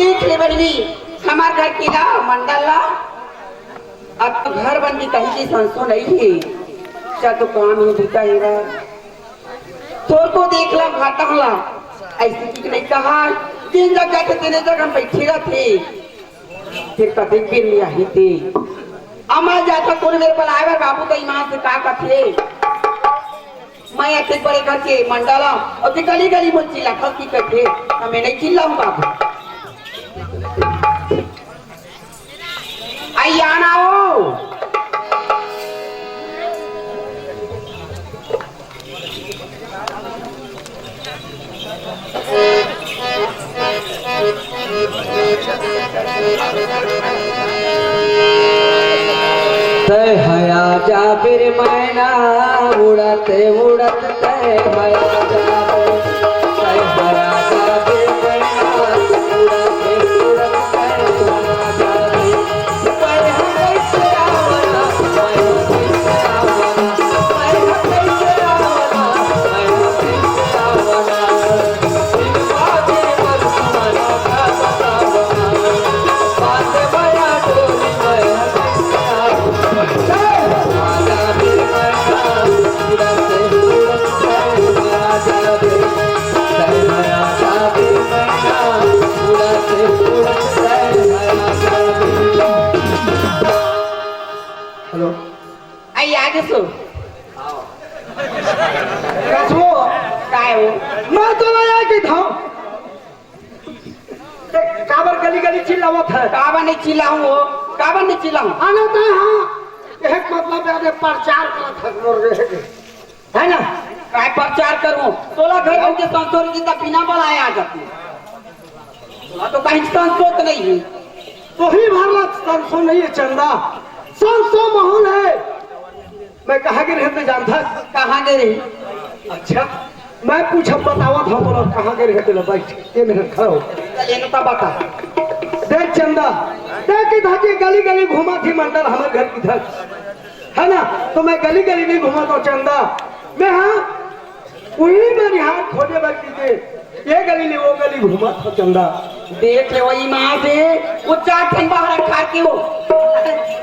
देख ले बहनी हमार घर की ना मंडला अब तो घर बन की कहीं की संसो नहीं है क्या तो काम ही दिखा है तोर को देख ला घाटा ला ऐसे की नहीं कहा तीन जगह थे तीन जगह हम बैठे रहते फिर कभी फिर नहीं आई थी अमा जाता कौन मेरे पर आए बाबू तो ईमान से का कथे मैं ऐसे बड़े घर के मंडला और ते गली गली में चिल्ला खल की कथे मैं नहीं चिल्लाऊं बाबू आई आना हो तय हया जाबिर मैना उड़ते उड़त तय हया जाबिर तय हया जाबिर मैना उड़ते उड़त तय हया जाबिर पर हम कैसे आवना मैं कैसे आवना पर हम कैसे आवना मैं कैसे आवना इन बातें पर सुना का बतावना बात बया डोली मैं कैसे आवना हेलो आई आगे सो कसो काय हो मैं तो लाया कि था काबर गली गली चिल्लावत है काबा नहीं चिल्लाऊं हो काबा नहीं चिल्लाऊं आना तो हां एक मतलब याद प्रचार करत है मोर है ना काय प्रचार करूं तोला घर बन के संतोर की तब बिना बनाए आ जाती तो कहीं संतोष नहीं है तो ही भरला संसो नहीं है चंदा संसो माहौल है मैं कहाँ के रहते जानता कहाँ गए रही अच्छा मैं पूछा बतावा था बोला कहाँ के रहते लो बैठ ये मेरे खड़ो चलिए तो बता देख चंदा देख इधर की गली गली घुमा थी मंडल हमारे घर की इधर है ना तो मैं गली गली नहीं घुमा तो चंदा मैं हाँ वही मेरी हाथ खोजे बैठी थे ये गली नहीं वो गली घुमा था चंदा देख ले वही माँ से वो चार दिन बाहर खा के हो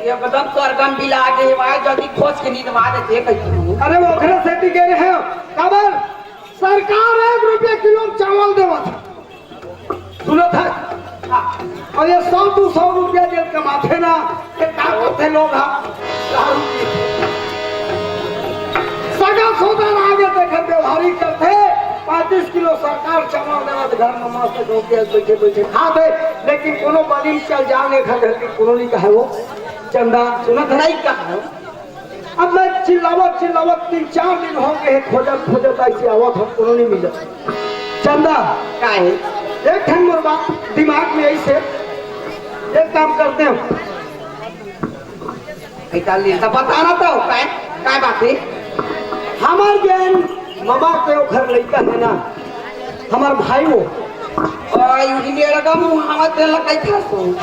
एकदम सरगम बिला के वाय जल्दी खोज के नींद मार दे कहीं अरे वो घर से टिके रहे खबर सरकार 1 रुपया किलो चावल देवा था सुनो था और ये 100-200 रुपया जब कमाते ना ये क्या करते लोग सगा सौदा आगे देखे व्यवहारिक करते 35 किलो सरकार चावल देवा घर में मस्त बैठे बैठे खा दे लेकिन कोनो बली चल जाने घर की कोनो नहीं कहे वो चंदा सुनत नहीं कहा अब मैं चिल्लावत 3-4 दिन हो गए खोजत ऐसे आवत हम कोनो नहीं मिले चंदा का है एक ठन मोर बात दिमाग में ऐसे एक काम करते हैं निकाल लिया तो बताना तो काय बात है हमार ज्ञान मामा के घर लड़का है ना हमार भाई वो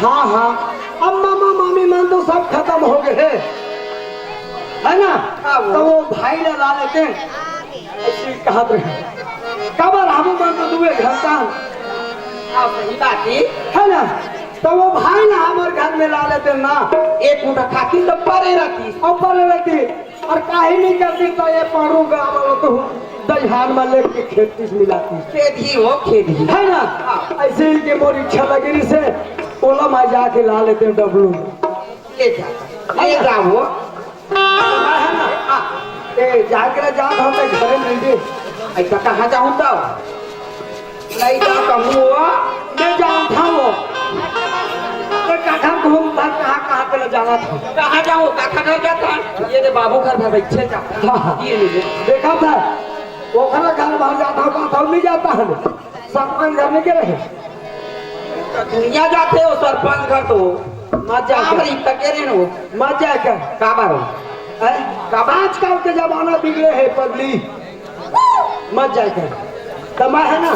हाँ हाँ अब मामा मामी मन तो सब खत्म हो गए है ना तो वो भाई ने ला लेते हैं ऐसे कहा कबर हम मन तो 2 घंटा सही बात है ना तो वो भाई ना हमारे घर में ला लेते ना एक मुठा खाती तो परे रहती और परे रहती और काहे नहीं करती तो ये पढ़ूंगा तो दहिहान में लेके खेती मिलाती खेदी हो खेदी है ना ऐसे ही के मोर इच्छा लगी से ओला में जाके ला लेते हैं डबलू ले जाओ है ना जाके जा हम घरे नहीं दे ऐसा कहाँ जाऊँ तो नहीं जा कहूँ मैं जाऊँ था वो कहाँ घूमता कहाँ पे जाना था कहाँ जाऊँ काका घर जाता ये बाबू घर में बैठे जाता ये नहीं देखा था वो घर बाहर जाता हूँ नहीं जाता है सरपंच घर में क्या रहे दुनिया जाते हो सरपंच घर तो मजा मजा क्या काबर आजकल के जमाना बिगड़े है पगली मत जाए कर तमा है ना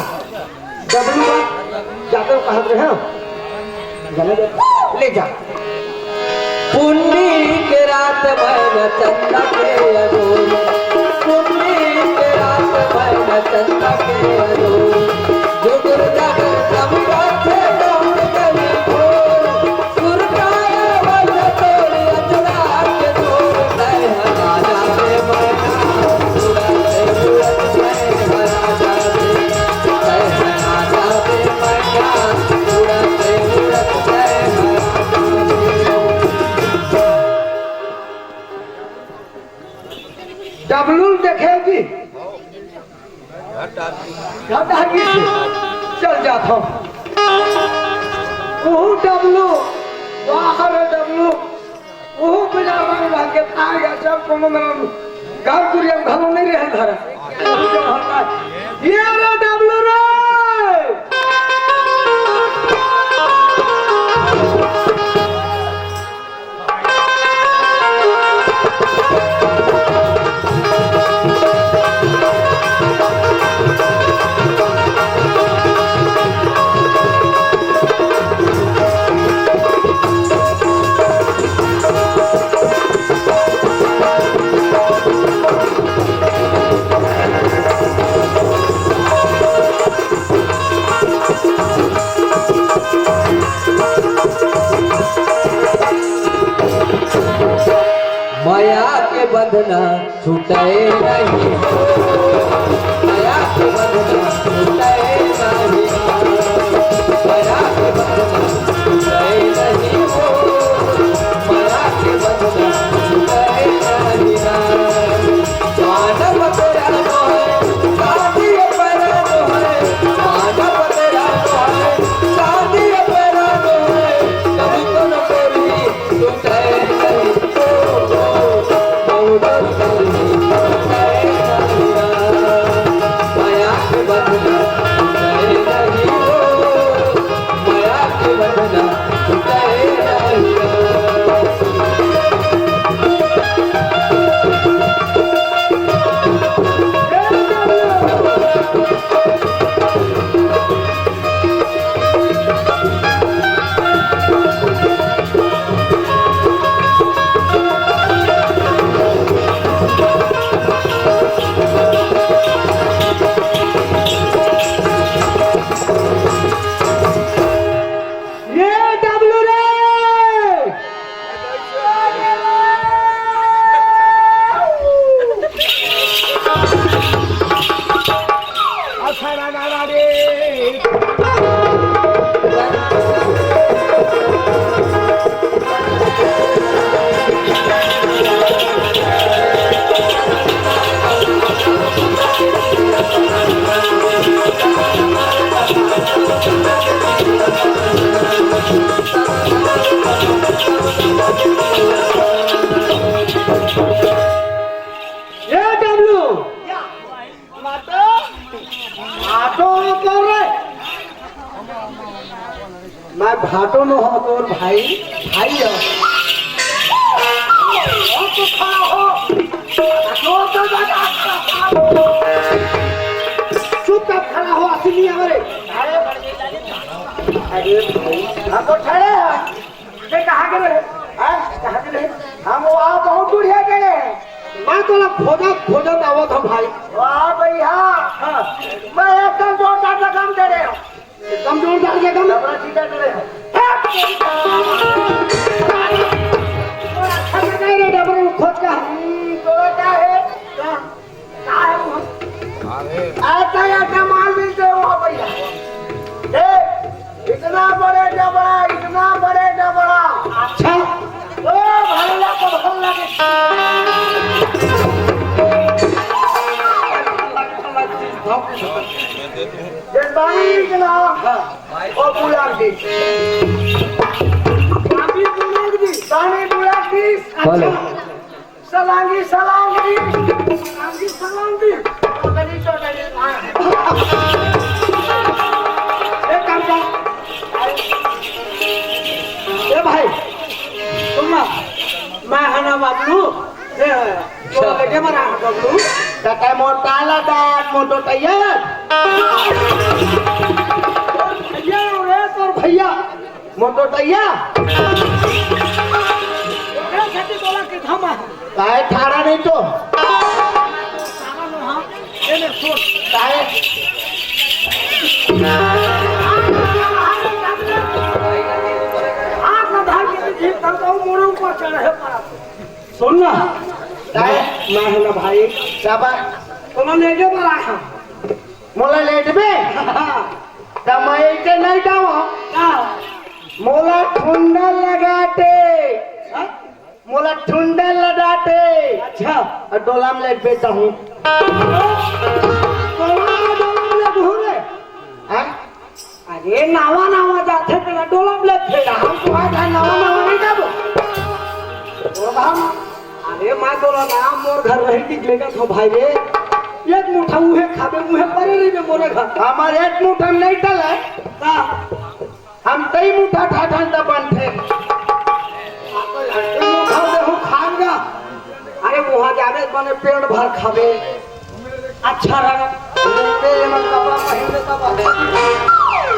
डबलू जाते हो कहा रहे ले जा पुण्य के रात में चंदा के अनूर पुण्य के रात में चंदा के अनूर जो गुरु जागर सब रात आगे से चल जाता हूँ। ओह डब्लू, बाहर है डब्लू, ओह बिना मांग भाग के आ गया सब कोनो मेरा गाँव कुरिया घरों नहीं रहे घर। ये रे डब्लू रे। माया के बंधना छूटे नहीं, माया के बंधना छूटे नहीं, माया के बंधना छूटे नहीं हो, माया के बंधना छूटे नहीं। मानव तेरा तो है शादी पर तो है, मानव तेरा तो है शादी पर तो है, कभी तो न कोई छूटे नहीं। माया के बंधना छूटे नहीं हो, माया के बंधना छूटे नहीं। मैं भाटो न हो तोर भाई भाई हो। तो खड़ा हो, चुपचाप खड़ा हो, असली हमारे। अरे भाई हम तो ठहरे हैं, ये कहाँ के रहे? कहाँ के रहे? हम वहाँ बहुत दूर है गए। मैं तो खोजत आवत हूँ भाई। वाह भैया, मैं एकदम जोरदार से काम दे रहे हूँ। एकदम जोरदार से काम सीधा दे रहे हैं। अच्छा लगा रे डबरू खोज का। तो क्या है? क्या है वो? ऐसा माल मिलते हो भैया। इतना बड़े डबरा, इतना बड़े डबरा। अच्छा ओ भल्ला को भल्ला के जबानी इतना ओ बुलाक दी बाबी बुलाक दी सानी बुलाक दी। अच्छा सलांगी सलांगी सलांगी सलांगी चौधरी चौधरी एक काम कर ए भाई तुम ना मैं हना बाबू तो लगे मरा बाबू टका मोटा लगा मोटो तैयार भैया रे तोर भैया मोटो तैयार ओकरा खाती तोला के धमा काहे ठाड़ा नहीं तो सारा नो हां एने सोच काहे हाथ ना धार के जीत करता हूं मोरे ऊपर चढ़े पड़ा। सुन ना मैं है ना भाई साबा तुम लेटे बड़ा है मोला लेट बे तमाई के नहीं जाओ मोला ठुंडा लगाते मोला ठुंडा लगाते। अच्छा और डोलाम लेट बेटा हूँ डोलाम ले भूरे अरे नावा नावा जाते तेरा डोला में फेरा हम तो आज नावा नावा नहीं जाबो तो हम अरे मैं तोला नाम मोर घर रही की जगह तो भाई रे एक मुठा मुहे खाबे मुहे परे रे बे मोरे घर हमार एक मुठा नहीं टले का हम कई मुठा ठाठा दबन थे मुठा दे हूं खाएगा अरे वहां जावे बने पेड़ भर खाबे अच्छा रहा ते मन कपड़ा पहन ले तब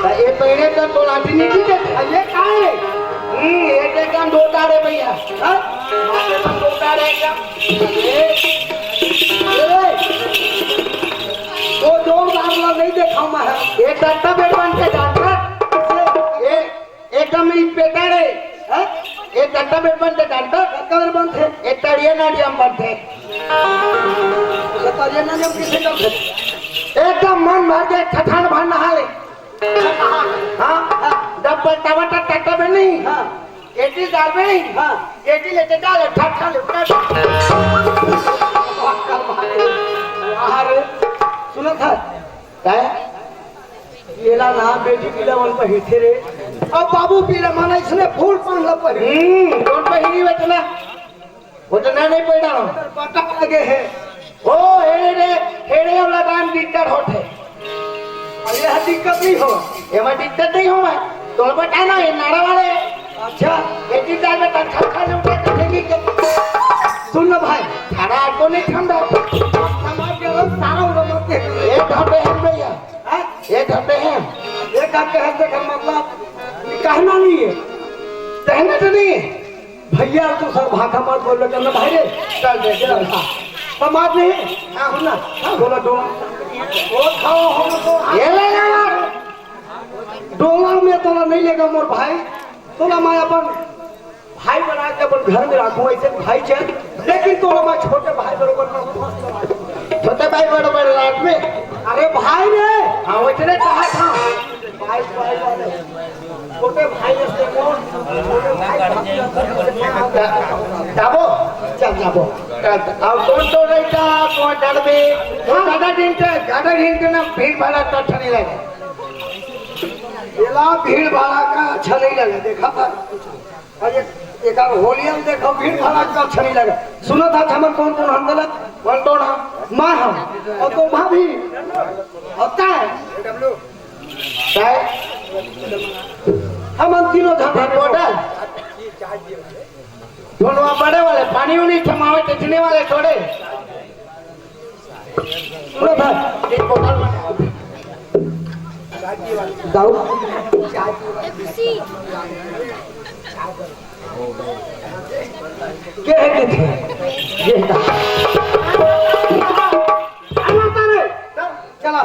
ये पहले तो तो लाठी नहीं थी ये काहे ये देखा डोटा रे भैया हां माथे पर डोटा रहेगा वो जोरदार वाला नहीं देखा मैं ये डट्टा पे बन के जाता ये एकदम इस पेटा रे हैं ये डट्टा पे बन के जाता कलर बंद थे ये तड़िया ना हम बनते बताइए ना जब किसे कब एकदम मन भर के ठठान भर नहाले हाँ डब्बा टमाटर टट्टा में नहीं हां एटी दाल में नहीं हां एटी लेते डाल ठठान ले अरे सुनो था काय येला ना बेटी पीला वन पर हिथे रे अब बाबू पीला माना इसने फूल पान ला पर कौन पहिरी बचना उतना नहीं पड़ा पटा लगे है ओ हेड़े वाला काम दिक्कत होते अरे यह दिक्कत नहीं हो ये में दिक्कत नहीं हो मैं तो बताना ये नारा वाले अच्छा एटी दाल में ठठा जो देखेगी सुन ना भाई खाना को नहीं ठंडा समाज के लोग सारा उड़मत के ये ढाबे हैं भैया हैं ये ढाबे हैं ये कहते हैं देखो मतलब ये कहना नहीं है कहना तो नहीं है भैया तू सर भाषा मत बोल रहे ना भाई रे चल दे समाज नहीं हाँ सुन ना बोला डोला वो खाओ हम तो ये ले ना डोला में तोला नहीं लेगा मोर भाई तोला मैं अपन भाई बना के अपन घर में रखूं ऐसे भाई चल लेकिन तोला मैं छोटे भाई बरोबर ना छोटे भाई बड़े लाट में अरे भाई रे हाँ वैसे कहा था भाई भाई वाले छोटे भाई से कौन छोटे भाई जाबो चल जाबो अब कौन तो रहता कौन डरबे ज्यादा दिन के ना भीड़ भाड़ा तो अच्छा नहीं लगे येला भीड़ भाड़ा का अच्छा नहीं लगे देखा था और एक होलिया में देखो भीड़ भाड़ा का अच्छा नहीं लगे सुना था हमर कौन कौन हम गलत कौन तो ना माँ हम और तो माँ भी होता है काय हम तीनों एक झंडा बोतल दोनों बड़े वाले पानी उन्हीं थमावे टिचने वाले थोड़े सुना था एक बोतल में दाऊ के है के थे ये था चला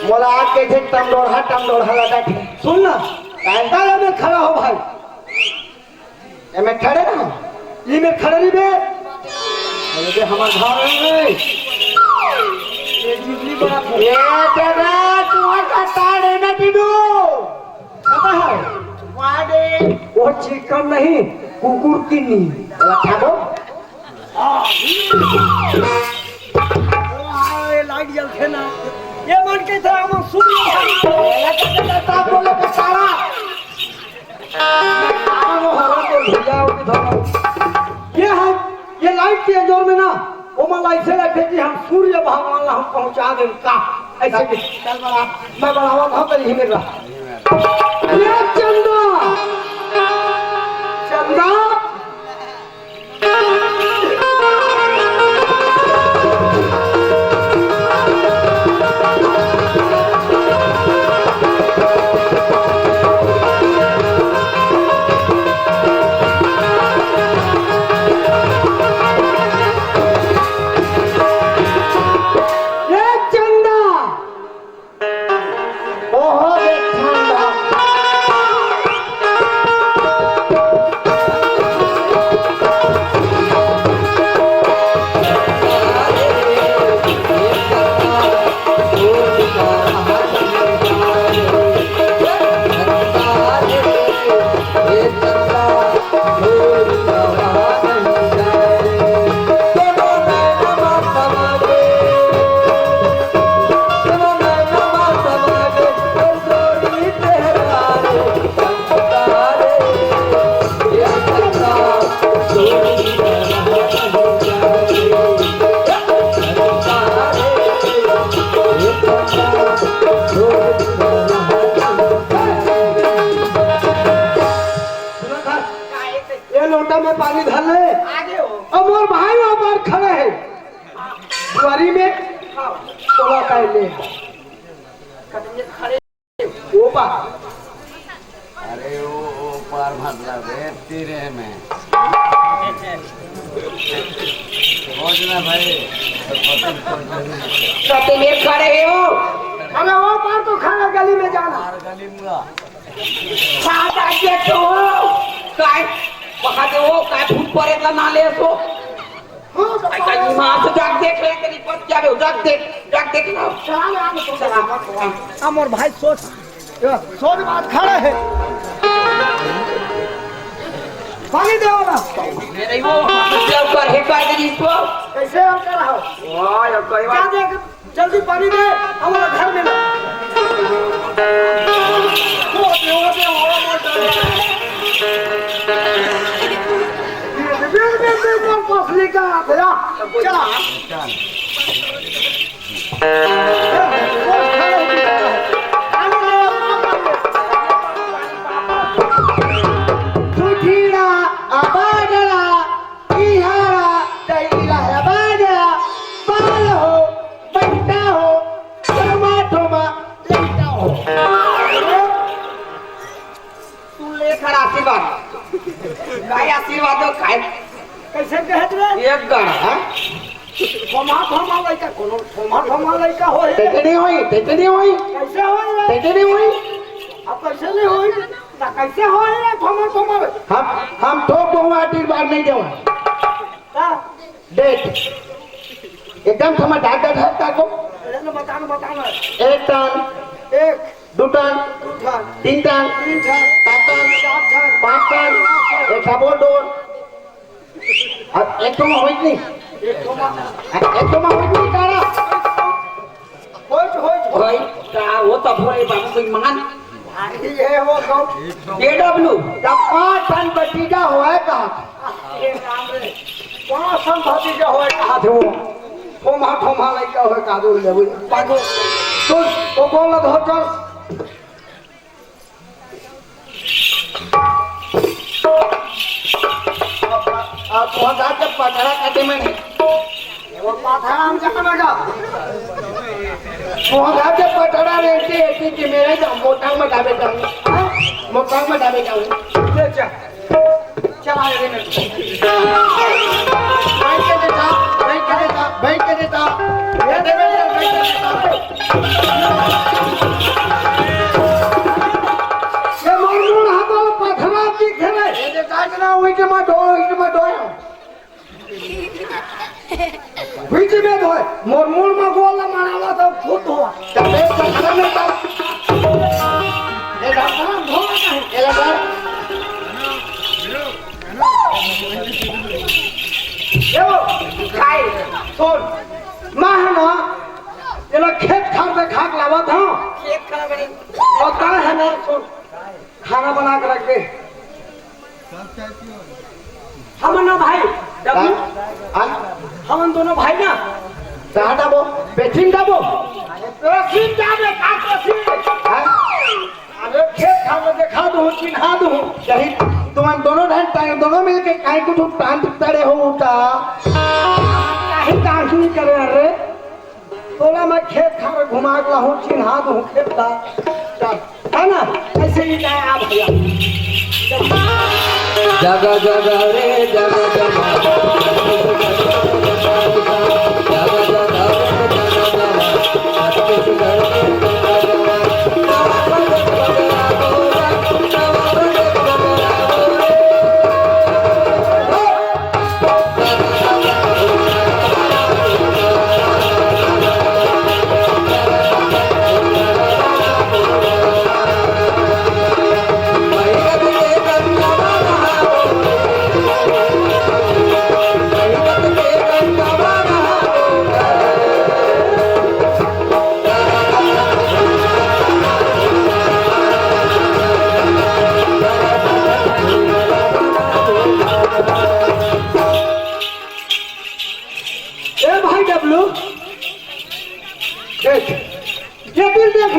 बोला आज के थे टमडोढ़ा लगा थे सुन ना कांटा में खड़ा हो भाई ये में खड़े ना ये में खड़े नहीं बे अरे बे हमार घर है ये बिजली बड़ा ये तेरा तुम्हारा ताड़े ना दिदू पता है वादे वो चिकन नहीं कुकुर की नी लखाबो लाइट जलते ना ये मन के था हम सूर्य लगा बोले के सारा ये हम ये लाइट के जोर में ना वो मन ऐसे लगे कि हम सूर्य भगवान ला हम पहुंचा दें का ऐसे भी चल बड़ा मैं बढ़ावा था तो यही मिल रहा ये चंदा चंदा आगे हो और मोर भाई वहां पर खड़े है दुआरी में तोला कर ले खड़े वो बा अरे वो पार मतलब है तेरे में पहुंचना भाई सत्य में खड़े हो अरे वो पार तो खड़ा गली में जाना गली में सादा जेठ हो काय वहां दे हो काय फूट पड़े का ना ले सो काय काय मां से जाग देख ले तेरी पत क्या बे जाग देख ना चला अमर भाई सोच बात खड़ा है पानी दे ना मेरे वो मतलब कर हे कर दे इसको कैसे हम कर रहा हो वाह ये कोई क्या बात दे जल्दी पानी दे हमारा घर में ला पसली का भैया चला सुठीड़ा आबादड़ा इहारा दैला आबादड़ा पाल हो बंटा हो टमाटोमा लेटा हो तू ले खड़ा आशीर्वाद काय आशीर्वाद दो काय कैसे कहत रे एक गण है थोमा लइका कोनो थोमा लइका होए टेकनी होई कैसे होए रे टेकनी होई अब कैसे नहीं होए ना कैसे होए रे थोमा हम ठोक दो आशीर्वाद नहीं देवा का डेट एकदम थमा डाटा है ताको बताना एक टन एक 2 टन दो ठन 3 टन तीन ठन 4 टन चार ठन 5 टन एक साबो डोर और एक तो होई नहीं एक थोमा एक तो होई नहीं कारा होए होई का वो तो पूरे बाबू कोई मान भारी है वो तो एडब्ल्यू जब 5 टन बटीजा होए का एक काम रे कौन संभाती जो होए कहा थे वो थोमा लइका होए का दो ले पागो तो बोल दो चल आप पहुंचा के पटरा काटे में वो पाथा हम जाना का पहुंचा के पटरा रहते ऐसे कि मेरे मोटांग में डाबे जाऊं मोटांग में डाबे जाऊं ले चल चला रे मैं बैंक के देता ये दे बैंक के देता ये मोर हाथों पथरा की खेले ये देता ना उइके में दो बीच में धोए मोर मूल में गोला मारावा तो खुद धोआ चले पटरा में था ये दाना धोआ नहीं ये लगा यो खाई सुन मैं है ना ये लोग खेत खान पे खाक लावा था खेत खा बड़ी और का है ना सुन खाना बना के रख दे हम ना भाई डब्लू हम दोनों भाई ना कहाँ डाबो बेचिन डाबो पेशीन जाबे का पेशीन अरे खेत खान में देखा दो चिन्हा दो यही तुम दोनों दोनों मिलके काहे को तुम टांग तड़े हो उठा काहे काहे करे अरे तोला मैं खेत खा में घुमा के लाहूं चिन्हा दो खेत का चल है ना ऐसे ही जाए आप भैया जगा जगा रे जगा जगा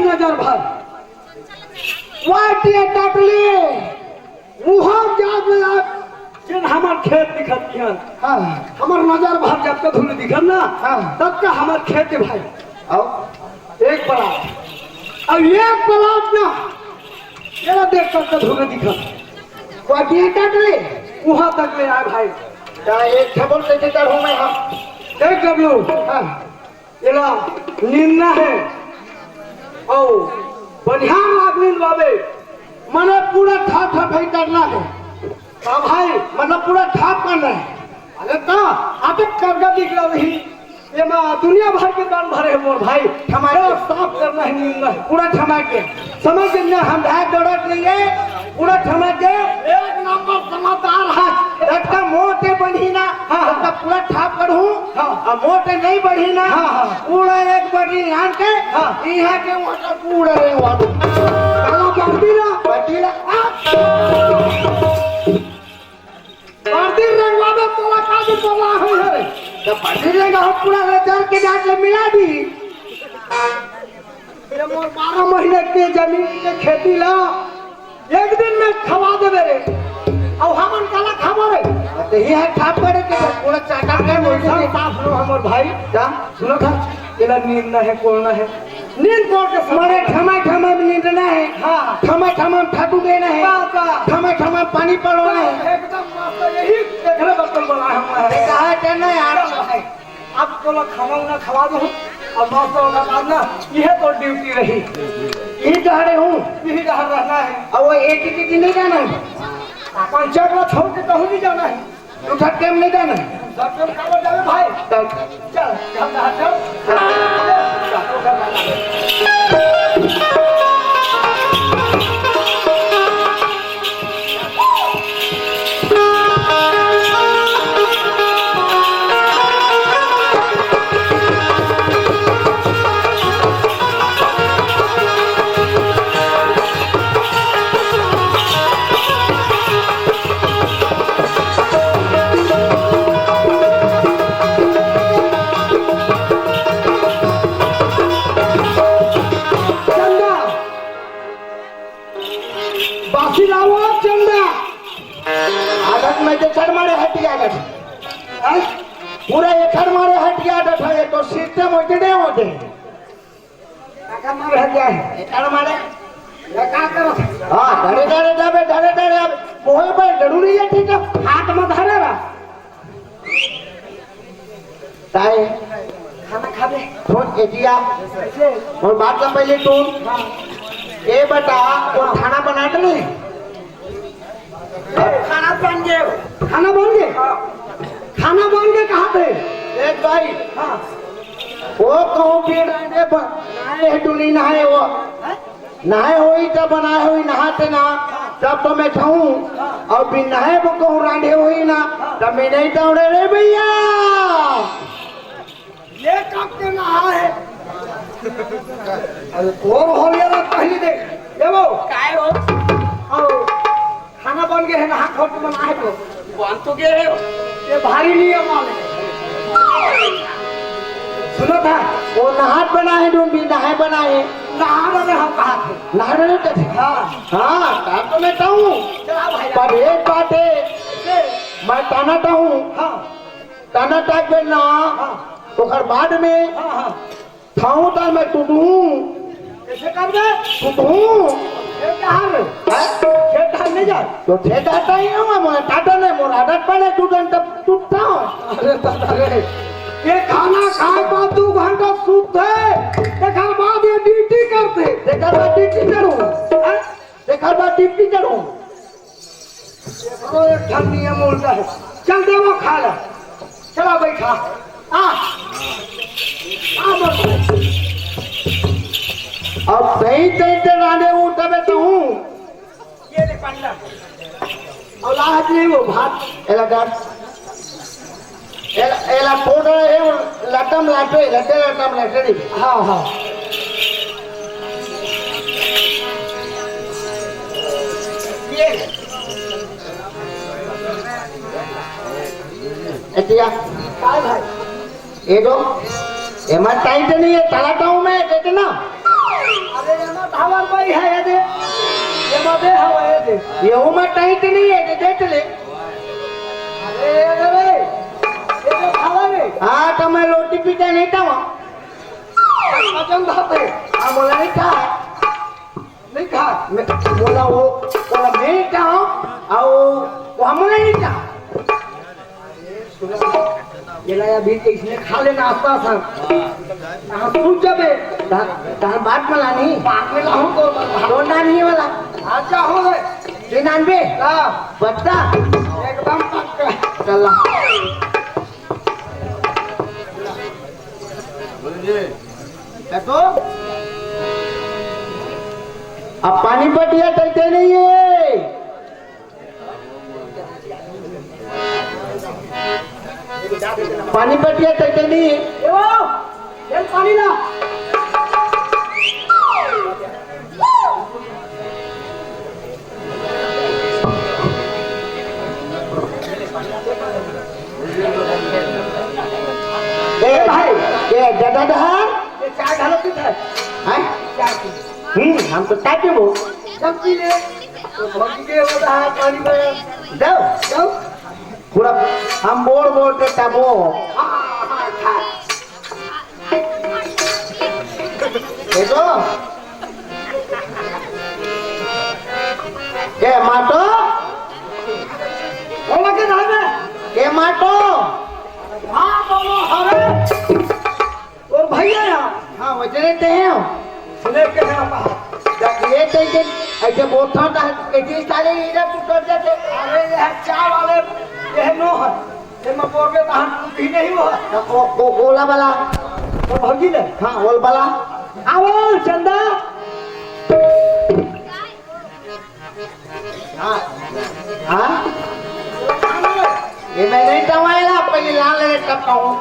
नजर भर वाटिया टाकले मुहम जाग जिन हमार खेत दिखत किहन हाँ हमार नजर भर जब तक धुल दिखन ना हाँ। तब का हमार खेत है भाई आओ एक पलाट अब एक पलाट ना ये देख तक धुल दिखन वाटिया काट ले वहां तक ले आए भाई क्या एक खबर कैसे चढ़ू मैं हम देख डब्लू हाँ एला नींदना है ओ बढ़िया आदमी बाबे मैंने पूरा ठाप ठाप ही करना है का भाई मतलब पूरा ठाप करना है अरे का अटक करके निकला नहीं ये माँ दुनिया भर के दान भरे हैं मोर भाई हमारे साफ करना है नींदना है पूरा ठमा के समझ के ना हम ढाई दौड़त नहीं है पूरा ठमा के एक नंबर समाचार है रखता मोटे बढ़ी ना हाँ। रखता पूरा ठाप करूँ हाँ। और मोटे नहीं बढ़ी ना हाँ, हाँ। पूरा एक बढ़ी यहाँ के हाँ। यहाँ के वहाँ पूरा रे वहाँ काला बांधी ना बढ़ी ना बांधी रंगवा में तोला काजी बोला है रे तो बढ़ी रहेगा हम पूरा रचल के जाके मिला दी ये मोर 12 महीने के जमीन के खेती ला एक दिन में खवा देवे रे और हमन काला खाबो रे तो यहाँ ठाप करे के पूरा चाटा के सब साफ लो हमर भाई क्या सुनो था तेरा नींद ना है कोड़ना है नींद कोड़ के हमारे ठमा ठमा में नींदना है हाँ ठमा ठमा में ठाटू देना है बाबा ठमा ठमा में पानी पड़ोना है एकदम मस्त यही देखले बर्तन बना है हमारे कहा करना यार अब तो लोग खाना ना खवा दो और 900 का बाद ना यह तो ड्यूटी रही यही कह रहे हूँ यही रहा रहना है और वो एक ही नहीं जाना है पंचायत में छोड़ के कहूँ नहीं जाना है तू झटके में नहीं जाना है डॉक्टर कावर जावे भाई तब चल चल बासी लाओ चंदा आदत में जो चढ़ मारे हट गया आदत पूरा एक खड़ मारे हट गया आदत है तो सिस्टम होते काका मार है क्या है एक खड़ मारे ये का करो हाँ धड़े धड़े जावे धड़े धड़े अब मोहे पर जरूरी है ठीक है हाथ में धरेगा ताए खाना खा ले फोन एटिया ऐसे और बात का पहले तू ए बेटा और खाना बना के नहीं खाना बन गए खाना बन गए खाना बन गए कहाँ थे एक भाई हाँ वो कहूँ फिर नहाए है टूनी नहाए वो नहाए हुई तब बनाए हुई नहाते ना तब तो मैं खाऊं और बिन नहाए वो कहूँ रांधे हुई ना तब मैं नहीं दौड़े रे भैया ये कब के नहा है अरे और हो गया ना पहले देख ये वो काय हो आओ खाना बन गया है नहा खो के बना है तो बन तो गए हो ये भारी नियम वाले सुनो था वो नहात बना है डूब भी नहाए बना है नहा रहे हम कहा थे नहा रहे थे हाँ हाँ तब तो मैं कहूँ चला भाई पर एक बात है मैं ताना हूँ हाँ ताना टाइप में ना हाँ ओकर बाद में हाँ हाँ खाऊं तो मैं टूटूं कैसे कर दे टूटूं ये कहाँ रे खेत धान नहीं जा तो ठेका ही हूँ मैं टाटा नहीं मोर आदत पड़े टूटन तब टूटता हूँ अरे दादा रे ये खाना खाए बाद 2 घंटा सूते देखा बाद ये ड्यूटी करते देखा बात ड्यूटी करूँ देखा बात ड्यूटी करूँ तो एक ठन नियम उल्टा है चल दे वो खा ले चला बैठा बस अब सही तरीके राधे हूँ तबे तो हूँ ये ले पंडा और लाहत नहीं वो भात एला डर एला फोटो है लटम लाटे लटे लटम लाटे हाँ हाँ ये ले। एतिया काय भाई ये दो एमा टाइट नहीं है चलाता हूँ मैं कहते ना अरे ये ना धावर भाई है ये दे हवा ये दे ये उमा टाइट नहीं है देख ले हाँ तो मैं रोटी पीते नहीं था वहाँ हाँ बोला नहीं था बोला वो बोला मैं नहीं था और वो हम नहीं था ये लाया भी के इसने खा लेना आस्ता सा हाँ सुन जाबे तार बात मला नहीं बात में लाऊं तो दो नानी वाला अच्छा हो गए 93 हाँ बच्चा एकदम पक्का चला देखो अब पानी पटिया टलते नहीं है पानी पटिया टलते नहीं है ये पानी ना ए भाई ये दादा ये चाय ढालो किधर हैं चाय की हम तो ताते वो सब पी ले तो भौजी के हो रहा है पानी में दो जाओ पूरा हम बोल के तबो हाँ खा देखो के माटो बोला के धार में के माटो हाँ बोलो हरे और भैया यहाँ हाँ वजरे ते हैं सुने के हैं हम ये तो ऐसे बोथा था ऐसे सारे इधर तू कर जाते अरे यह चाय वाले यह नो है ये मपोर में धान भी नहीं हुआ को ओला वाला तो भौजी ने हाँ ओल वाला आओ चंदा हाँ हाँ ये मैं नहीं टवाएला पहले लाल ले तब कहूँ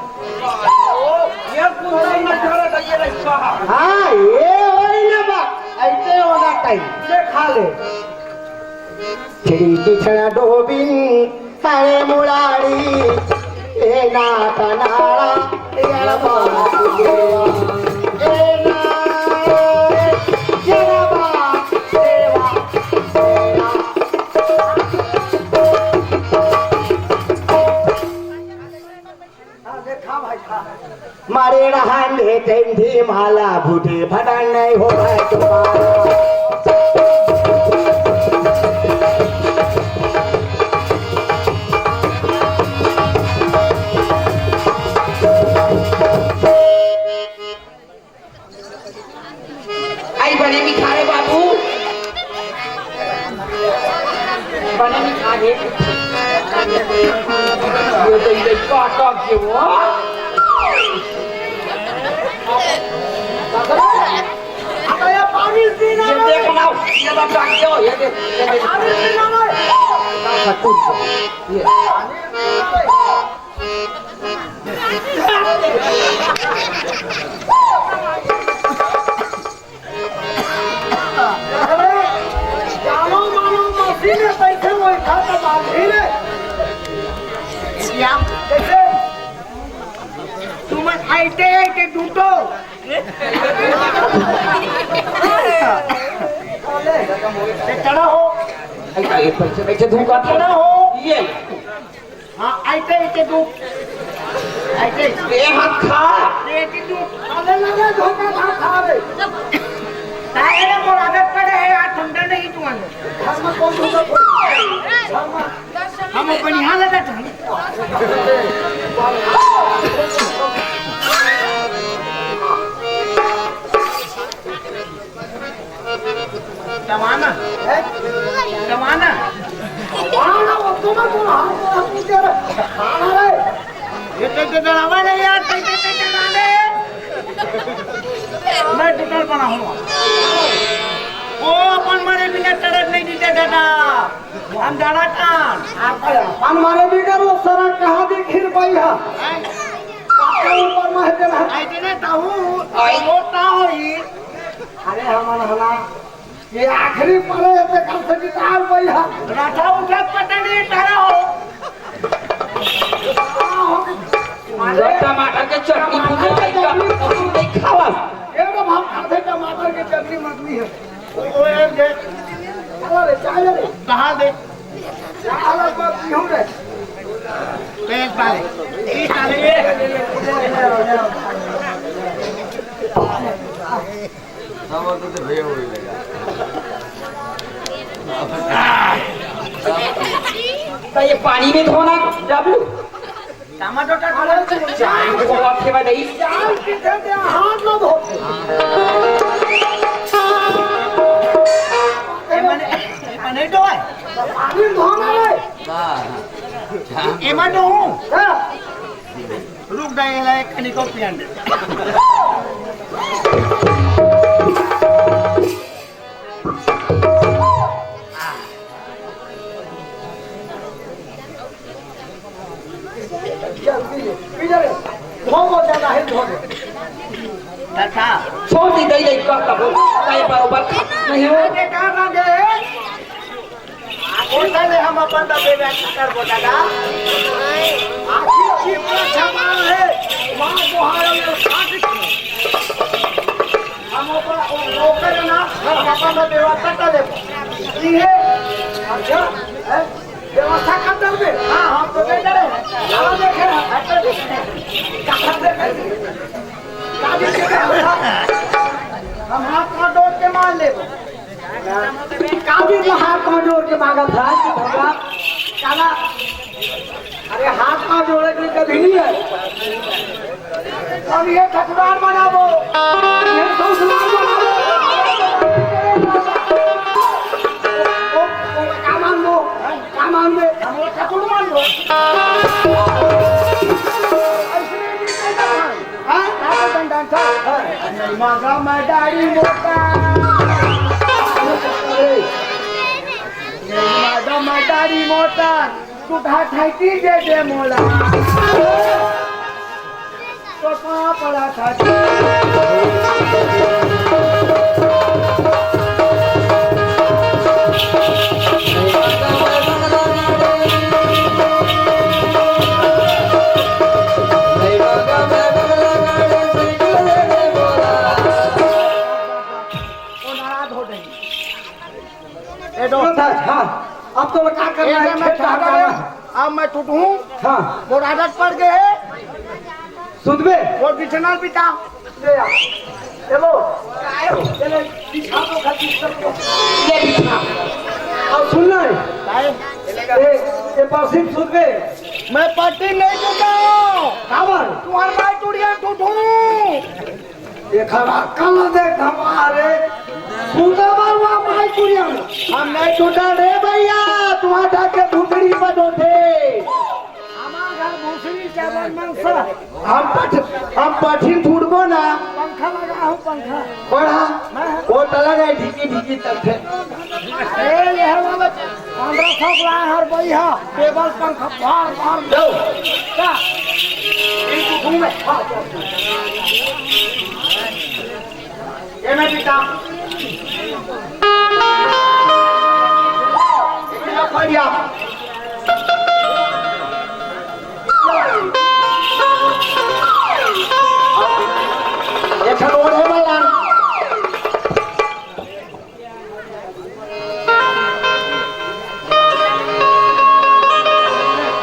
ये पूरा ही नजर है ये रखा हाँ ये वही ना बात ऐसे होना टाइम ले खा ले चिड़ी पिछड़ा डोबिन हरे मुरारी ए नाथ नारा यार बात ए मारे रहांडे तेंधी माला भूटे भटन नहीं हो है तुम्हारा आई बने भी खा रहे बाबू बने भी खा रहे ये तो इधर काटा के वो अब ये पानी पीना ये देख ना ये तो डाक दो ये देख पानी पीना नहीं सब कुछ ये जानो मानो मौसी ने बैठे हुए था तो बांधी ने जैसे तुम आइते के दूटो चढ़ा हो ऐसा ये पैसे धूका चढ़ा हो ये हाँ आइते के दू आइते ये हाथ खा के दू अरे लगे धोखा खा खा रे तारे को आदत पड़े है यार ठंडा नहीं तुम्हारे घर में कौन धोखा कोई हम अपन यहाँ लगा था जमाना है जमाना खाना वो तुम्हें कौन हाथ पूछे रे खाना रे ये तो डरावा नहीं यार ते डाले मैं टुकड़ बना हूँ ओ अपन मारे बिना तरफ नहीं दीते दादा हम जाना कान हम मारे भी करो सरा कहाँ दी खीर पाई है आपके ऊपर में है ना ऐसे ना ताहू मोटा होई अरे हमारा हला ये आखिरी पड़े पे कल से निकाल पाई है राठा उठा पटने तारा हो टमाटर के चटनी पूछे नहीं खावा ये तो हम आधे टमाटर की चटनी मगनी है ओ एक दे चलो रे चाय रे कहाँ दे चाय अलग बात क्यों रे तो ये पानी में धोना डबलू टमाटो का खड़े को आपके बाद आई हाथ न धो एमने तो है पानी धोना रे एमन तो हूं रुक जाए ले कनी को पियन छोड़ दी दई दई का कबो काय बरोबर नहीं हो हम अपन दबे कर बोला आखिर पूरा छमान है वहां बुहार में हम ओकर ना हम अपन व्यवस्था कर दे ये अच्छा व्यवस्था कर दे हां हम तो दे रहे हैं चलो देखे हम हाथ का डोर के मान ले काफी तो हाथ का जोड़ के मांगा था कि भगवान काला अरे हाथ का जोड़े के कभी नहीं है अब ये ठकुरान बनावो ये ससुराल बनावो काम मान लो हम ठकुर मान लो मांगा मैं दाढ़ी मोटा मदारी मोटा तू ठाठी दे मोला तो कहाँ पड़ा था हाँ अब तो क्या करना है अब मैं टूटूं हाँ वो आदत पड़ गए सुध में वो बिछना पिता चलो चलो बिछा दो खाती सबको ये बिछना अब सुनना है ये पर्सिन सुध में मैं पट्टी नहीं टूटा खबर तुम्हारे भाई टूटिया टूटूं ये खरा कल देख हमारे हम नहीं टूटा रे भैया तुम्हारा के भूतड़ी बदोटे हम पठिन टूटबो ना पंखा लगा हूँ पंखा बड़ा वो तला गए ढीकी ढीकी तब थे ये है वाला 1500 का हर भैया टेबल पंखा बार बार दो क्या इनको घूमे ये मैं पिता बढ़िया ये खरोड़ है वाला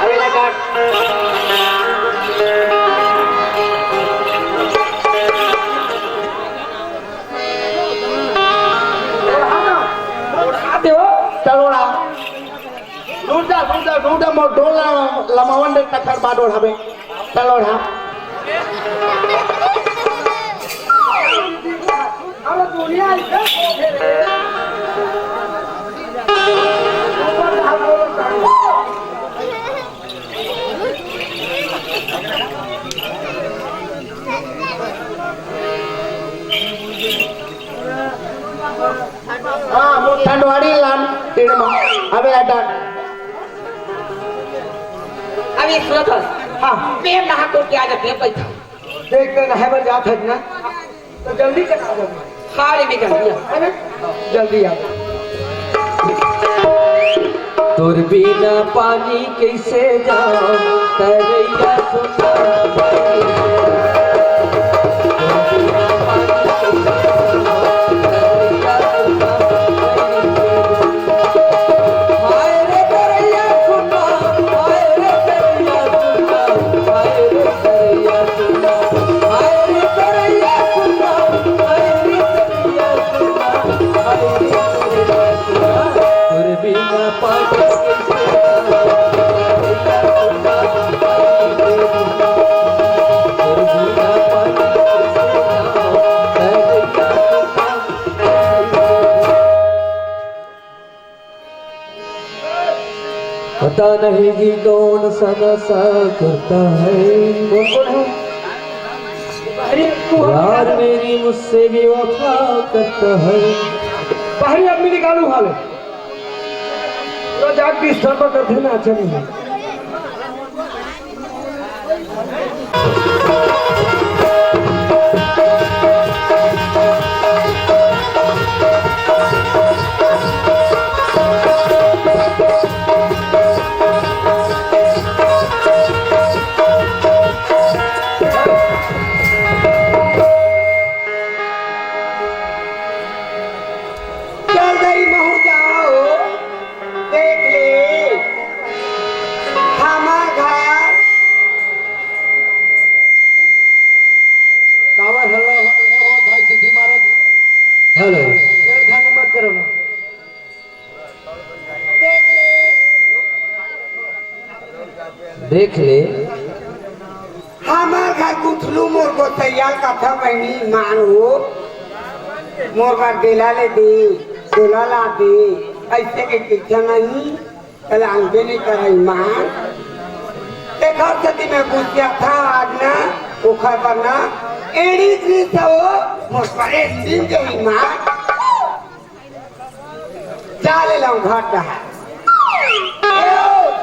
अरे लगा Udah mau dola lamawan dek takar badol habe telur ha kalau dunia itu mau tanduari lan di rumah habe ada अभी सुनो तो हाँ मैं नहा को क्या जब मैं बैठा देख कर नहा पर जात है ना तो जल्दी चला दो खाली में जल्दी है ना जल्दी आ तोर बिना पानी कैसे जाओ तरैया सुना पता नहीं जी कौन सा नशा करता है। कौन है? बाहरी तू यार मेरी मुझसे भी वफा करता है। बाहरी आदमी निकालू हाले तो जाग डिस्टर्ब करते ना अच्छा नहीं है। चल गई महू जाओ देख ले हमार घर कावर हल्ला हो भाई सिद्धि मारत हेलो छेड़खानी मत करो ना। देख ले देख ले हमार घर गुथलू मोर को तैयार कथा बहनी मान हो मोर घर दिला ले दे दिला ला दे ऐसे के किच्छा नहीं कल आंगे नहीं कराई मान देखो सती में पूछा था आज ना उखा करना एड़ी ग्रीस हो मोर पर एक दिन गई मान चाले लाऊं घाट रहा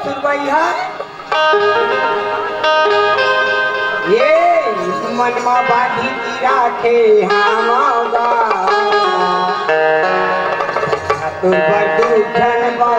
सुरवैया ये मनमा बाधी की राखे हमारा तुम पर दूधन बा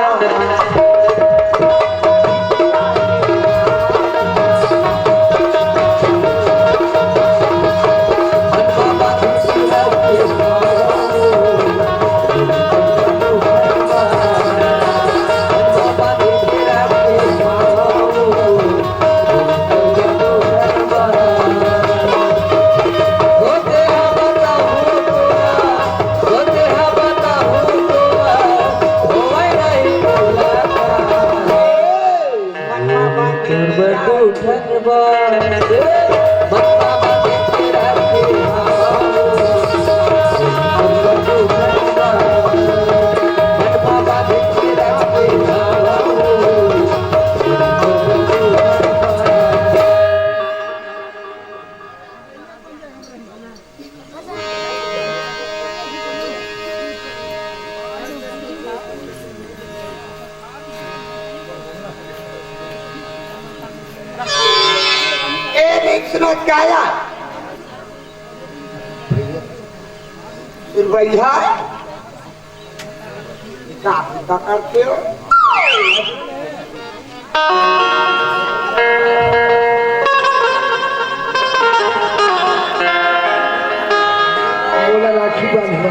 भैया करते हो बोला राखी बांध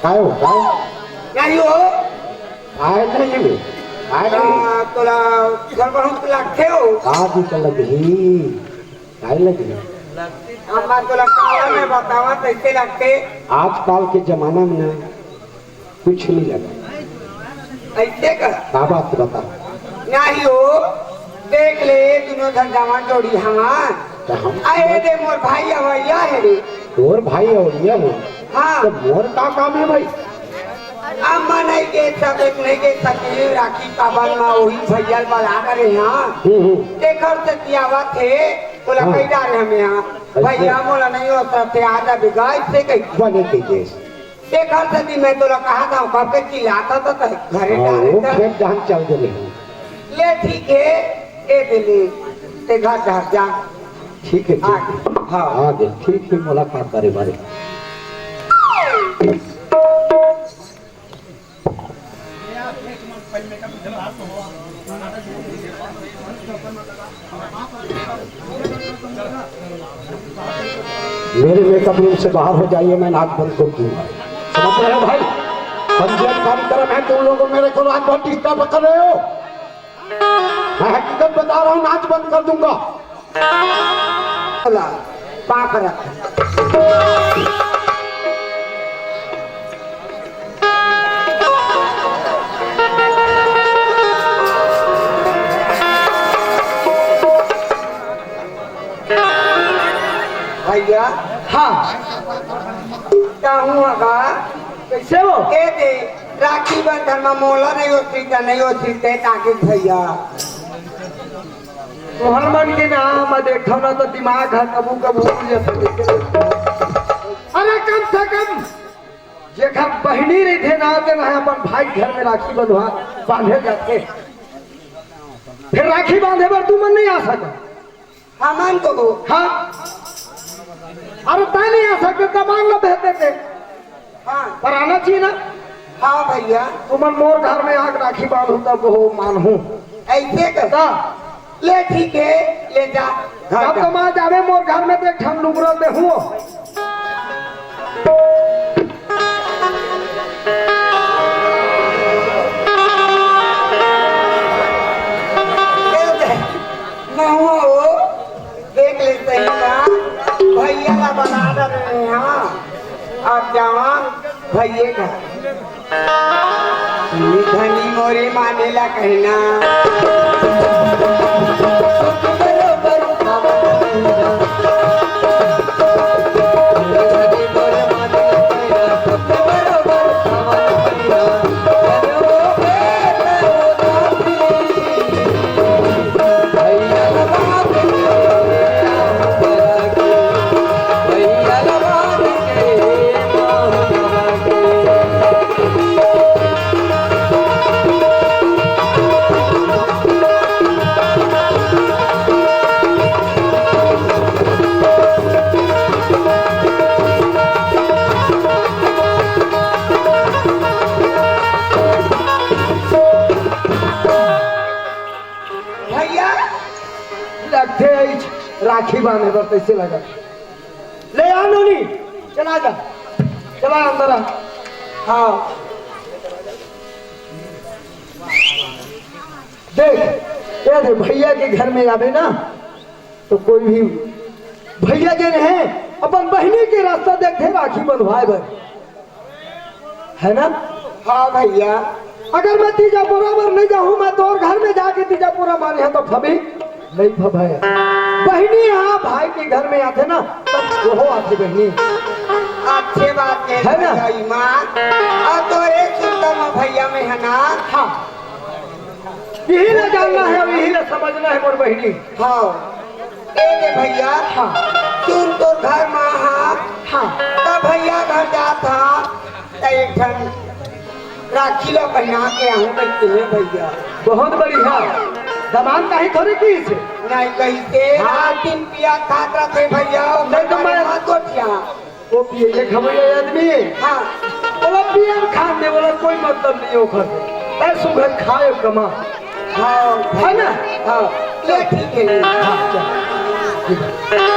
काय हो काय नाही हो काय नाही काय नाही तुला घर बनवून लागते हो आधी लग ही काय लगी आम्हा तुला काला में बतावा कैसे लगते आजकल के जमाना में ना कुछ नहीं लगा ऐसे कर क्या बात बता नहीं हो देख ले दोनों धन जवान जोड़ी हमार तो हम आए दे मोर भाई अवैया है रे और भाई और ये हो हाँ तो मोर का काम है भाई अम्मा नहीं के सब एक नहीं के सकी राखी काबल में वही भैया बना कर यहाँ देखर से कियावा थे बोला हाँ। कई डाले हमें यहाँ भैया बोला नहीं होता थे आधा बिगा इससे कहीं बने के केस देखर से भी मैं तोला कहा था कब के चिल्लाता था घरे वो डाले खेत जहाँ चल गए ले ठीक है ए दिल्ली ते घर जा ठीक है हाँ हाँ हाँ दे ठीक है मुलाकात करे बारे मेरे मेकअप रूम से बाहर हो जाइए, मैं नाक बंद कर दूंगा। समझ रहे हो भाई? पंजीयन कार्यक्रम है, तुम लोग मेरे को रात भर डिस्टर्ब कर रहे हो। मैं हकीकत बता रहा हूँ, नाच बंद कर दूंगा। पाक रख। भैया हाँ क्या हुआ का कैसे हो? ए दे राखी बंधन में मोला नहीं होती का नहीं होती ते ताकि भैया तोहर मन के नाम देखो ना तो दिमाग है कबू कबू उड़ जाता। अरे कम से कम जेखर बहनी नहीं थे ना देना है अपन भाई घर में राखी बंधवा बांधे जाते, फिर राखी बांधे पर तू मन नहीं आ सका। हमन को हाँ अरे तय नहीं आ सकते तो मान लो भेज देते, हाँ पर आना चाहिए ना। हाँ भैया तुमन मोर घर में आग राखी बांधू तब वो मानू। ऐसे कर ता ले ठीक है ले जा घर अब जा। तो माँ जावे मोर घर में देख हम लुगरो में हुआ मैं हुआ वो देख लेते हैं ना भैया का बना रहे हैं। हाँ अब जावा भैया का धनी मोरी मानेला कहना भैया लगते राखी बांधे पर कैसे लगा। ले आ नोनी चला जा, चला अंदर आ। हाँ देख ये दे भैया के घर में आवे ना तो कोई भी भैया जे है अपन बहनी के रास्ता देखते राखी बंधवाए बर है ना। हाँ भैया अगर मैं तीजा बराबर नहीं जाऊं मैं तो और घर में जाके तीजा पूरा मारे हैं तो फबी नहीं फबाया। बहनी यहाँ भाई के घर में आते ना तब वो आती बहनी। अच्छे बात है ना? माँ और तो एक सुंदर में भैया में है ना। हाँ यही ना जानना है और यही ना समझना है मोर बहनी। हाँ एक भैया हाँ सुन तो घर में हाँ हाँ तब भैया घर जाता एक ठन राखी लो पहना के आहू बैठते हैं भैया। बहुत बढ़िया दमान कहीं थोड़ी की से नहीं कहीं से हाँ। दिन पिया खात रहे भैया नहीं तो मैं- वो पिए एक हमारे आदमी हाँ बोला पिए खान दे बोला कोई मतलब नहीं हो कर ऐसा घर खाए कमा हाँ है ना। हाँ ये ठीक है। हाँ चल ठीक है।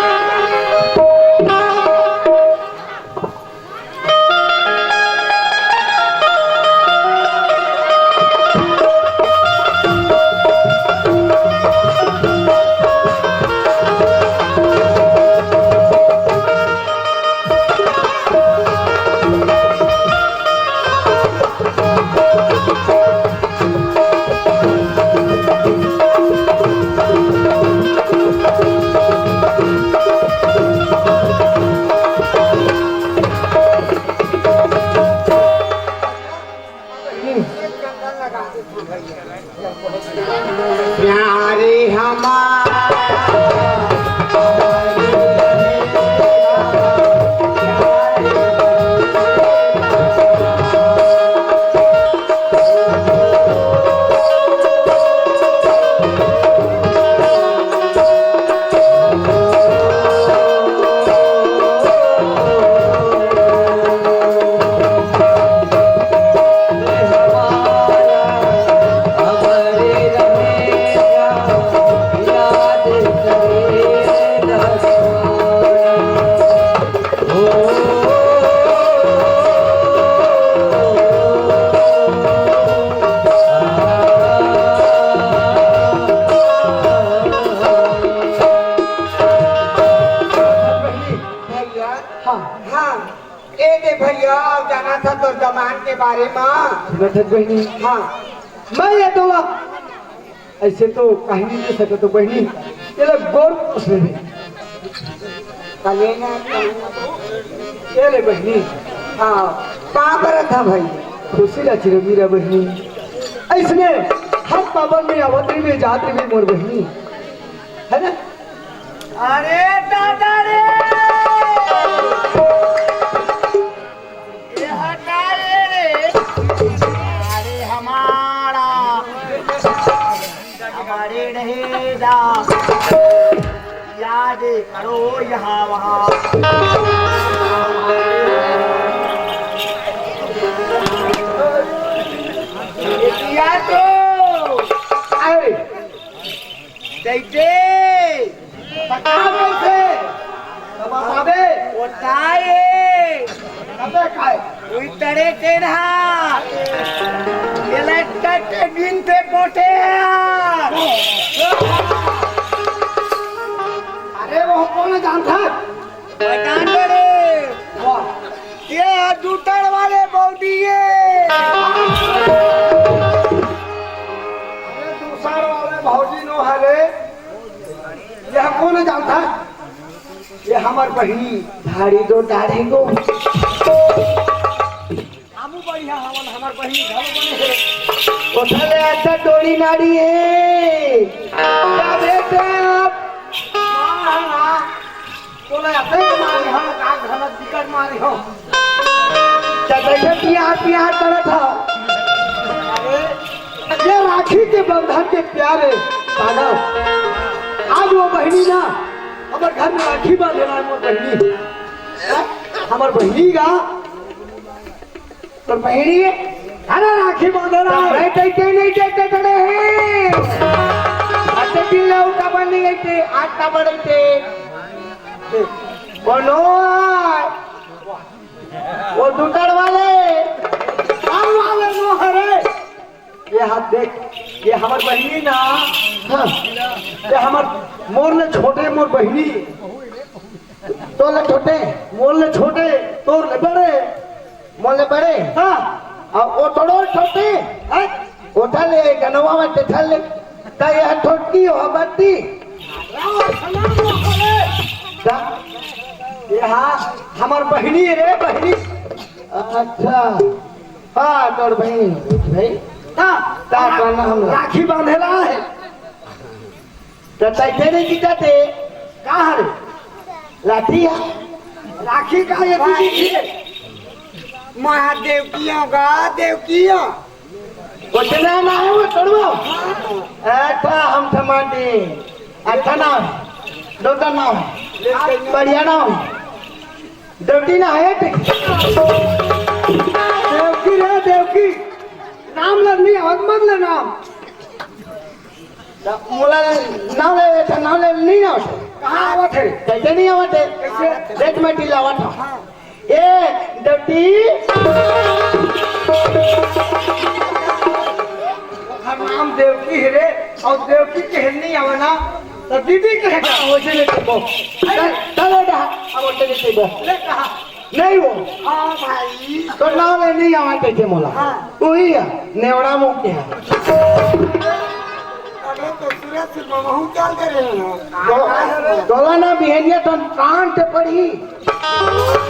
हाँ हाँ ए दे भैया अब जाना था तो जमान के बारे में बैठक बहनी हाँ मैं ये तो ऐसे तो कहीं नहीं दे सके तो बहनी ये लोग गौर उसमें भी कले ना ये ले बहनी हाँ कहाँ पर था भाई खुशी ला चिरमीरा बहनी ऐसने हर पावन में अवतरी में जात्री में मोर बहनी है ना। अरे दादा रे ये हटा रे अरे हमारा हमारे रहेगा याद करो यहाँ वहाँ किया तो अरे कैसे पता कैसे अब आवे बताए कबे खाए कोई तरह के रहा ये लटक दिन पे पोटे अरे वो कौन जानता बता रे ये दूतर वाले बॉडी दूसरा वाले भौजी नो हरे यह कौन जानता ये हमार बहनी धाड़ी दो दाढ़ी को हमू बढ़िया हमार बहनी घर बने उठले अच्छा डोरी नाड़ी है क्या देते हैं आप बोले अपने मारी हम का घर दिक्कत मारी हो कैसे प्यार करा था ये राखी के बंधन के प्यारे पागल आज वो बहनी ना हमारे घर में राखी बांधेला है मोर बहनी हमार बहनी का तो बहनी अरे राखी बांधेला है बैठे नहीं देते खड़े हैं अच्छा दिन उठा बन गई थे आज का बड़े थे बोलो वो दूतर वाले हम वाले नो हरे ये हाथ देख ये हमार बहनी ना हाँ, ये हमार मोर ले छोटे मोर बहनी तो ले छोटे मोर ले छोटे तोर ले बड़े मोले बड़े हाँ और वो थोड़ो छोटे हैं? उठा ले गनवा में चढ़ ले तो यह छोटी हो बत्ती ये हाँ हमार बहनी रे बहनी अच्छा हाँ तोर बहन भाई हाँ ता करना हम राखी बांधेला है तो तैसे नहीं जीता थे कहाँ रे लाठी है राखी का ये दीदी महादेव किया का देव किया कुछ ना है वो तोड़ो अच्छा हम समाते अच्छा नाम दो नाम बढ़िया नाम दौटी ना है देवकी रे देवकी नाम लगनी आवाज मत ले नाम मोला नाम ले नहीं ना कहाँ आवत है कैसे नहीं आवते कैसे देख में टीला आवत ए दौटी नाम देवकी है रे और देवकी कहनी आवना तो दीदी कहेगा वो चले तो चलो दा अब वो चले तो ले कहा नहीं वो हाँ भाई तो नाम ले नहीं आवते थे मोला वही है नेवड़ा मुख है अरे तो सूरज से महू क्या करे ना तोला ना बिहेनिया तो कान से पड़ी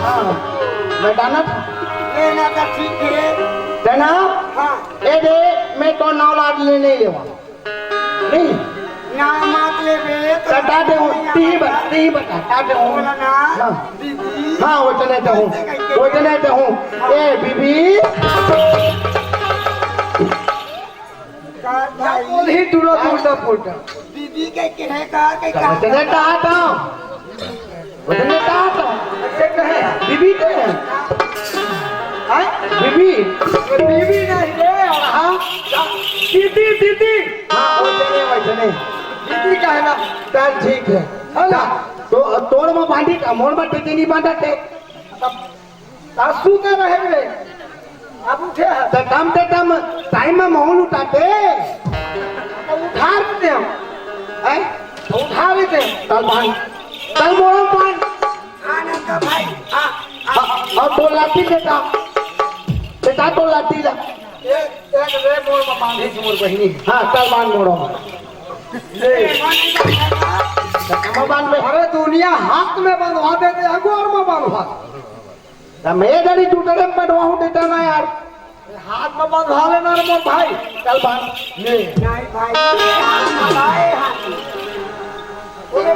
हाँ मैं डाना था लेना का ठीक है जना हाँ ए दे मैं तो नाव लाद लेने लेवा नहीं नाम मत ले बे कटा दे हूँ ती बता दे हूँ बोला ना हाँ दीदी हाँ वो चले तो हूँ वो चले तो हूँ ए बीबी भाई ही टूटा टूटा फूटा दीदी के कहेगा के कहा चले तो आता वो चले तो आता ऐसे कहे बीबी के हाँ बीबी बीवी नहीं रे और हाँ दीदी दीदी हाँ वो चले दीदी का है ना चल ठीक है हेलो तो तोड़ में बांधी का मोड़ में टेके नहीं बांधा थे सासू का रहे रे अब उठे है तो तम टाइम में मोहन उठाते तो उठा लेते हम हैं उठा लेते हैं चल बांध चल मोड़ बांध आनंद का भाई और तो लाठी देता देता तो लाठी ला एक रे मोर में बांधी मोर बहिनी हाँ चल बांध मोड़ो बांध में अरे दुनिया हाथ में बंधवा देते अगुआर में बंधवा तो मैं गाड़ी टूटे में बनवाऊं देता ना यार हाथ में बंधवा लेना रे मोर भाई चल बांध नहीं भाई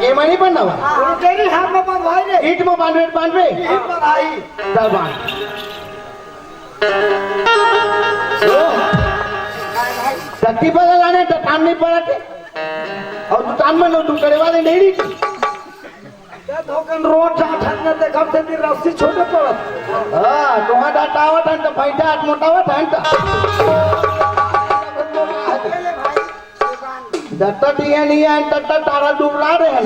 ये मनी बनवा वो तेरी हाथ में बंधवाई रे ईट में बांध ये बंधाई चल बांध टट्टी पर लगाने तो टान नहीं पड़ा थे और दुकान में लोग टुकड़े वाले नहीं रही क्या धोकन रोड जाठन ने देखम से दी रस्सी छोटे पड़त हाँ तुम्हारा डाटा आवत है तो पैसा आठ मोटा आवत है तो दत्ता दिया नहीं है दत्ता तारा डूब रहा रहे हैं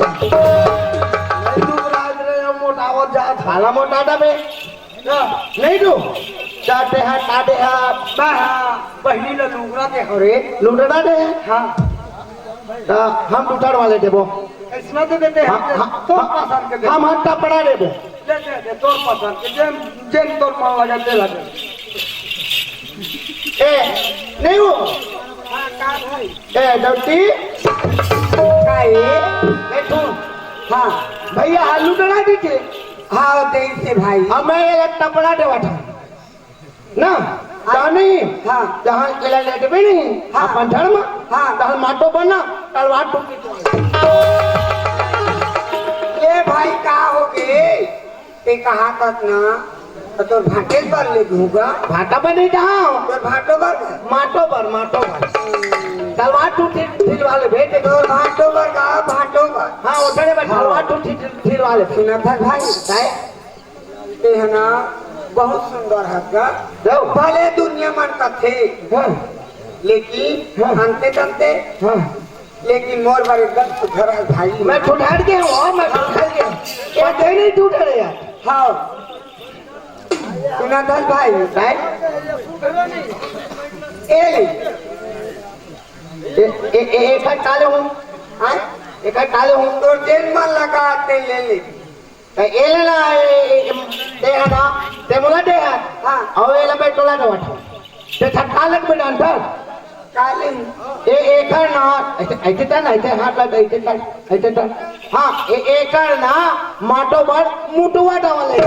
राज रे मोटावत जात खाला मोटा डबे नहीं डू चाटे हैं काटे हैं पहली ले लुगरा देखो रे लुटना दे हाँ हम उठाड़ वाले देबो इसमें तो देते हैं तो पसंद के दे हम हाथ पड़ा देबो दे तो पसंद के जेन जेन तो मान लगा दे लगे ए नहीं वो हाँ का भाई ए डॉटी का ये देखो हाँ भैया हाथ लुटना दीजिए हाँ दे से भाई हमें ये टपड़ा देवा था ना जानी हाँ जहाँ केला लेके भी नहीं हाँ। अपन धर्म हाँ। तहल माटो बना तलवार टूटी ये भाई का हो गए ते कहा तक ना तो भाटे पर ले घूगा भाटा पर नहीं जहाँ तो भाटो पर माटो पर तलवार टूटी फिर वाले भेटे तो भाटो पर का भाटो पर हाँ उठने पर तलवार टूटी फिर वाले सुना था भाई ते है ना बहुत सुंदर है का जाओ भले दुनिया मन का थे हाँ लेकिन हाँ। अंते तंते हाँ लेकिन मोर बारे गल सुधर है भाई मैं ठुठाड़ गया हूँ मैं ठुठाड़ गया ये दे नहीं टूट रहे यार हाँ सुना था भाई एक काले हूँ एक काले हूँ तो जेन मन लगाते ले ले ये लेना दे ना ते मुला दे हाँ और ये लंबे टोला दे वाट ते छक्का लग में डांटा काले ये एक ना ऐसे टन ऐसे हाथ लग ऐसे टन हाँ ये एक ना माटो बर मुटुआ डावले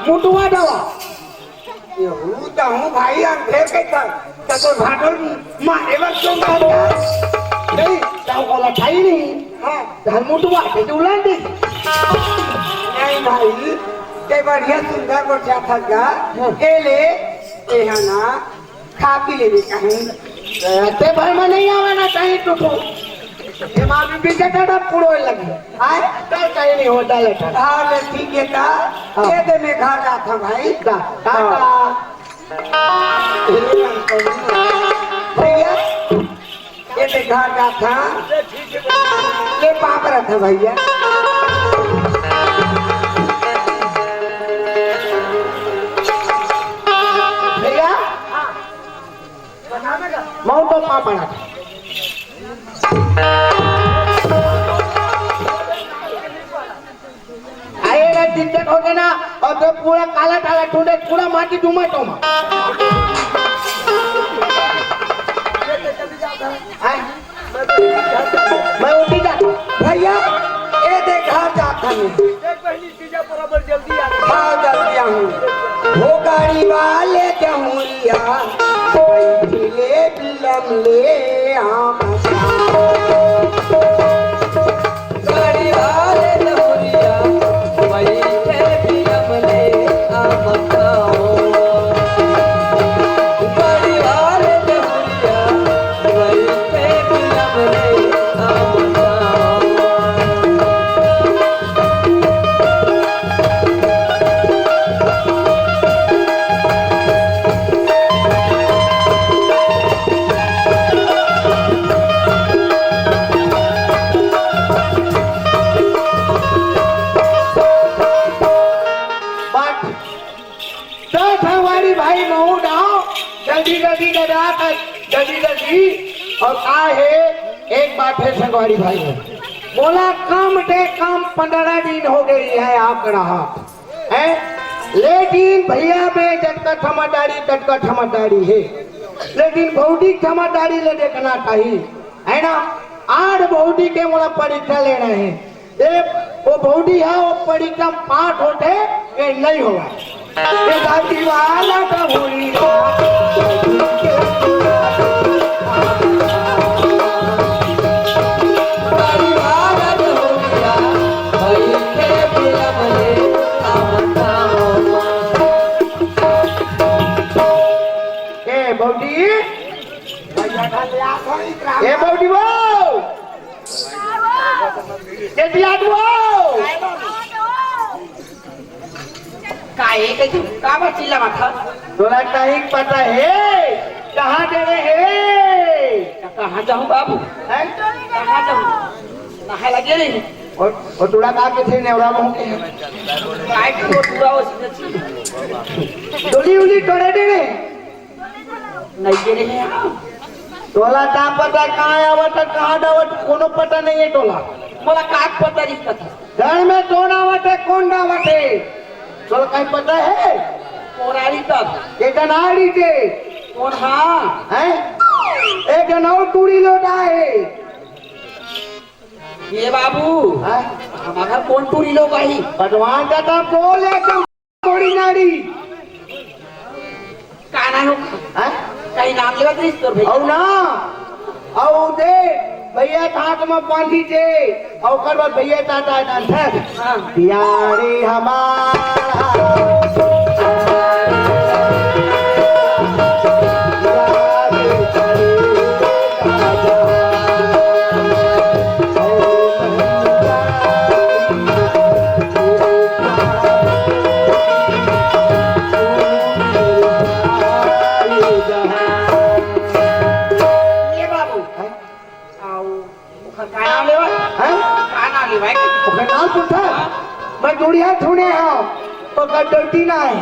मुटुआ डावा ये हूँ भाई अंधे के तर तो भाटो मारे वक्त क्यों मारता नहीं ताऊ को लठाई नहीं हाँ धर मुटुआ के उलान दे नहीं भाई ते बढ़िया सुंदर को जाता का ये ले ये है ना खा पी ले कहीं ते भाई में नहीं आवे ना कहीं टूटो ये मां भी बेटा पूरो लगे आए कल कहीं नहीं होता लेटा हाँ ले ठीक है का ये दे मैं घर जाता भाई टाटा भैया ये दे घर जाता ले पाप रहा भैया भैया माउंट ऑफ पापड़ा आए ना दिक्कत हो गया ना और तो पूरा काला काला टूटे पूरा माटी डूमा टोमा मैं उठी जाता भैया ये दे घर जाता मैं हाँ जल्दी आऊँ वो गाड़ी वाले जमुरिया ले बिलम ले आम गाड़ी वाले नहुरिया वही थे फिल्म ले आम खाओ गाड़ी वाले नहुरिया वही थे फिल्म ले आम खाओ भाई महू डाओ जल्दी जल्दी जल्दी जल्दी और आए है एक बात है संगवारी भाई बोला कम से कम 15 दिन हो गई है आप ग्राहक है, लेकिन भैया में जटका ठमदारी है, लेकिन भौडी ठमदारी ले देखना चाहिए, है ना। आठ भौडी के मोला परीक्षा लेना है, एक वो भौडी है वो परीक्षा पाठ होते ये नहीं होगा, ये दादी वाला का भूली ये बौडी वो ये दियाद वो काय काही का बचिला माथा तोला कहीं पता है कहाँ दे रहे हैं? कहाँ जाऊं बाबू हैं? कहाँ जाऊं नहाय लगे रे और तोड़ा का के थे नेवरा मोह के काय को पूरा वो डोली उली तोड़े दे रे नहीं दे रहे हैं तोला का पता कहाँ आवत कहाँ दावत कोनो पता नहीं है तोला मला काय पता नहीं कथा घर में कौन आवत है कौन दावत है तोला कहीं पता है? कोरारी तक ये जनाड़ी के कौन हाँ हैं? एक जनाव टूड़ी लोटा है ये बाबू हैं? हमारा कौन टूरी लोग आई भगवान का तो बोल एकदम थोड़ी नाड़ी काना हो हैं? कहीं नाम लेवा तो तोर भाई औ ना औ दे भैया ठाक में बांधी थे औ कर बाद भैया टाटा डांठक हाँ प्यारे हमारा ये बाबू आओ काना लेवा हैं? काना लेवा ओके नाम पूछा मैं दुनिया छूने हाँ तो कर डरती ना है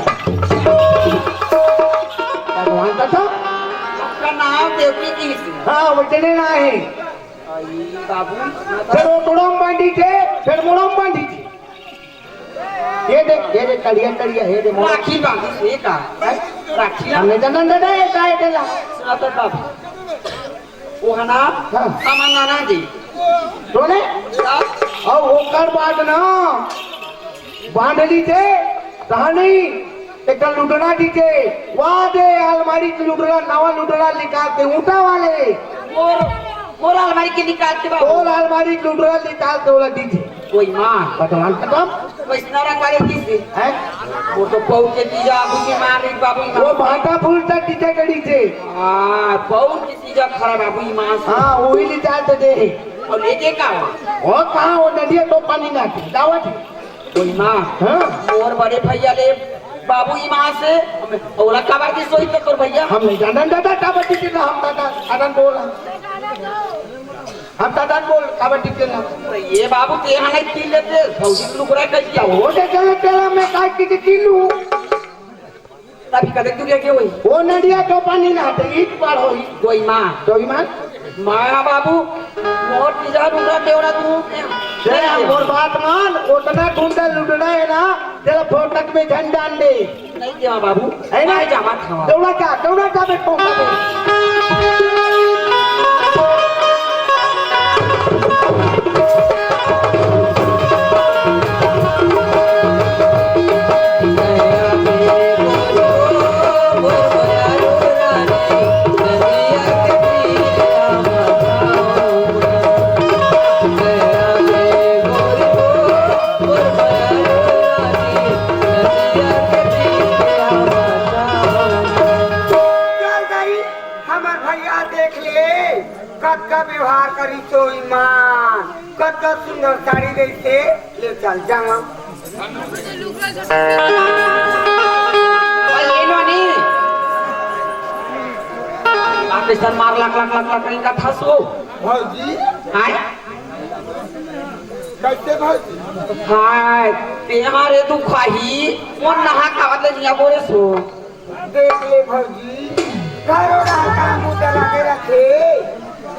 भगवान का था उसका नाम देवकी की हाँ वो चले ना है आई बाबू फिर वो तुड़म बांधी थे फिर मुड़म बांधी थी ये देख कड़िया कड़िया ये देख राखी बांधी से का राखी हमने जनन दे दे काय देला सुना तो बाबू वो है ना हाँ। हमारा नाना जी तूने और वो कर बात ना बांधली थे कहानी एक लुटना दी थे वहाँ दे अलमारी की लुटना नवा लुटना निकाल के ऊँटा वाले मोर अलमारी के निकाल के बाबू और अलमारी की लुटना निकाल के बोला दी थी कोई माँ भगवान खत्म वैष्णव रंग वाले किसे है वो तो बहू के दीजा अबू के मार रही बाबू वो भाटा फूल तक टीचे कड़ी थे हाँ बहू की दीजा खराब बाबू माँ से हाँ वही निकालते दे और ले दे का वो कहाँ वो नदिया तो पानी ना थी दावत कोई माँ हाँ और बड़े भैया ले बाबू माँ से और कबर की सोई तक और भैया हम नहीं जानन दादा काबटी के ना हम दादा आदन बोल हम दादा बोल काबटी के ना तो ये बाबू के यहाँ नहीं पी लेते भौजी लोग रह कैसे आओ वो देखे तेरा मैं काट के किलू तभी कदे दुनिया के वही वो नदिया तो पानी ना थे ईट पार होई कोई माँ तो ईमान माँ बाबू मोर दीजा दूसरा देवरा तू तेरा और बात मान उतना ढूंढा लुटना है ना तेरा फोटक में झंडा दे नहीं देवा बाबू है ना जामा था दौड़ा का बैठो का व्यवहार करी तो ईमान कत सुंदर साड़ी देते ले चल जावा पाकिस्तान मार लाख लाख लाख लाख इनका था सो भौजी हाय कैसे भौजी हाय ते हमारे तू खाही और नहा खावत ले जिया बोले सो देख ले भौजी घरों का मुद्दा लगे रखे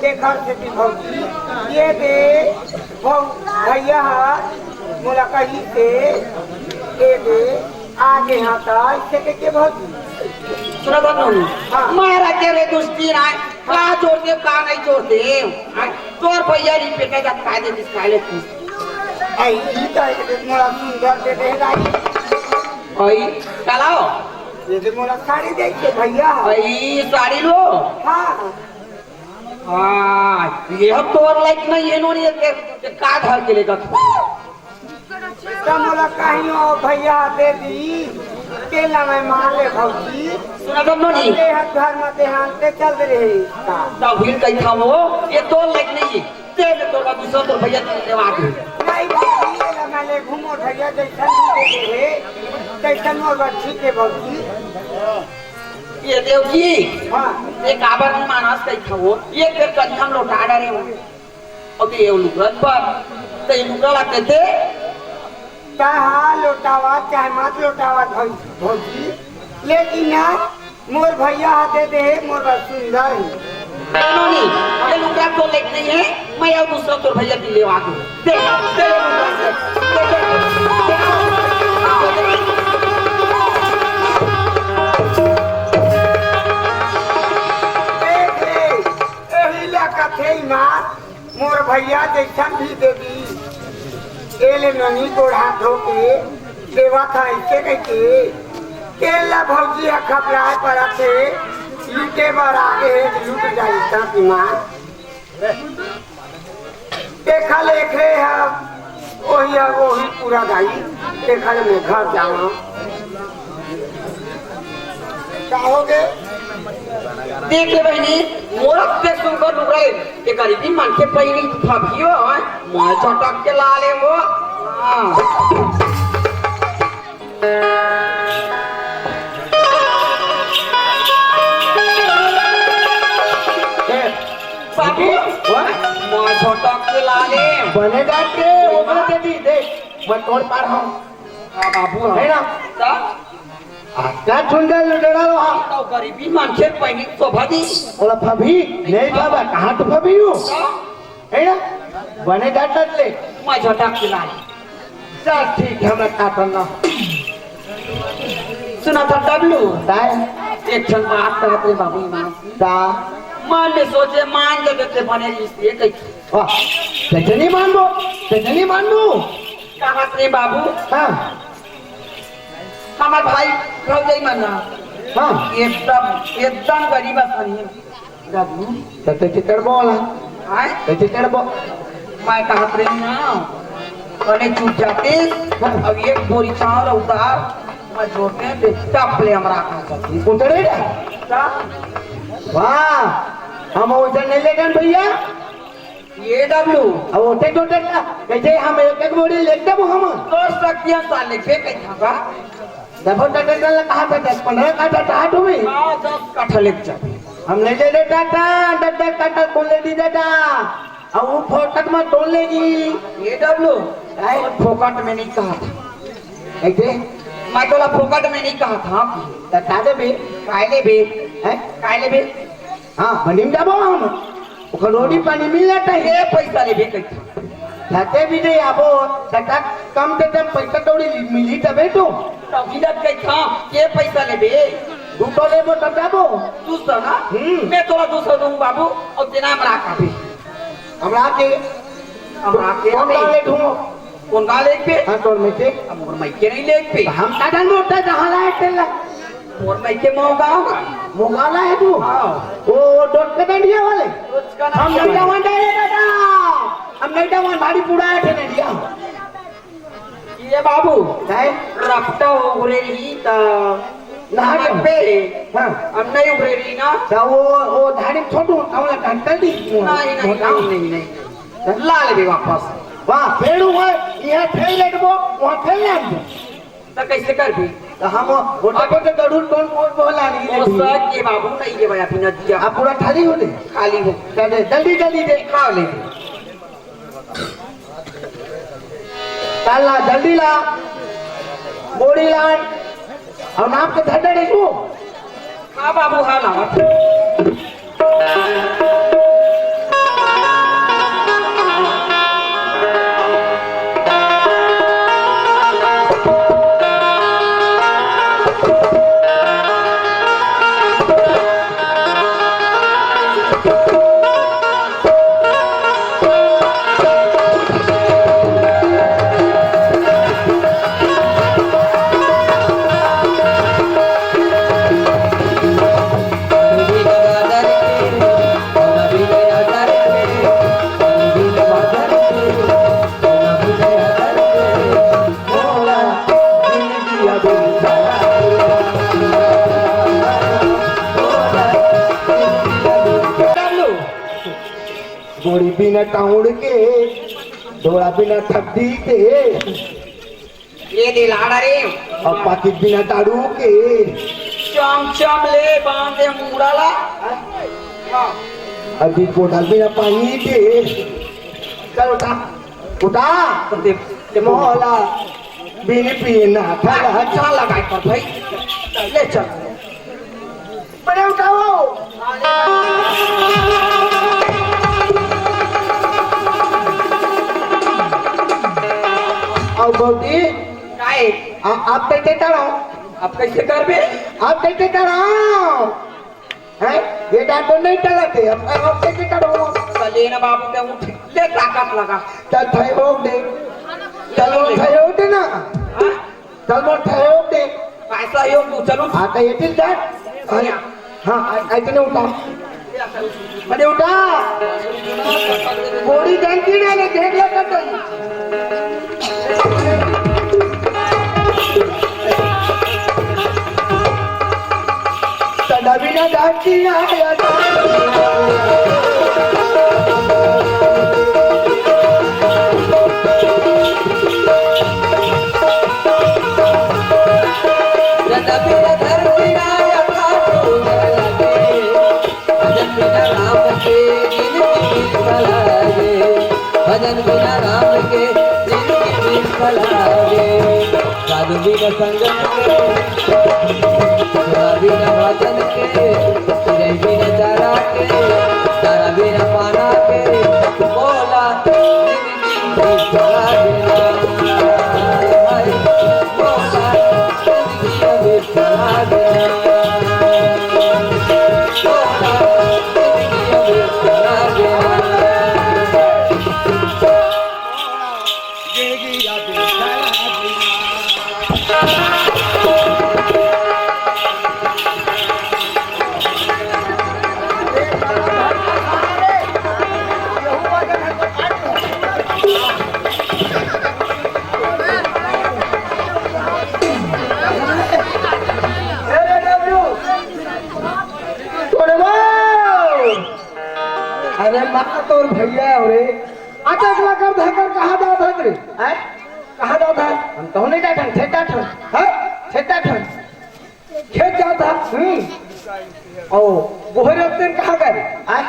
के घर से भी भौजी ये दे भैया मोला कही से दे आगे हाथा इससे के भौजी सुना था नोनी हाँ। मारा तेरे दुष्टी ना का जोड़ते का नहीं जोड़ते तोर भैया री पे का काय दे दिस काले तू आई ई तो एक मोला सुंदर दे लाई आई चलाओ ये मोला साड़ी दे के भैया आई साड़ी लो हाँ हाँ ये हम तोर लाइक नहीं है नोनी के का धर के लेगा तो मोला कहीं हो भैया दे दी केला में मान ले भौजी सुना था नोनी ते हाथ घर में ते हाथ ते चल रहे ता भीड़ कहीं था वो ये तोर लाइक नहीं है तेरे तोर का दूसरा तोर भैया देवा के नहीं भौजी ये मैंने घूमो भैया जैसा दे रहे तैसन मोर बच्ची के भौजी ये देव जी हाँ एक आबर में मानस कहीं था वो ये फिर कहीं हम लौटा डरे हो अब ये लुकरत पर तो ये लुकरा लगते थे चाहे लौटावा चाहे मत लौटावा भौजी लेकिन ना मोर भैया हाथे दे मोर सुंदर है नोनी ये लुकरा तो लेक नहीं है मैं और दूसरा तोर भैया की लेवा दूं दे दे मोर भैया जैसा भी दे दी एले ननी को हाथ धो के देवा था ऐसे कहते केला भौजी खपराए पर थे लूटे बार आगे लूट जाए सब ईमान देखा लेखे है वही पूरा गाई देखा ले मैं घर जाऊँ कहोगे देख ले बहनी मोरत पे सुनकर लुक रहे ये गरीबी मन के पहिनी भाभियो है मैं चटक के ला ले वो बाबू मैं चटक के ला ले बने जाके ऊपर से दी देख मैं तोड़ पा रहा हूँ बाबू है ना क्या सुंदर लुटेरा लो हाँ तो गरीबी मन के पहिनी शोभा दी बोला भाभी नहीं बाबा कहाँ तो भाभी हो है ना बने जाता ले मैं चटक के ला ले चल ठीक है मैं काटन ना सुना था डब्लू दाए एक क्षण बात करते हैं बाबू ईमान दा मन में सोचे मान के देते बने इसलिए कही वाह कैसे नहीं मान दो कहा रे बाबू हाँ हमार भाई रह मना हाँ एकदम गरीब आसानी है डब्लू तो कैसे कर बोला हाय कैसे कर बो मैं कहा रे ना कने चुप जाते अब एक बोरी चावल उतार मैं जोड़ते दे टप ले हमरा कहा सकती उतरे का वाह हम उधर नहीं लेकर भैया ये डब्लू अब उठे तो कैसे हम एक बोरी लेते वो हम तो शक्तियां साले पे कहीं था देखो टटल कहाँ पे 10-15 काटा टाट हुई 10 कट्ठा ले जा हम नहीं ले रहे टाटा डड्डा काटा कौन ले दी दादा अब वो फोकट में तोड़ लेगी ये डब्लू फोकट में नहीं कहा था ऐसे मैं तो फोकट में नहीं कहा था बता दे बे कायले बे हैं कायले बे हाँ बनी जाबो हम ओकर रोटी पानी मिलना चाहिए ये पैसा ले बे कहीं खाते भी नहीं आबो टटा कम से कम पैसा थोड़ी मिली तबे तो मिलत कहीं था ये पैसा ले बे दूसरा ले वो तब जाबो दूसरा ना मैं थोड़ा दूसरा दूँ बाबू और तेना हमरा का भी हमरा के कौन नहीं ले ढूंढो कौन का लेक पे हाँ तोर में से अब और मैं के नहीं लेक पे हम टाटा मोटा जहाँ लाए तेला और मैं के मौका होगा मुगाला है तू हाँ वो डॉट के डंडिया वाले उसका हम नहीं डावन डाले दादा हम नहीं डावन भारी पूरा है ठेने दिया ये बाबू है रफ्ता हो उरेली ता नहा पे हाँ हम नहीं उरेली ना तो वो धाड़ी छोटू हमला घंटा दी नहीं नहीं नहीं ला ले बे वापस वाह फेड़ू है यहाँ फेल लेटबो वहाँ फेल लेटबो तो कैसे कर भी तो हम गोटे गोटे गरुड़ कौन कौन बोला नहीं वो सच ये बाबू नहीं ये भाई अपनी नदिया आप पूरा खाली हो दे खाली हो चले जल्दी जल्दी दे खा ले चल ला जल्दी ला बोरी ला और नाम के धड़े देखो हाँ बाबू हाँ लावा बिना टाउड़ के डोरा बिना ठड्डी के ये दिलाड़ा रे और पाकिट बिना दारू के चम चम ले बांधे मुड़ाला अभी बोतल बिना पानी के चल उठा उठा मोहला बिन पीना था अच्छा लगा कर भाई ले चल बड़े उठाओ और बोलती काय आप कैसे करो अब कैसे कर बे आप कैसे करो हैं ये डांटो नहीं चलाते अब आप कैसे करो चले ना बाबू के उठ ले ताकत लगा चल ठहरो दे चलो ठहरो दे ना हाँ चलो ठहरो दे पैसा योग तू चलो आता येतील का हाँ ऐकने उठा अरे उठा गोडी जानकी नाही घेत लागत तडविना जानकी नाही भजन बिना राम के जिंदगी फलावे साधु बिना संगम के सुना बिना भजन के जय बिना तारा के तारा बिना पाना के बोला जिंदगी फलावे बोला जिंदगी फलावे अरे माँ तोर भैया रे अटक लकर धकर कहाँ जा था रे हैं कहाँ जा था हम तो नहीं जाते ठेका ठन है ठेका ठन खेत जा था ओ गोहरत दिन कहाँ गए हैं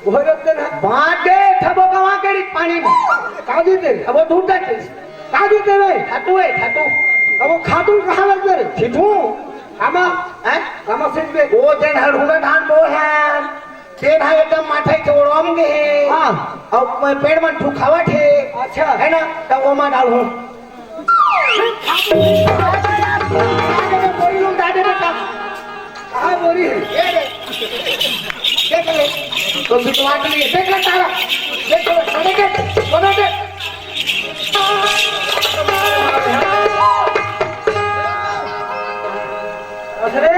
गोहरत दिन है बाटे ठबो कहाँ करी पानी में कहाँ देते अब वो ढूंढ जाते कहाँ देते रे खाटू है खाटू अब वो खातू कहाँ लगते रे ठिठू कामा हैं कामा सिंह पे वो जन हड़ूना धान बो है तेन है एकदम माथे चोड़म के हाँ और मैं पेड़ में ठुखावट है अच्छा है ना तब वो मैं डालूं कोई लोग डाले बेटा कहाँ बोरी है ये देख ले तो बिटवा के लिए देख ले तारा देख ले बने के असरे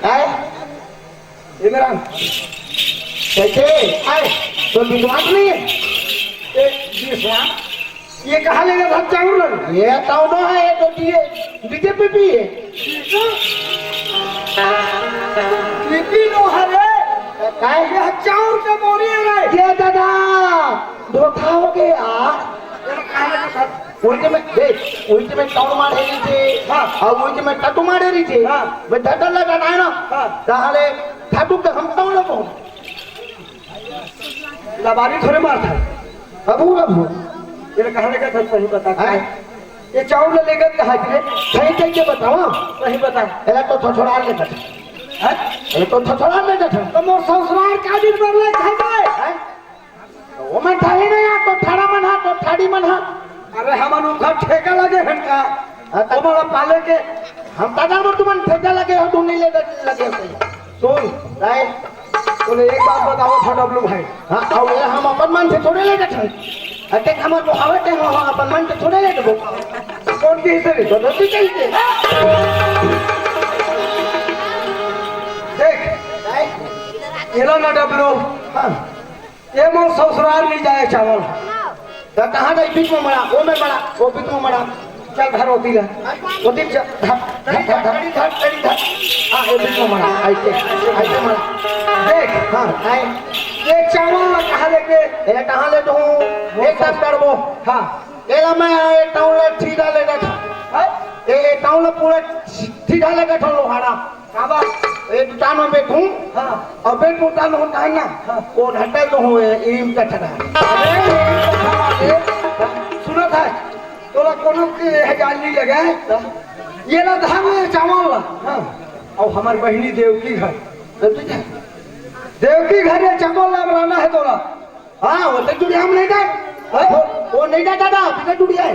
है ये मेरा कैसे आए तो बिटवा के लिए ये कहाँ ले गया था चावल लग ये टाउन है ये तो दिए बीजेपी भी है लिपि नो हरे काय ये चावल के बोरी है रे ये दादा धोखा हो गया उल्टे में देख उल्टे में टाउन मारे रही थी हाँ और उल्टे में टटू मारे रही थी हाँ मैं टटल लगा ना है ना हाँ ताहले ठाटू के हम टाउन लगो लबारी थोड़े मार था अबू अबू ये कहाँ ले गया था सही बता हैं ये चावल लेकर कहाँ थे सही कैसे बताओ सही बता एला तो थोड़ा ले बैठा है एला तो थोड़ा ले बैठा तो मोर ससुराल का दिन पर ले खाए हैं वो मैं ठाई नहीं आ तो ठाड़ा मन हा तो ठाड़ी मन हा अरे हम उनका ठेका लगे हनका हमारा पाले के हम दादा मोर तुमन ठेका लगे हो तू नहीं लगे सुन राय तूने एक बात बताओ था डब्लू भाई हाँ और ये हम अपन मन से थोड़े ले बैठे अटे हम तो आवते हो अपन मन से थोड़े ले देबो कौन की हिस्से तो दोती चाहिए देख राय ये लो ना डब्लू हाँ ये मोर ससुराल नहीं जाए चावल तो कहाँ जाए बीच में मरा वो में मरा वो बीच में मरा चल घर होती है होती धड़ धड़ धड़ धड़ धड़ हाँ ये बीच में मरा ऐसे ऐसे मरा देख हाँ आए ये चावल ला कहाँ लेके ये कहाँ ले दूँ एक काम कर वो हाँ ये ला मैं टाउन ले सीधा ले गया था ये टाउन ले पूरा सीधा ले गया था लोहारा काबा ये दुकान में बैठूं हाँ और बैठ दुकान होता है ना वो ढट्टा तो हूँ ईम का ठगा सुना था तोला कोनो के हजार नहीं लगा ये ला धाम में चावल ला हाँ और हमार बहनी देवकी घर देवकी घर ये चावल ला बनाना है तोला हाँ वो तो जुड़िया हम नहीं जाए वो नहीं जाता था बिना जुड़िया है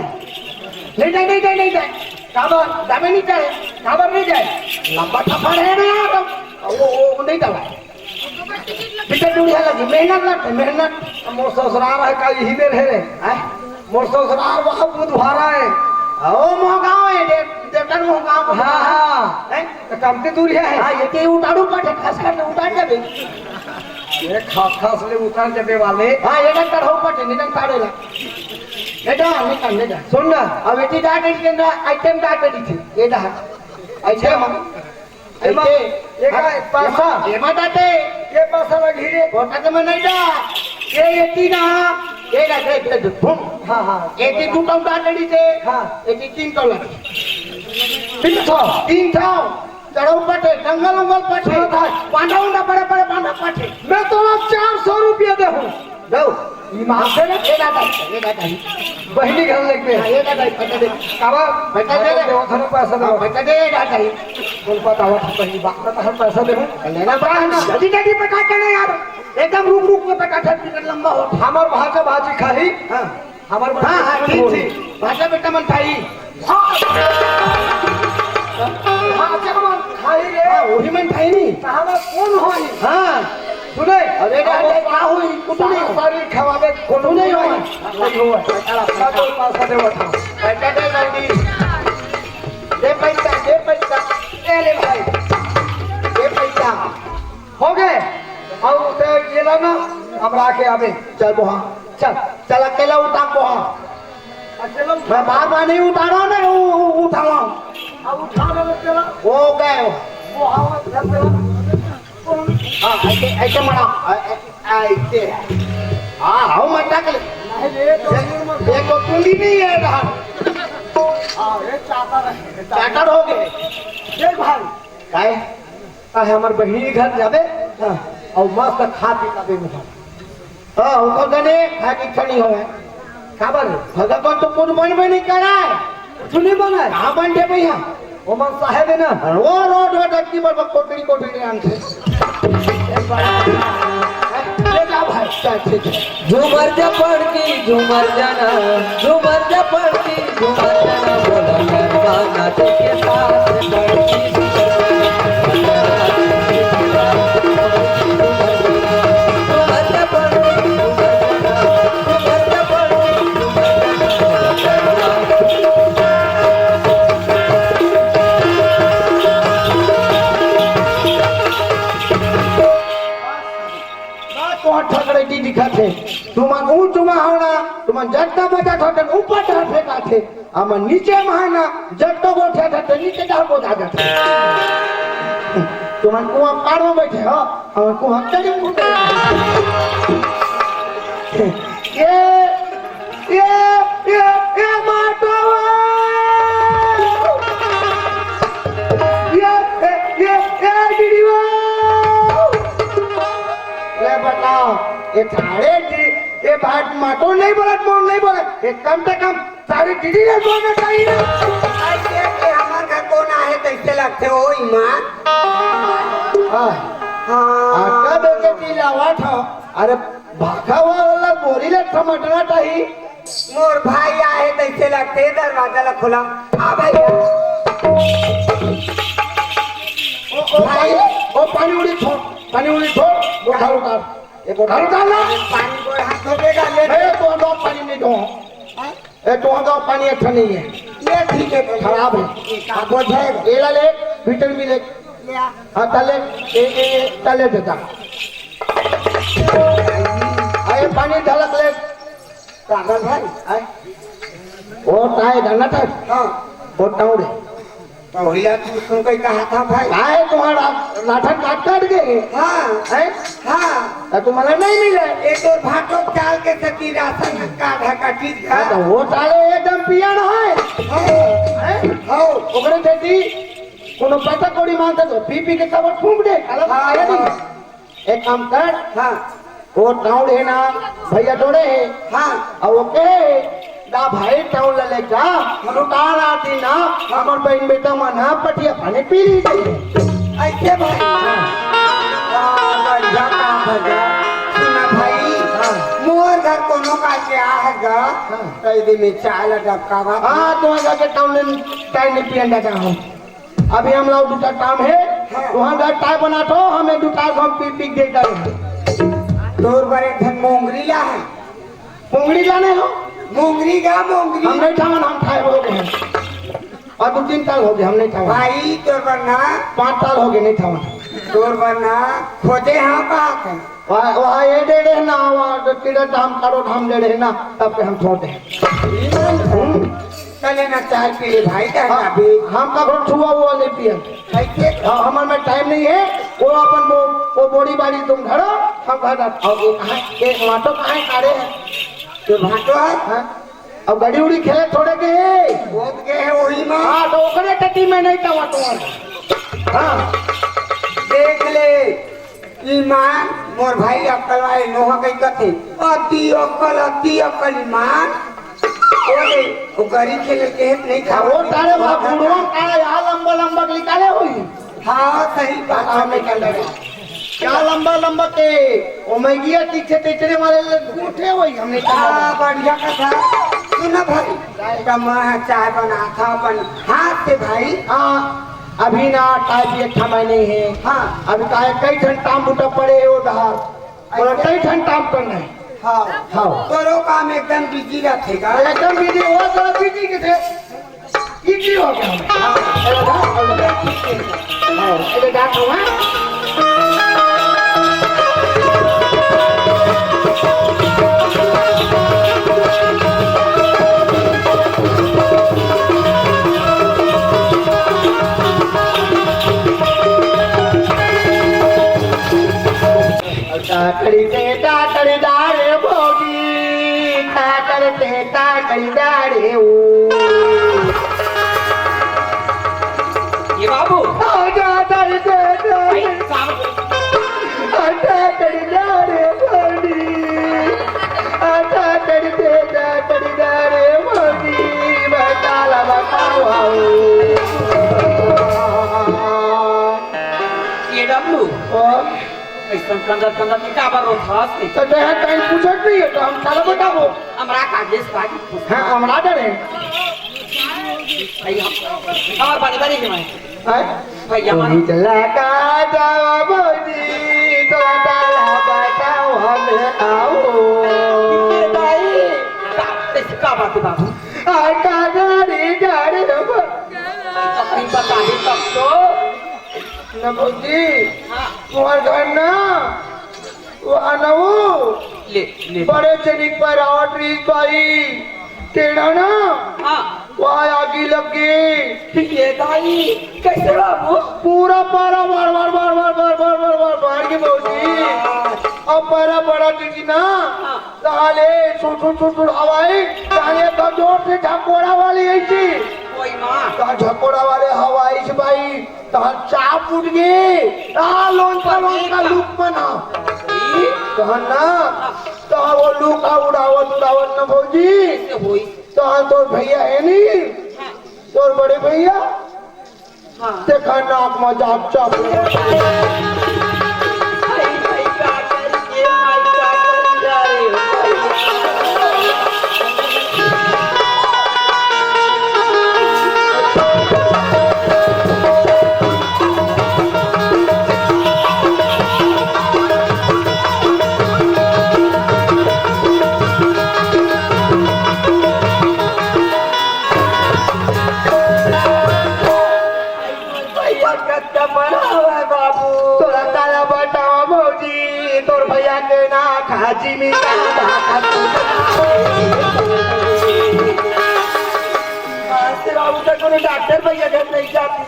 नहीं जाए काबर दामे नहीं जाए काबर नहीं जाए लंबा सफर है ना यार वो नहीं जाता बिना जुड़िया लगी मेहनत मोर ससुराल है का यही बेर है रे मोर ससुराल वहाँ बुधवारा है ओ मोहगांव है देवतर मोहगांव हाँ हाँ तो कमती दूर है हाँ ये के उतारू पड़े खास कर उतार जाबे ये खास ले उतार जबे वाले हाँ ये डॉक्टर हो पड़े निकल ताड़ेला निकल सुन ना अब इतनी डाट के अंदर आइटम डाट दी थी ये डा ऐसे हम ये का पैसा ये मत आते ये पैसा लगी रे कोटा के में नहीं जा ये इतनी ना ये ना दे तुम हाँ हाँ एक ही टू टाउन डाट दी थे हाँ एक ही 3 टन लगी 300 चढ़ो पटे जंगल उंगल पटे पांडा उंडा बड़े बांधा पटे मैं तो 400 रुपया दे हूँ दो ईमान से ना ये डाटा बहनी घर लेके ये डाटा पता दे काबा पैसा दे दे थोड़ा पैसा दे पैसा दे डाटा ही बोल पता हुआ बहनी बाप का हर पैसा दे हूँ लेना पड़ा है ना जल्दी पटा के ना यार एकदम रुक में पटा था टिकट लंबा हो हमार भाजा भाजी खाई हाँ हमार हाँ ठीक थी भाषा बेटा मन खाई भाजा मन खाई रे वही मन खाई नहीं हमार कौन होई हाँ सुने अरे क्या हुई कुछ नहीं सारी खवावे कोनो नहीं होई नहीं होई पैसा तो पैसा दे उठा पैसा दे जल्दी दे पैसा ले ले भाई दे पैसा हो गए और उसे ये ला ना हमरा के आवे चल बोहा चल अकेला उतार बोहा अकेला मैं बार नहीं उतारा ना उठावा अब उठा ले चला हो गए वो हवा चला हाँ ऐसे मना ऐसे हाँ हाँ मत कर ये को कुंडी नहीं है रहा हां ये चाटर हो गए ये भाई काय है हमार बहिनी घर जाबे हां और मस्त खा पी लाबे में हाँ उनको गने खा की छनी हो है खबर भगवान तो कुछ बन नहीं करा है कुछ नहीं बना कहाँ बनते भैया ओमन साहेब है ना वो रोड अटकी पर कोटड़ी आन से ले जा भाई चल ठीक है झूमर जपड़की झूमर जाना झूमर जपड़की झूमर जाना बोला गरबा नाचे के साथ पड़की झूमर जपड़की झूमर जाना झूमर जपड़की ठगड़े दी दिखाते तुमन ऊंच महाना तुमन जट्टा बजा ठटन ऊपर डाल फेंकाते अमन नीचे महाना जट्टो गोठे ठटे नीचे डाल को जा जाते तुमन कुआं पाड़ो बैठे हो और कुआं चढ़े उठे ये माटो ये दीदीवा ले बताओ ये थारे जी ये बात माटो नहीं बोला मोर नहीं बोला ये कम से कम सारी दीदी ने बोलना चाहिए ऐसे हमारे घर कौन आए कैसे लगते हो ईमान आका बेके की लावा था अरे भागा वाला बोरी ले टमाटर चाहिए मोर भाई आए कैसे लगते दरवाजा ला खुला हाँ भैया भाई ओ पानी उड़ी छोड़ बोतल उतार ये बोतल उतार ना पानी को हाथ धोएगा ले ए तो दो पानी नहीं दो ए तो दो पानी अच्छा नहीं है ये ठीक है खराब है आप बोल जाएगा ये ला ले विटामिन भी ले लिया हाँ तले ए तले देता आए पानी ढलक ले कागज भाई आए ओ ताए धरना था हाँ वो टाउडे तो भैया तू कहीं कहा था भाई आए तुम्हारा लाठन काट गए हाँ है हाँ तो मला नहीं मिले एक और भाटो चाल के सती राशन कार्ड है काटी तो वो साले एकदम पियन है हो ओकरे देती कोनो पैसा कोड़ी मांगता तो पी के सब फूंक दे एक काम कर हाँ वो टाउन है ना भैया जोड़े है हाँ अब ओके ना भाई टाउन ले जा लुटार आती ना हमर बहन बेटा मना पटिया पानी पी ली ऐसे भाई बढ़िया काम है सुना भाई मोर घर कोनो का क्या है गा कई दिन में चाय डबका बा हां तो जाके टाउन में चाय नहीं पियन जाता हूं अभी हम लोग दूसरा काम है वहां जा चाय बना तो हमें दूसरा हम पी देता है दूर बड़े धन मोंगरी ला है मोंगरी लाने हो मोंगरी हम नहीं ठावन हम खाए हो गए और 2-3 साल हो गए हम नहीं ठावन भाई तोर बनना 5 साल हो गए नहीं ठावन तोर बनना खोजे हम बात है वहाँ ये दे रहे ना वहाँ कीड़ा धाम कारो धाम दे रहे ना तब पे हम छोड़े चले ना चाय पिए भाई कहना भी हम का घर छुआ हुआ ले पिए हमारे में टाइम नहीं है वो अपन वो बोड़ी बाड़ी तुम धरो हम घर और एक माटो कहाँ काढ़े है तो भाटो है अब गड़ी उड़ी खेले थोड़े के है वही में हाँ तो ओकरे टट्टी में नहीं था तुम्हारा हाँ देख ले ईमान मोर भाई अक्कल वाले नोहा कहीं कथे अति अक्कल ईमान वो गरी खेले के नहीं खा वो तारे बुढ़वा काले यहाँ लंबा निकाले हुई हाँ सही बात हमें कर लगे क्या लंबा के ओ मैं गया तीखे तेचरे वाले उठे हुई हमने कहा बढ़िया कथा सुना भाई कम चाय बना था अपन हाथ से भाई हाँ अभी ना चाय भी अच्छा मैं नहीं है हाँ अभी कई घंटा बूटा पड़े हो रहा कई घंटा करना है हाँ हाँ तो काम एकदम बिजी रहेगा एकदम बिजी हो तो बिजी के थे बिजी हो गया ताकड़ी दारे भोगी ताकड़ी दारे ओ ये बाबू ताकड़ी दारे भोगी बताला बताओ ये डब्लू ऐसा कंधा नीचा पर रोथास नहीं तो देह कहीं पूछत नहीं है तो हम साला बताबो हमरा कागज बाजी हां हमरा डरे भाई हम और बारी के मैं है भाई हमारी चला का जावोजी तो ताला बताओ हम आओ भाई का बात है बाबू आका गाड़ी अपनी बता दे तब तो नबोजी तुम्हार घर ना वो अनवो ले बड़े चनिक पर आउटरीच भाई टेढ़ा ना हाँ वहाँ आगी लग गई ये भाई कैसे बाबू पूरा पारा बार के बोली अब पारा बड़ा की ना ताले सुट हवाई ताले तो जोर से झकोड़ा वाली ऐसी कोई माँ ता झकोड़ा वाले हवाई से भाई ता चाप उठ गए लोन का लुक बना कहना ता वो लुका उड़ावत न भौजी ता तो भैया है नहीं तोर बड़े भैया देखा नाक मजाक चाप खाजी में बाबू तक को डॉक्टर भैया घर नहीं जाती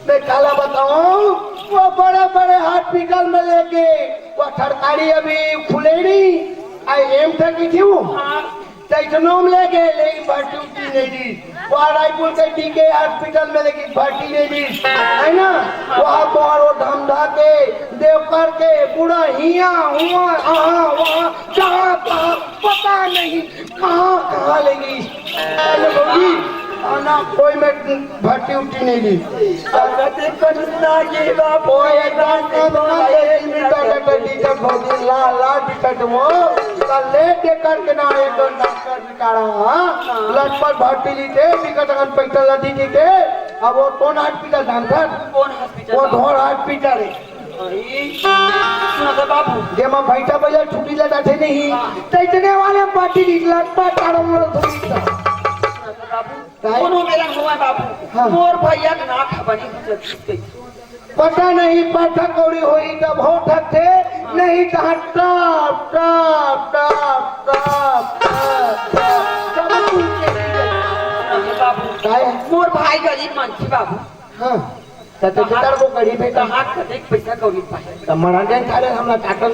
मैं काला बताऊं वो बड़े बड़े हॉस्पिटल में लेके वो सरकारी अभी खुले नहीं आई एम तक की थी वो तैजनोम ले गए लेकिन भर्ती उठी नहीं दी वो रायपुर के टीके हॉस्पिटल में लेकिन भर्ती नहीं दी है ना वहाँ बारो धमधा के देवकर के बुढ़ा हिया हुआ वहाँ जहाँ कहाँ पता नहीं कहाँ कहाँ लेगी ना कोई में भर्ती उठी नहीं दी टिकट वो ले करके ना एक डॉक्टर बिचारा लटपट भर्ती ली थे टिकट अगर पैसा लदी थी के अब वो कौन हॉस्पिटल जानकर कौन हॉस्पिटल वो धोर हॉस्पिटल है बाबू जे मैं बैठा बजा छुट्टी लेता थे नहीं तैतने वाले पार्टी निकला ताड़ा कोनो मेरा हुआ बाबू मोर भैया के ना खबनी पता नहीं पाठक कौड़ी हुई तब हो थे नहीं कहा टॉप टॉप टॉप टॉप बाबू मोर भाई गरीब मानसी बाबू हाँ तो किधर को गरीब है कहाँ कदे पैसा कौड़ी पाए तो मराठन खाले हमला काटल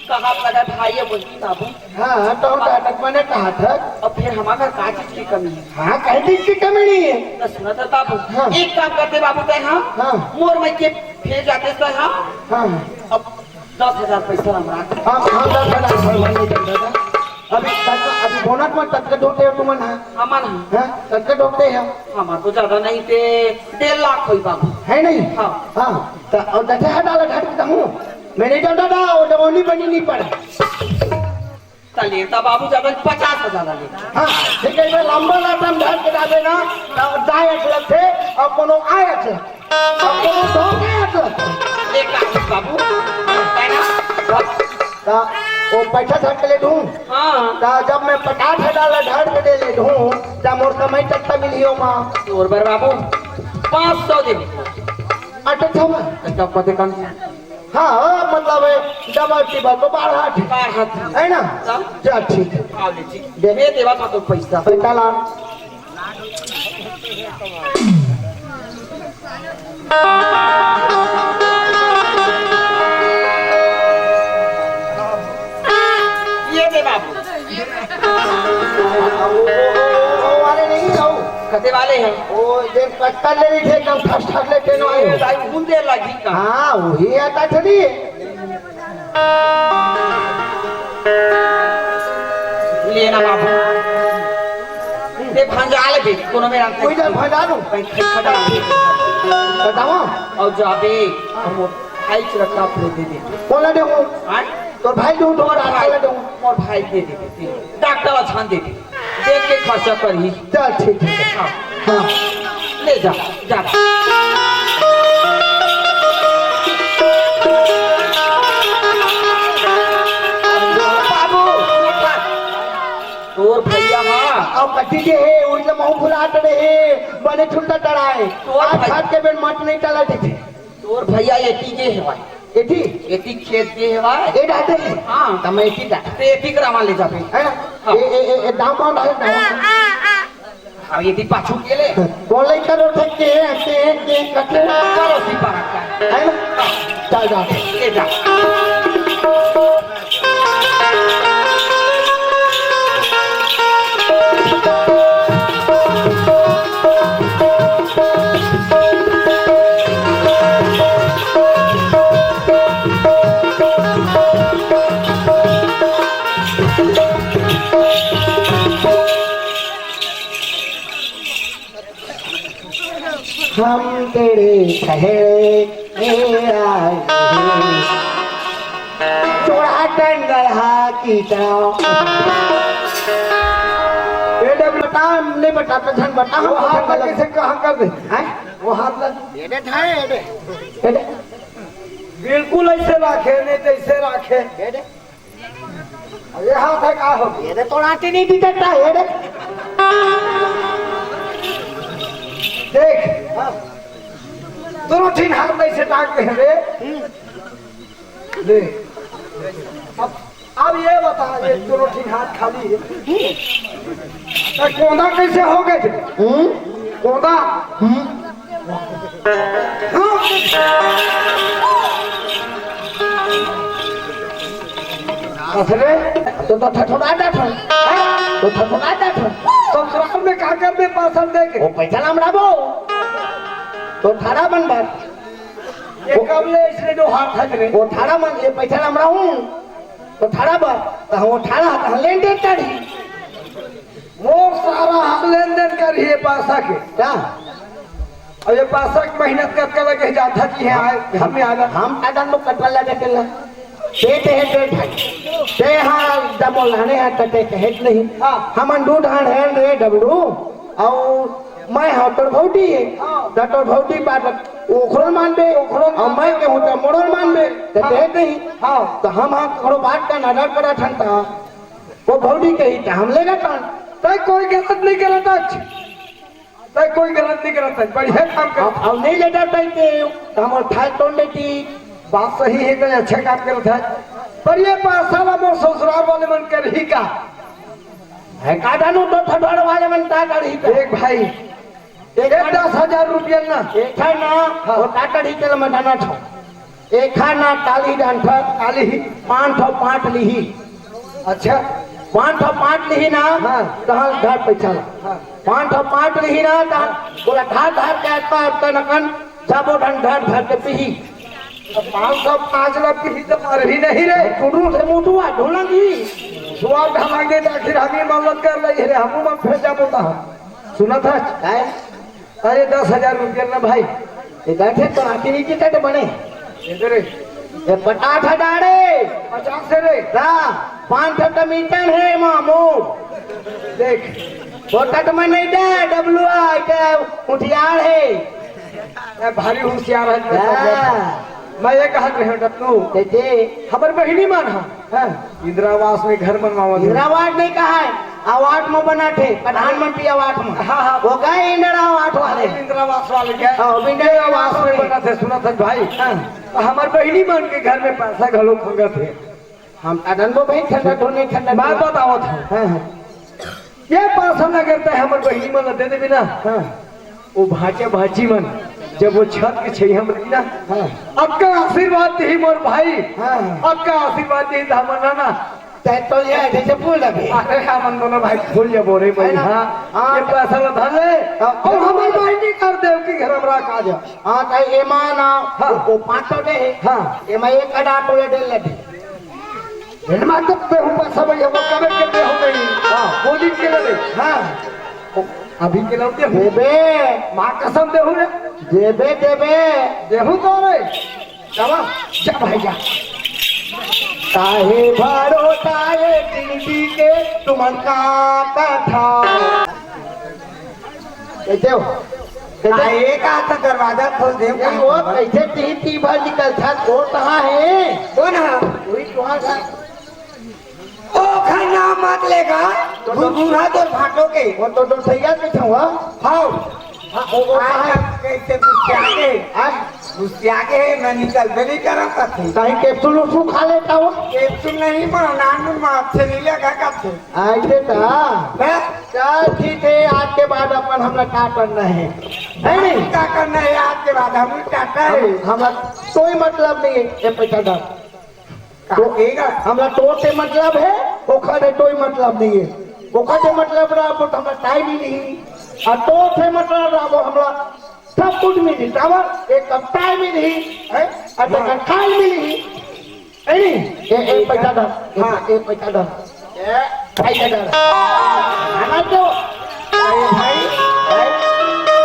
कहाँ लगा भाई है बोलती बाबू हाँ तो हम नाटक मैंने कहा था और फिर हमारा का चीज की कमी है हाँ कह दी की कमी नहीं है तो सुना था बाबू हाँ। एक काम करते बाबू ते हाँ हाँ। मोर में के फिर जाते थे हाँ हाँ अब 10,000 पैसा हमारा हाँ हाँ 10,000 अभी बोनस में तक ढोते हो तुम ना हमारा हाँ तक ढोते हैं हमारा तो ज्यादा नहीं थे 1.5 लाख हुई बाबू है नहीं हाँ हाँ तो और दस हटा घटता हूँ मैंने जानता था वो जवानी बनी नहीं पड़ा लेता बाबू ज्यादा 50,000 लेता हाँ ठीक है लंबा लाटम ढाल के डाले ना दाएं लग थे और कोनो आए थे और कोनो धोखे थे लेका बाबू है ना वो पैसा धर के ले दूं हाँ जब मैं 50,000 ढाल के दे ले दूं तब मोर कमाई तक मिलियो माँ और बार बाबू 500 दे अटक जाऊंगा तब पते कौन हाँ मतलब डबल टिबल तो 12 है ना चल ठीक है दे देवा था तो पैसा पैसा ला ये दे बाबू वाले नहीं हो कते वाले हैं वो देख पत्ता ले रही थे एकदम ठस ठस लेते ना आए दाई बुंदे लगी का हाँ वही आता थी लेना बाबू ते भंजाल भी कोनो मेरा कोई जब भजा दूं खड़ा बताओ और जाबे हम भाई रखा अपने दे दे बोला दे हूँ हां तो भाई दूं तो आला दूं और भाई दे दे डॉक्टर छान दे देख के खर्चा करी चल ठीक है हाँ हाँ ले जा जा बाबू तोर भैया मां अब कटी के है उनके मुंह फुलाट रहे बने छुट्टा टड़ाए आज खाद के बेन मट नहीं टला थे तोर भैया एटी के है भाई एटी एटी खेत के है भाई ए डाटे हां तमे एटी डाटे ते एटी ग्रामा ले जाबे है ना ए दाम कौन है दाम अब एटी पाछू के ले बोले करो ठके के कटे करो सी पारा का है ना चल जा ले जा हम तेरे ठहरे मेरा थोड़ा टंगड़ा की तरह बेटे बता नहीं बता तो धन बता वो हाथ लग कैसे कहाँ कर दे हैं वो हाथ लग बेटे ठाए बेटे बिल्कुल ऐसे रखे नहीं जैसे रखे बेटे ये हाथ है का हो ये तो आते नहीं दी सकता है रे देख दोनों तीन हाथ में से टांगते हैं रे ले अब ये बता ये दोनों तीन हाथ खाली है कोंदा कैसे हो गए थे? कोंदा असरे तो ठठोराता था तो ठठोराता था ससुराल में क्या करने पासन दे के वो पैसा नाम राबो तो ठाड़ा बन बार ये कब ले इसने जो हाथ है रे वो ठाड़ा मन ये पैसा नाम राहू तो ठाड़ा बार तो वो ठाड़ा हाथ लेन देन चढ़ी वो सारा हम लेन देन कर रही है पासा के क्या और ये पासा की मेहनत करके लगे जाता जी है आए हमें आ गया हम टाटा लोग कटवा लगे चला पेट है पेट है ते हाँ डबल लाने हैं कटे कहेट नहीं हाँ। हम अंडू ढांड है रे डबडू और मैं हाँ तोड़ भौटी है तोड़ भौटी बात ओखरों मान बे और मैं के हूँ तो मोड़ों मान बे तो कहेट नहीं हाँ तो हम हाँ करो बात का नाटक करा ठंडा वो भौटी कही तो हम लेगा टान तय कोई गलत नहीं करता तय कोई गलत नहीं करता बढ़िया काम कर अब नहीं लेटा टाइते तो हम ठाल तोड़ लेती बात सही है तो अच्छा काम करता है पर ये पासा वाला ससुराल वाले मन कर ही का है काटानू तो ठठोड़ वाले मन ता करी एक भाई एक 10,000 रुपया ना एक है ना वो टाटड़ी चल मटाना था एक है ना ताली डांठा आली ही 505 लिही अच्छा 505 लिही ना हाँ। तहां घर पैसा ला हाँ। 505 लिही ना तहां बोला धार धार के आता तनकन सबो ढन धार धार के पीही 505 लाख की तो मार भी नहीं रे टुडू से मुटुआ ढोलंगी सुआ ढालेंगे तो आखिर हम ही मदद कर रही है हम मन फिर जा बोलता सुना था काय अरे 10,000 रुपया ना भाई ये बैठे तो आखिर नीचे तक बने इधर ये पटाठ डाड़े 50 से रे रा 5 मीटर है मामू देख बोटट में नहीं दे डब्लूआ के उठियार है मैं भारी होशियार है हाँ। मैं ये कहा रहे हूँ डप्पू देखिए हमारे बहिनी मान हाँ इंदिरा आवास में घर बनवावा इंदिरा अवार्ड नहीं कहा है अवार्ड में बना थे प्रधानमंत्री अवार्ड में हाँ हाँ वो गए इंदिरा अवार्ड वाले इंदिरा आवास वाले क्या हाँ, इंदिरा आवास आवास में बना थे सुना था भाई हमारे बहिनी मान के घर में पैसा घलो खंगा थे हम अदन को भाई ठंडा ढोने ठंडा मैं बताओ था हाँ ये पैसा न करता है हमारे बहिनी मन दे दे बिना हाँ वो भाचा भाची मन जब वो छत के छैया में रही ना हाँ आपका आशीर्वाद दी मोर भाई हाँ आपका आशीर्वाद दी धामना ना तो ये जैसे फूल लगे अरे हम दोनों भाई फूल जब बोरे भाई हाँ ये पैसा ला धर ले और हमारे भाई नहीं कर दे कि घर हमरा का जा हाँ तो ये माना हाँ। वो 500 दे हाँ ये मैं एक अड़ा टोले दे लेते हिनमा तक पे हूँ पैसा भैया वो कब के दे हो गई हाँ वो दिन के ले हाँ अभी के लौटे हूँ देबे माँ कसम दे हूँ रे देबे देबे देहू तो रे चला जा भाई जा काहे भरो ताए जिंदगी के तुमन का कथा कैसे हो काहे का तो दरवाजा खोल दे नहीं वो कैसे ती भर निकल था वो कहाँ है कौन है वही वहाँ का ओ खाना मत लेगा तू बुरा तो फाटो के वो तो सैया पीछे हुआ हाँ वो कहाँ है कैसे गुस्से आगे गुस्से आगे मैं निकल भी नहीं कर रहा था कहीं कैप्सूल उसूल खा लेता हो कैप्सूल नहीं मारो नानू माँ से नहीं लगा कब से ऐसे था मैं चल ठीक है आज के बाद अपन हमरा क्या करना है नहीं क्या करना है आज के बाद हम टाटा है हमरा कोई मतलब नहीं है ये पैसा दर कहेगा हमरा तो से मतलब है ओखा से कोई मतलब नहीं है ओखा से मतलब रहा तो हमरा टाइम ही नहीं और तो से मतलब रहा वो हमरा सब कुछ मिली टावर एक कप टाइम ही नहीं है और एक खाल मिली नहीं ये पैसा दर हाँ ये पैसा दर ये पैसा दर खाना तो भाई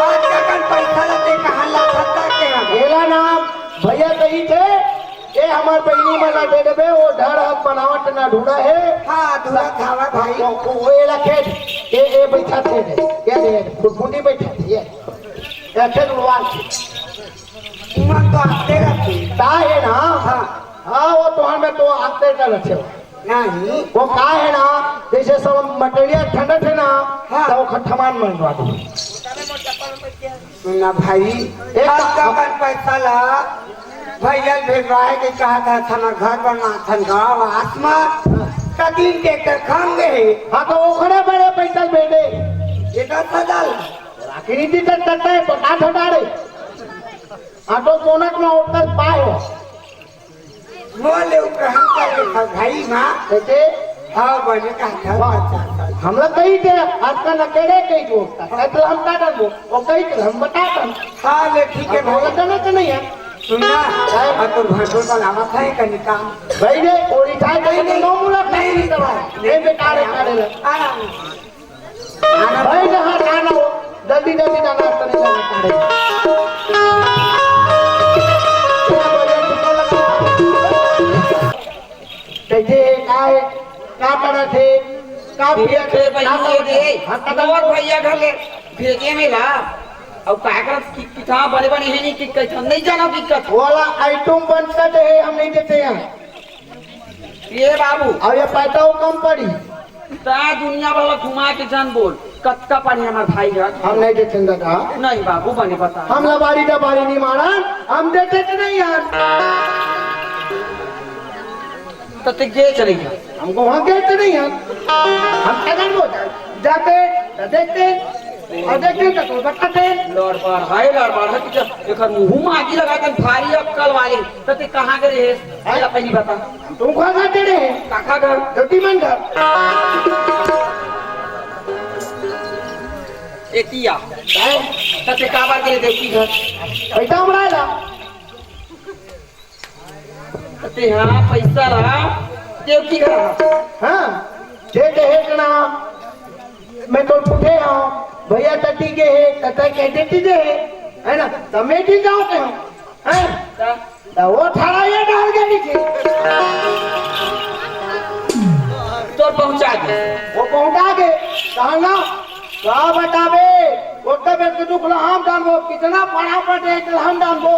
आज का कल पैसा लगे कहाँ ला सकता क्या मेरा नाम भैया कही थे ये हमारे बहनी मला दे देवे वो ढर हक बनावट ना ढूंढा है हाँ दूरा खावा भाई वो ये लखेट ये बैठा थे ये दे फुटफुटी बैठा थे ये खेत उड़वार थे उमर तो आते रहते का है ना हाँ हाँ वो तो हमें तो आते का लक्ष्य नहीं वो का है ना जैसे सब मटेरियल ठंडा थे ना हाँ। तो वो खठमान मनवा दो सुना भाई आज का कल पैसा ला भैया भेजवाए के कहा था हमारा घर बनना था गाँव आसमा कदीम के खाम गए हाँ तो वो खड़े बड़े पैसा भेजे किरीटी तक करता है पटा ठटाड़े आटो कोनक में उठकर पाए हो बोले ग्रहण कर भाई माँ कहते हाँ बने का था हम लोग कही थे आज का नकेड़े कही जो तो हम का डर वो कही थे हम बता दम हाँ ले ठीक है बोला तो नहीं है सुनना तो भाषण का नाम था का निकाम भाई रे कोड़ी था कहीं नहीं नो मुला नहीं दवा ये बेकारे कारे ले आना भाई ना खाना हो जल्दी जल्दी जाना करने जाना कारे कैसे काय का करा थे का भैया थे भैया दे और भैया घर ले भेजे में ला अब कागज की किताब बड़े बड़े है नहीं कि कैसे नहीं जाना दिक्कत वाला आइटम बनता है हम नहीं देते हैं ये बाबू और ये पैसा कम पड़ी ता दुनिया वाला घुमा के जान बोल कत्का पानी हमार भाई घर हम नहीं देते दादा नहीं बाबू बने बता हम लबारी दबारी नहीं मारा हम देते थे नहीं यार तो ते गे चले गया हमको वहाँ देते नहीं यार हम क्या वो जाते तो देखते और देखते तो बताते लड़ बार है कि एकर मुंह में आगी लगा के भारी अक्कल वाले तो ते कहां गए रे पहला पहली बता तुम कहाँ जाते रहे काका घर ज्योति मन घर एतिया तो ते का बात के देखी घर पैसा हमारा ला तो ते हां पैसा रहा देव की घर हाँ देते है कना मैं तो पूछे हाँ भैया टटी के है कथा कह देती है ना समेटी जाओ के हैं तो वो थारा ये डाल गई थी तो पहुंचा दे वो पहुंचा के कहा ना क्या बतावे वो तब एक दुख हम डालो कितना पढ़ा पड़े हम डालो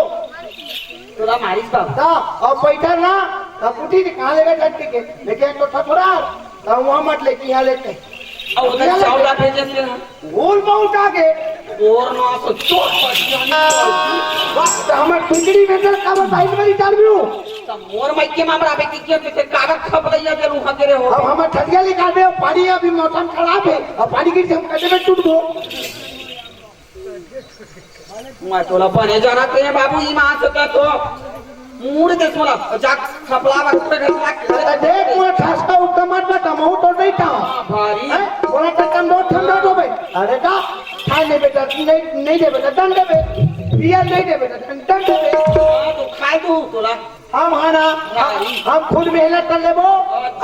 तोरा मारिस बाबू ता और पैसा ना तब उठी कहाँ लेगा टट्टी के लेके तो थोड़ा तो वहाँ मत लेके यहाँ लेते और उधर चावला भेजे से भूल पहुंचा के और ना तो चोट वक्त हमें टुकड़ी में कर का भाई मेरी चाल भी हूँ तो मोर माइके मामरा बेटी के पे कागज खप रही के लूहा करे हो अब हमें ठगिया निकाल दे पानी अभी मौसम खराब है और पानी की हम कैसे में टूट गो मैं तोला बने जाना ते बाबू ई मां सका तो मूड दे सोला जा खपला वक्त पे तो देख मैं ठसका उतमत में तमहु तो नहीं था भारी बोला तो कम दो ठंडा दो भाई अरे का खाए नहीं बेटा नहीं दे बेटा दंड दे पिया नहीं दे बेटा दंड दे तो खाए तू तोला हम हाना हम खुद मेहनत कर लेबो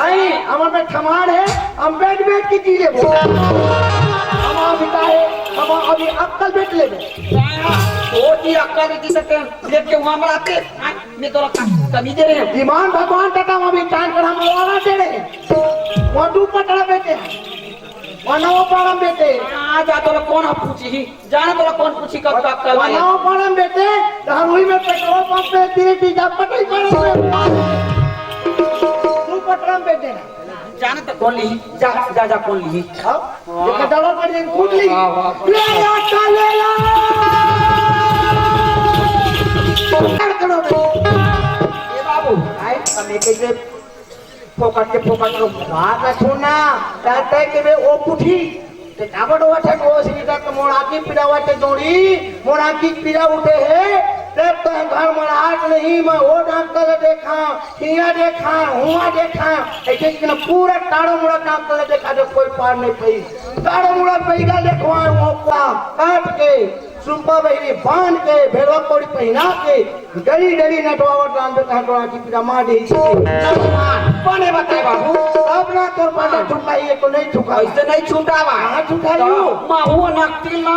आई हमारे पे ठमाड़ है हम बैठ बैठ के जी लेबो हम बिता है हम अभी अक्कल बैठ लेबो तो की अक्कल दी सकते लेके वहां मराते मैं तोला कमी दे रहे हैं ईमान भगवान का काम अभी टाइम पर हम लगा दे रहे हैं वो दू पटड़ा बेटे वनाओ पारम बेटे आ जा तोला कौन हम पूछी जाना तोला कौन पूछी कब अक्कल वाले वनाओ पारम बेटे हरुई में पेट्रोल पंप पे धीरे धीरे जा पटई पारम दू पटड़ा बेटे जाना तो कौन ली जा जा जा कौन ली ये दवा पर जे कूद ली ले आता ले ला ये बाबू आई हमें कैसे फोकट रो बात सुना कहते कि वे ओ पुठी ते काबड़ वाटे को सीधा तो मोड़ा की पीड़ा वाटे जोड़ी मोड़ा की पीड़ा उठे है तब तो घर मराट नहीं मैं वो डॉक्टर देखा हिया देखा हुआ देखा ऐसे कि पूरा टाड़ो मुड़ा डॉक्टर देखा जो कोई पार नहीं पई टाड़ो मुड़ा पैगा देखवा वो काट के सुंपा बहरी बांध के भेड़वा कोड़ी पहना के गली गली नटवावट डाल देता है डोरा की पीड़ा मार दी कौन बताए बाबू अब ना तो पाटा छुपाइए तो नहीं छुपा ऐसे नहीं छूटावा हाँ छुटाइयो माँ वो नकती ना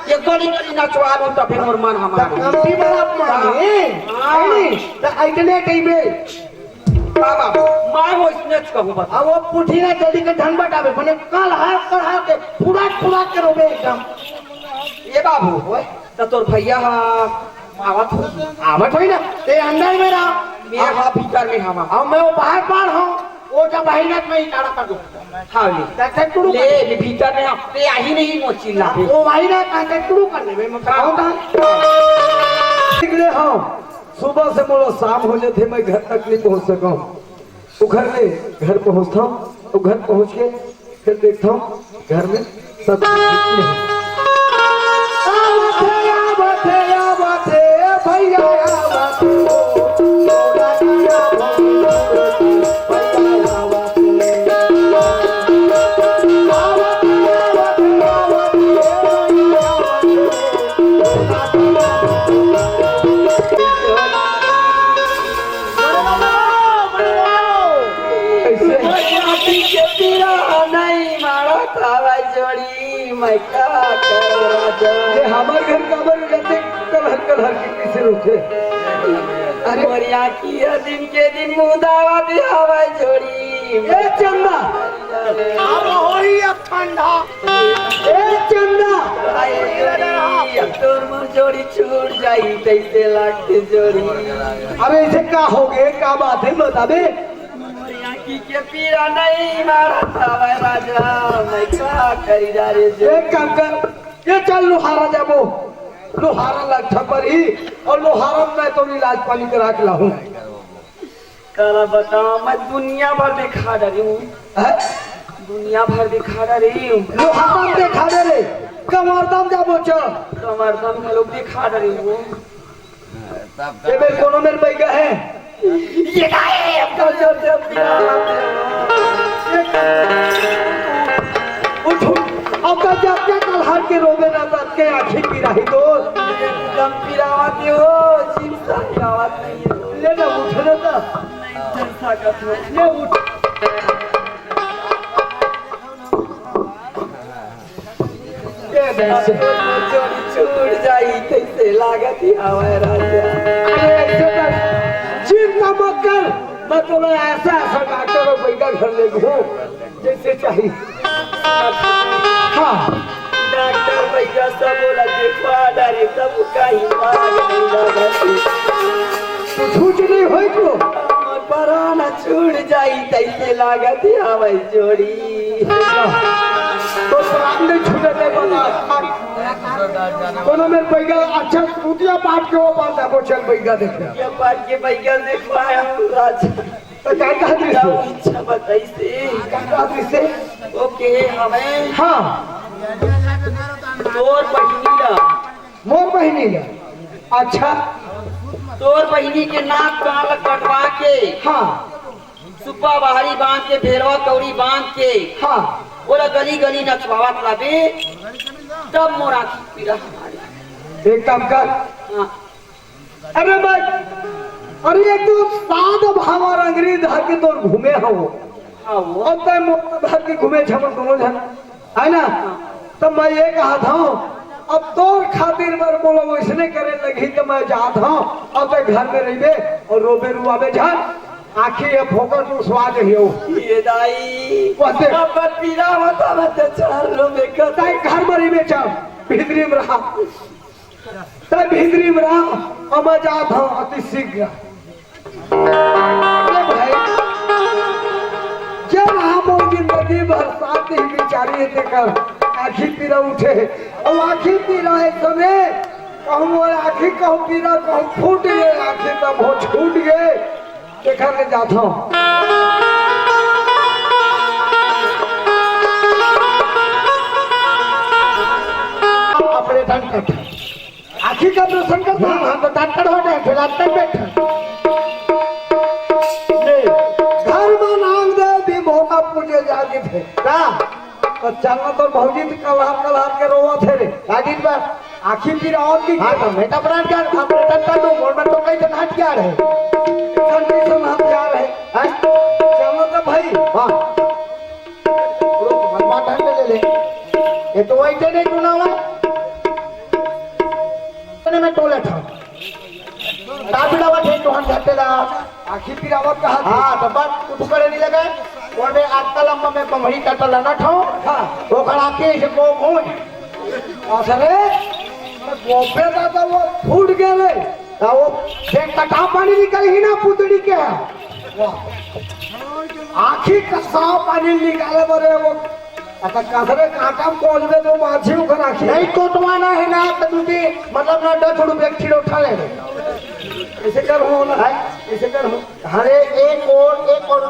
ये गली गली नचवा दो तो फिर और मन हमारा कमती बड़ा माने नहीं तो आइटले कहीं बे बाबा मैं वो इसने कहूँ बता अब वो पुठी ना जल्दी के धन बटावे बने कल हाथ कर हाथ के पूरा के रोबे एकदम ये बाबू तो तोर भैया आवत हुई ना ते अंदर में रहा मैं हाँ भीतर में हवा अब मैं वो बाहर पार हूँ वो जब बाहर में ही टाड़ा कर दूँ हाँ ले कैसे शुरू ले मैं भीतर में हम ते आई नहीं वो चिल्ला वो बाहर कैसे शुरू कर ले मैं बताऊँ निकले हाँ सुबह से बोलो शाम हो जाते मैं घर तक नहीं पहुंच सका हूँ घर पहुंचता हूँ घर पहुंच के फिर देखता हूँ घर में सब मैं क्या करूं राजा। ये हमारे घर का बर रहते कलहर कलहर के किसे रोके। अरे मोरिया की है दिन के दिन मुदावा भी हवा जोड़ी। ए चंदा अब होई अब ठंडा। ए चंदा अब तोर मोर जोड़ी छूट जाई तैसे लागते जोड़ी। अरे इसे क्या हो गए क्या बात है बताबे। मोरिया की के पीरा नहीं मारा था वह राजा। मैं क्या करी जा रे जो। एक काम कर ये चल लोहारा जाबो लोहारा लगता पर ही और लोहारा मैं तो इलाज पानी करा के लाऊं। कला बताओ मैं दुनिया भर दिखा रही हूँ। दुनिया भर दिखा रही हूँ। लोहारा देखा दे रे कमरदम जाबो चल कमरदम में लोग दिखा रही हूँ। ये मेरे कोनो मेरे बैगा है ये गाय अब तो जोर से पीरा उठ अब तो जाके कल हाथ के रोबे ना तक के आँखी की रही तो एकदम पीरावत हो चिंता पीरावत नहीं हो। ले ना उठ ना तो नहीं चल सकत हो। ले उठ ये देख जोड़ी छूट जाई कैसे लागत ही हवा राजा। अरे ऐसे कर चिंता मत कर मैं तुम्हें ऐसा ऐसा डॉक्टर और बैगा घर ले घूम जैसे चाहिए। हाँ डॉक्टर भैया सब बोला देखवा डरे सब कहीं भाग नहीं लागत। कुछ नहीं होई तो मोर पराना छूट जाई तैसे लागत ही हवा जोड़ी। तो प्राण नहीं छूटे नहीं बता कोनो मेरे बैगा अच्छा टूटिया पाट के वो बात है चल बैगा देखे ये बात के भैया देखवाया हूँ राजा। तो क्या कहा जाओ इच्छा बताई से। से ओके हमें हाँ तोर बहिनी ला मोर बहिनी है अच्छा तोर बहिनी के नाक कान कटवा के हाँ सुप्पा बाहरी बांध के भेड़वा कौड़ी बांध के हाँ बोला गली गली नचवावत लाबे तब मोरा की पीड़ा हमारी। एक काम कर हाँ अरे भाई अरे एक तो सात भावा रंगरी धर के तो घूमे हो हाँ वो और तय मोर धर के घूमे छमन दोनों जन है ना। तब मैं ये कहा था अब तोर खातिर बार बोलो वैसने करे लगी तो मैं जात हूँ अब तो घर में रहिबे और रोबे रुआबे झन आखी ये फोकर तू स्वाद हियो ये दाई वैसे अब पीड़ा होता मत चार लो बेकर ताई घर में रहिबे चल भितरी में रहा ताई भितरी में रहा और मैं जात हूँ अति शीघ्र। अरे भाई जब हम जिंदगी भर साथ ही बिचारी कर आखी पीरा उठे और आखी पीरा है समय कहूँ आखी कहूँ पीरा कहूँ फूट गए आखी तब हो छूट गए देखा के जाता हूँ। अपने दंड आखी का दर्शन करता हम तो डॉक्टर हो गए फिर डॉक्टर बैठे घर में नाम दे भी भोगा पूजे जागी थे का तो चलना तो भौजी कलहार कलहार के रोवा थे रे जागिर पर आखिर फिर और की हाँ तो मेटा प्राण क्या अपने डॉक्टर तो मोड़ में तो कई जन हट क्या रहे कंडीशन हथियार है चलना तो भाई हाँ भगवान ढंग ले ले ये तो वैसे नहीं सुना हुआ में टोले था थे तो हम घटे ला आखिर फिर आवत कहा हाँ तो बात कुछ करे नहीं लगे और मैं आजकल अम्मा में बमड़ी कटल ना ठो हाँ वो खड़ा के से को असरे गोपे दादा वो फूट गए रे वो देख कटा पानी निकल ही ना पुतड़ी के आखिर का साफ पानी निकाले बरे वो आता कसरे काटा कोलबे तो माझी उखर आखी नहीं कोटवाना है ना तो तुझे मतलब ना 10 रुपए किलो उठा ले ऐसे कर हो ना ऐसे कर हो हरे एक और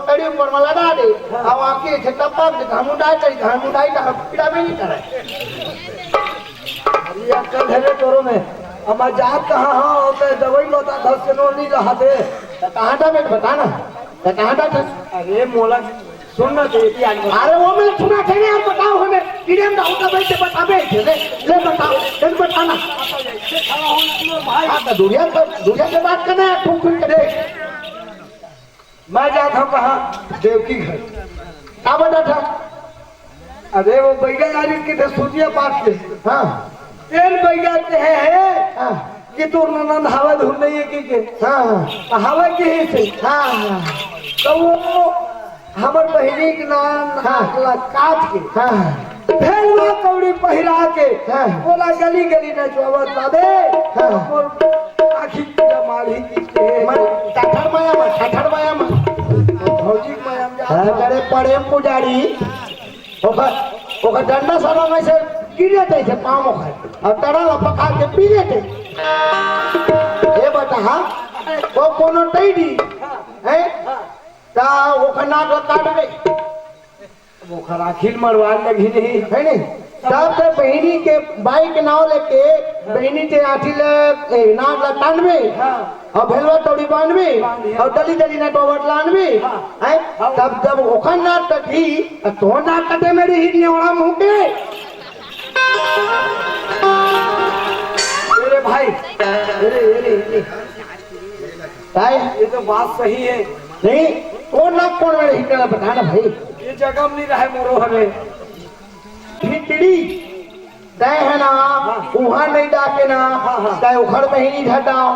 तड़ी ऊपर में लगा दे अब आके से टपक घामुडाई का पीड़ा में नहीं करे अरे अक्कल है तोरो में हम जात कहां हां होते दवाई बता 10 किलो नहीं रहा थे कहां था बेट बता ना कहां था अरे मोला सुनना चाहिए अरे वो मैं सुना थे यार बताओ हमें कीड़े में होता बैठे बताबे ले बताओ चल बताना भाई हां तो दुनिया से बात करना है ठुक ठुक के देख मैं जाता हूं कहां देवकी घर का बता था अरे वो बैगा यार इसके थे सूतिया पाट के हाँ तेल बैगा के है हाँ कि तोर ननद हवा धुन नहीं है के हाँ हवा के ही से हाँ तो वो हमर बहिनी के नाम हाकला काट के हाँ फिर वो कौड़ी पहिरा के हाँ। बोला गली गली न चौबत ना दे हाँ। और आखी पूजा मारी की के ठाठर माया में भौजी माया जा अरे प्रेम पुजारी ओकर डंडा सारा में से गिर जाते थे पाँव ओकर और टड़ा पका के पी लेते ये बता वो कोनो टैडी है ता ओकर नाक काट गई ओखर आखिर मरवा लगी नहीं है नहीं तब ते बहिनी के बाइक नाव लेके बहिनी के आठी ले नाक ला टानवे और भेलवा तोड़ी बांधवे और डली डली ना टोवट लानवे है तब जब ओखर नाक कटी तो नाक कटे मेरी हिट नेवड़ा मुंह के अरे भाई अरे ताई ये तो बात सही है नहीं कौन नाक कौन मेरे हिट ना बताना भाई ये जगह में नहीं रहे मोरो हमें हिटड़ी तय है ना वहाँ नहीं डाके ना तय उखड़ बहिनी झटाओ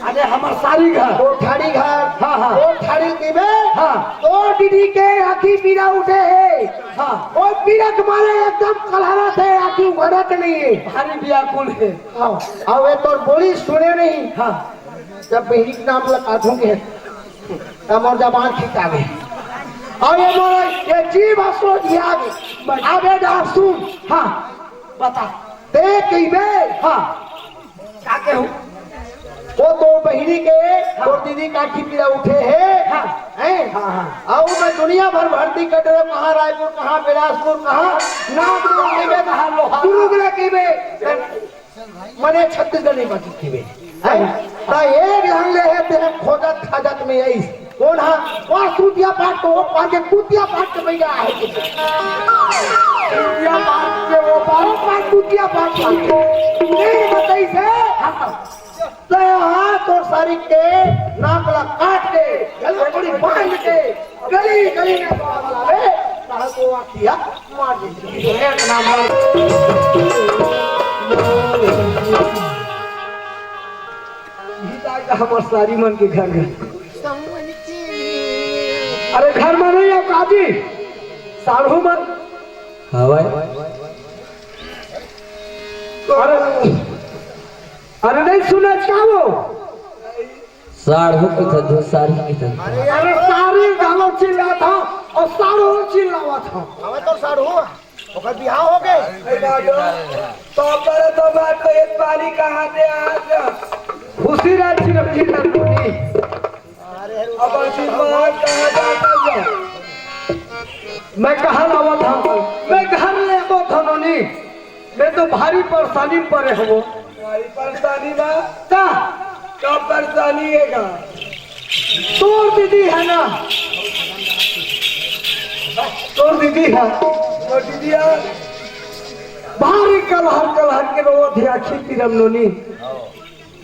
अरे हमार सारी घर वो ठाड़ी घर हाँ। वो ठाड़ी की में हाँ। तो दीदी के आखी पीरा उठे है हाँ वो पीरा तुम्हारे एकदम कलहरा थे आखी उखड़ा के नहीं है भारी व्याकुल है अब वे तो बोली सुने नहीं हाँ जब बहनी के नाम लगा दूंगे तब और जबान खींचा गई और ये बोला ये जीव असो दिया आगे जा सुन हाँ बता देख कहीं में हाँ क्या कहूँ वो तो बहिनी के और दीदी काठी पीड़ा उठे है हाँ। हैं हाँ। और मैं दुनिया भर भर्ती कर रहा हूँ कहाँ रायपुर कहाँ बिलासपुर कहाँ नाम कहाँ लोहार। गुरुग्रह की में मने छत्तीसगढ़ नहीं बची थी वे ता एक लंगले है तेरे खोजत खाजत में यही कौन हा वहाँ सूतिया पाट को वो पाके कुतिया पाट के भैया है कुतिया पाट के वो पाट कुतिया पाट नहीं बताई से तो यहाँ तो सारी के नाकला काट के गलगड़ी बांध के गली गली में बांधे कहा को आखिया मार दी एक नाम हमार सारी मन के घर गए अरे घर में नहीं है काजी साढ़ू मन हवाई अरे नहीं सुना क्या वो साढ़ू की था सारी की था अरे सारी गाँव चिल्ला था और साढ़ू चिल्लावा था हमें तो साढ़ू ओकर बिहार हो गए तो पर तो बात तो एक पानी कहाँ से आज खुशी रहती रखी नरकोनी अब आशीर्वाद कहाँ जाता है मैं कहाँ लावा था मैं घर ले वो था नोनी मैं तो भारी परेशानी में पड़े हो भारी परेशानी बा क्या परेशानी है का तोर दीदी है ना तोर दीदी है तो दीदिया भारी कलहर के रो ध्याखी तिरम नोनी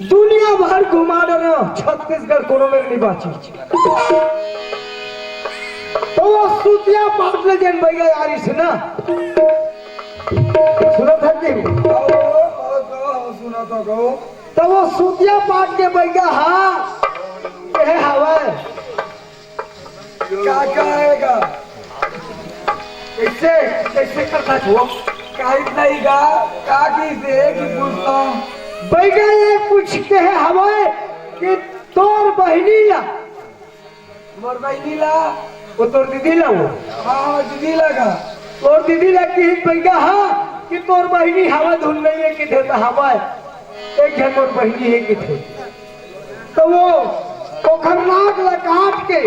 दुनिया भर घुमा रहे छत्तीसगढ़ कोनो में नहीं बाची तो वो सूतिया पाट ले जन भैया यारी से ना सुनो थकी सुना तो कहो तो वो सूतिया पाट के भैया हाँ ये हवा क्या कहेगा कैसे कैसे करता छो का नहीं गा का की से कि पूछता बैगा ये पूछ के है हवाए कि तोर बहनी ला मोर बहनी ला वो तोर दीदी ला वो हाँ दीदी लगा तोर दीदी ला की बैगा हाँ कि तोर बहनी हवा धुन नहीं है कि थे तो हवाए एक जन मोर बहनी है कि थे तो वो खरनाक ला काट के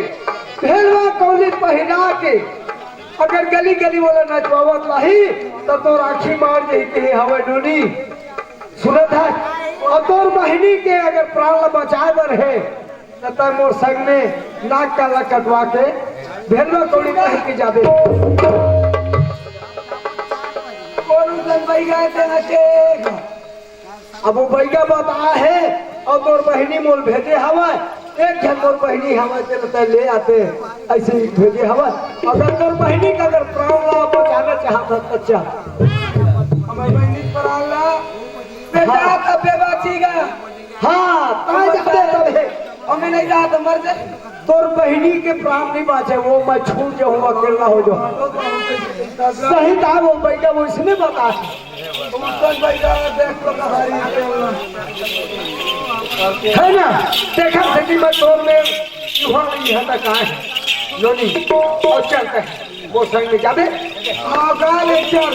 भेलवा कौली पहिरा के अगर गली गली वाला नचवावत लाही तो तोर आँखी मार जाही के हवा डूनी सुनत है और तोर बहनी के अगर प्राण बचाए बर है तो मोर संग में नाक का ला कटवा के भेलवा कौड़ी कहीं के जाबे अब वो बैगा बता है और तोर बहनी मोल भेजे हवा एक जन मोर बहनी हवा चलते ले आते ऐसे ही भेजे हवा अगर तोर बहनी का अगर प्राण ला बचाना के हाथ अच्छा हमें बहनी पर आला बेटा का बेबाचीगा हाँ ताई जाते तब है हमें नहीं जा तो मर जाए तोर बहनी के प्राण नहीं बाचे वो मैं छूट जाऊँ अकेला हो जाऊँ सही था वो बेटा वो इसने बता है ना देखा था कि मैं तोर में युवा नहीं है तक आए लोनी और चलते हैं वो संग में जाते चल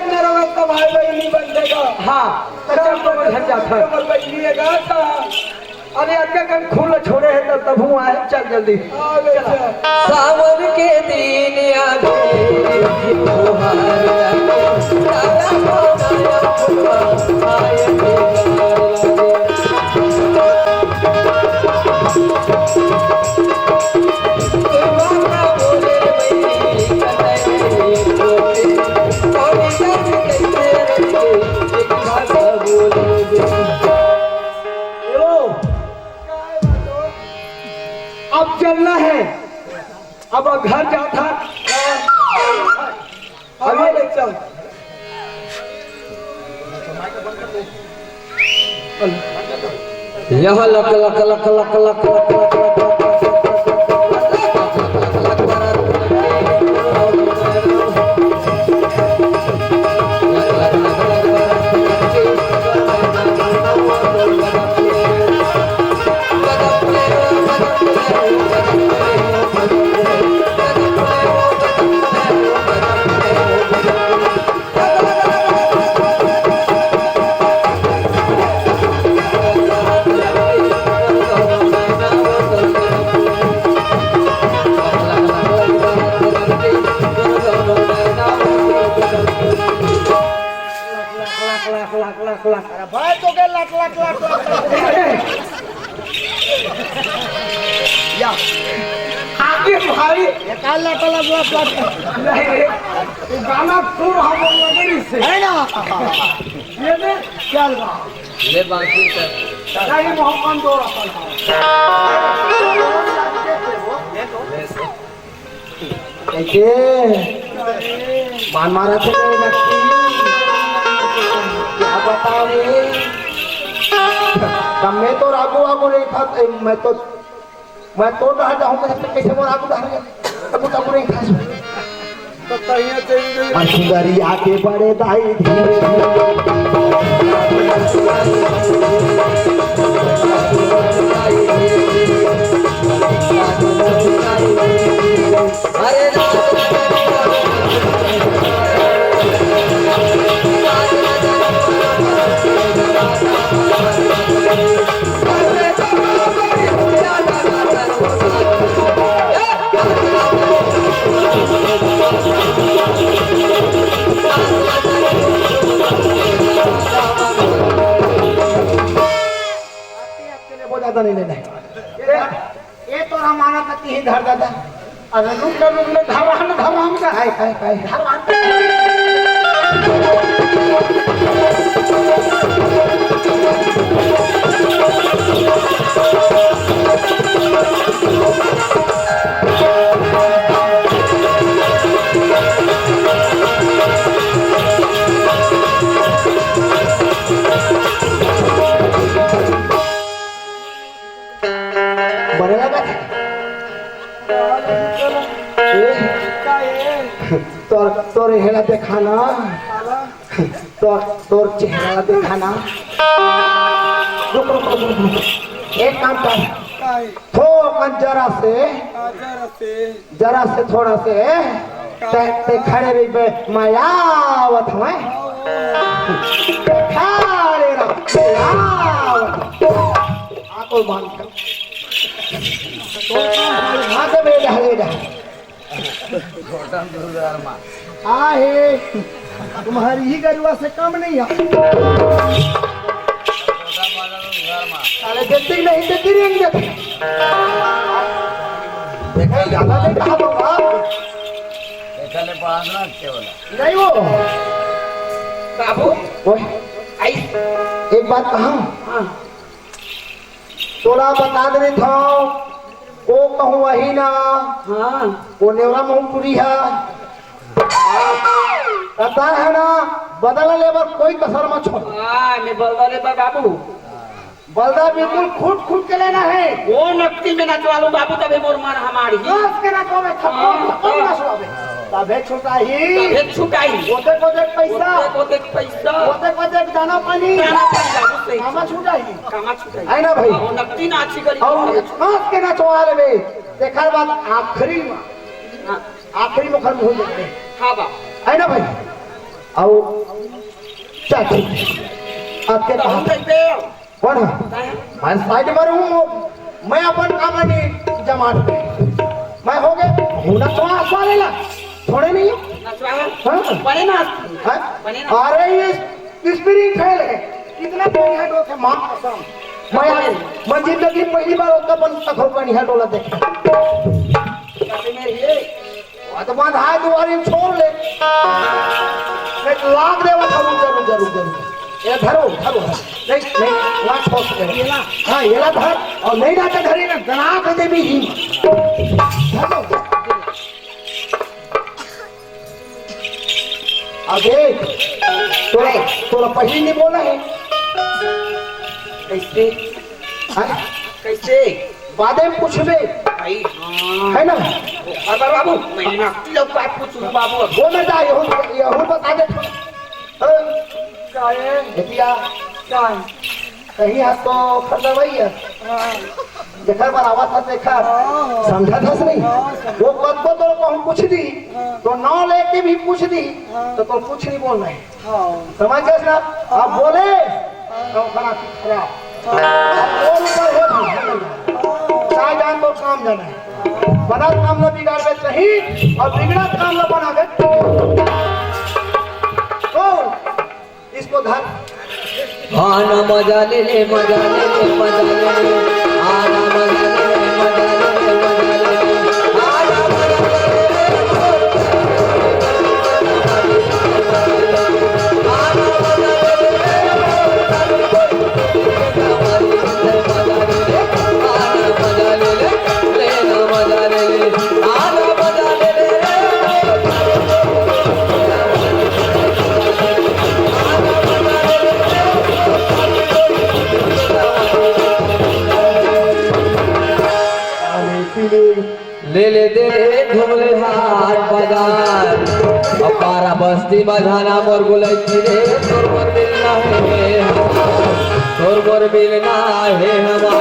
मेरा वक्त भाई बहनी बन जाएगा हाँ चल तो मैं घर जाता है बैठिएगा अरे अगर कल खुल छोड़े है तो तब हूँ आए चल जल्दी सावन के दिन आ गए त्योहार अब चलना है अब घर जाता आगे ले चल यह luck luck luck luck luck luck भाई तो के लाख लाख लाख या आगे भाई लाख लाख लाख लाख नहीं रे ये गाना सुर हम लगे से है ना ये ने चल रहा ले बाकी कर नहीं मोहम्मद दो कैसे मान मारा थे नक्की क्या बताओ रे तब मैं तो रागू आगू नहीं था मैं तो रह जाऊंगा कैसे वो रागू रह गया तब तब नहीं था तो कहीं चल और सुंदरी आके बड़े दाई धीरे ज्यादा नहीं लेना ये तो हमारा पति ही धर दादा अरे रुक धरवान का है बड़े लगा तोर हेला देखाना तोर चेहरा देखाना रुक एक काम कर थोक जरा से थोड़ा से ते खड़े रही बे मायावत हमें खड़े रहो आको बांध कर तो बेटा आहे तुम्हारी ही गरुआ से कम नहीं है साले देती नहीं देती रहेंगे देखा ज्यादा नहीं कहा होगा नहीं वो बाबू ओए आई एक बात कहा हाँ तोला बता दे था वो कहूँ वही ना हाँ वो नेवरा महूपुरी है पता है ना, बदला लेबर कोई कसर मत छोड़। मैं बलदा ले बाबू, बलदा बिल्कुल खूट खूट के लेना है। वो नकती में नचवा लूं बाबू, तभी मोर मन हमारी बस के ना कोवे थप्पड़ थप्पड़ ना सुनावे। तबे छुटाई, तबे छुटाई। ओते कोते पैसा, ओते पैसा, ओते कोते दाना पानी, दाना पानी बाबू सही। कामा छुटाई, कामा छुटाई। है ना भाई? वो नकती ना अच्छी करी। और सांस के ना चवा लेवे। देखा बात आखिरी में, आखिरी मुखर में हो जाते हैं। हाँ बाबू, है ना भाई? आओ क्या ठीक आपके तो हम कहा कहते हो कौन है? मैं साइड पर हूँ, मैं अपन काम नहीं जमान पे मैं हो गए हूँ ना। तो लेला थोड़े नहीं है। नचवा हाँ। बने ना, बने ना। अरे ये स्पिरिट फेल है, कितना पानी है डोल से मां कसम। मैं जिंदगी पहली बार उसका बन तक पानी है डोला देखे। कैसे मेरे तो बंद हाथ दुआरी छोड़ ले, एक लाख देवा जरूर जरूर जरूर जरूर। ये धरो धरो, नहीं नहीं लाख छोड़ दे। हाँ ये ला धर, और नहीं जाते धरी ना गना के दे भी ही धरो। अबे तोरा तोरा पहली नहीं बोला है कैसे हाँ? कैसे बादे में पूछबे भाई? है ना? अरे बाबू, मैं नकती लोग बात पूछूं बाबू। वो मैं जा यहूं बता दे। क्या है भैया? क्या है? कहीं हाथ तो खरीदा वही है। देखा बार आवाज था, देखा समझा था नहीं? वो कद को तो हम पूछ दी तो नौ लेके भी पूछ दी तो कुछ नहीं बोल रहे। समझ गए ना? आप बोले तो खराब चाहे जान तो काम जाना है। बना काम न बिगाड़ के सही और बिगड़ा काम न बना के तो इसको धर। आना मजा ले ले, मजा ले ले, मजा ले ले, आना मजा ले ले, मजा ले ले, मजा ले ले, आना मजा ले ले, आना मजा ले ले ले दे घूमले हाट बाजार अपारा बस्ती बधाना मोर गुलैती रे तोर मोर मिलना है, तोर मोर मिलना है हमारा।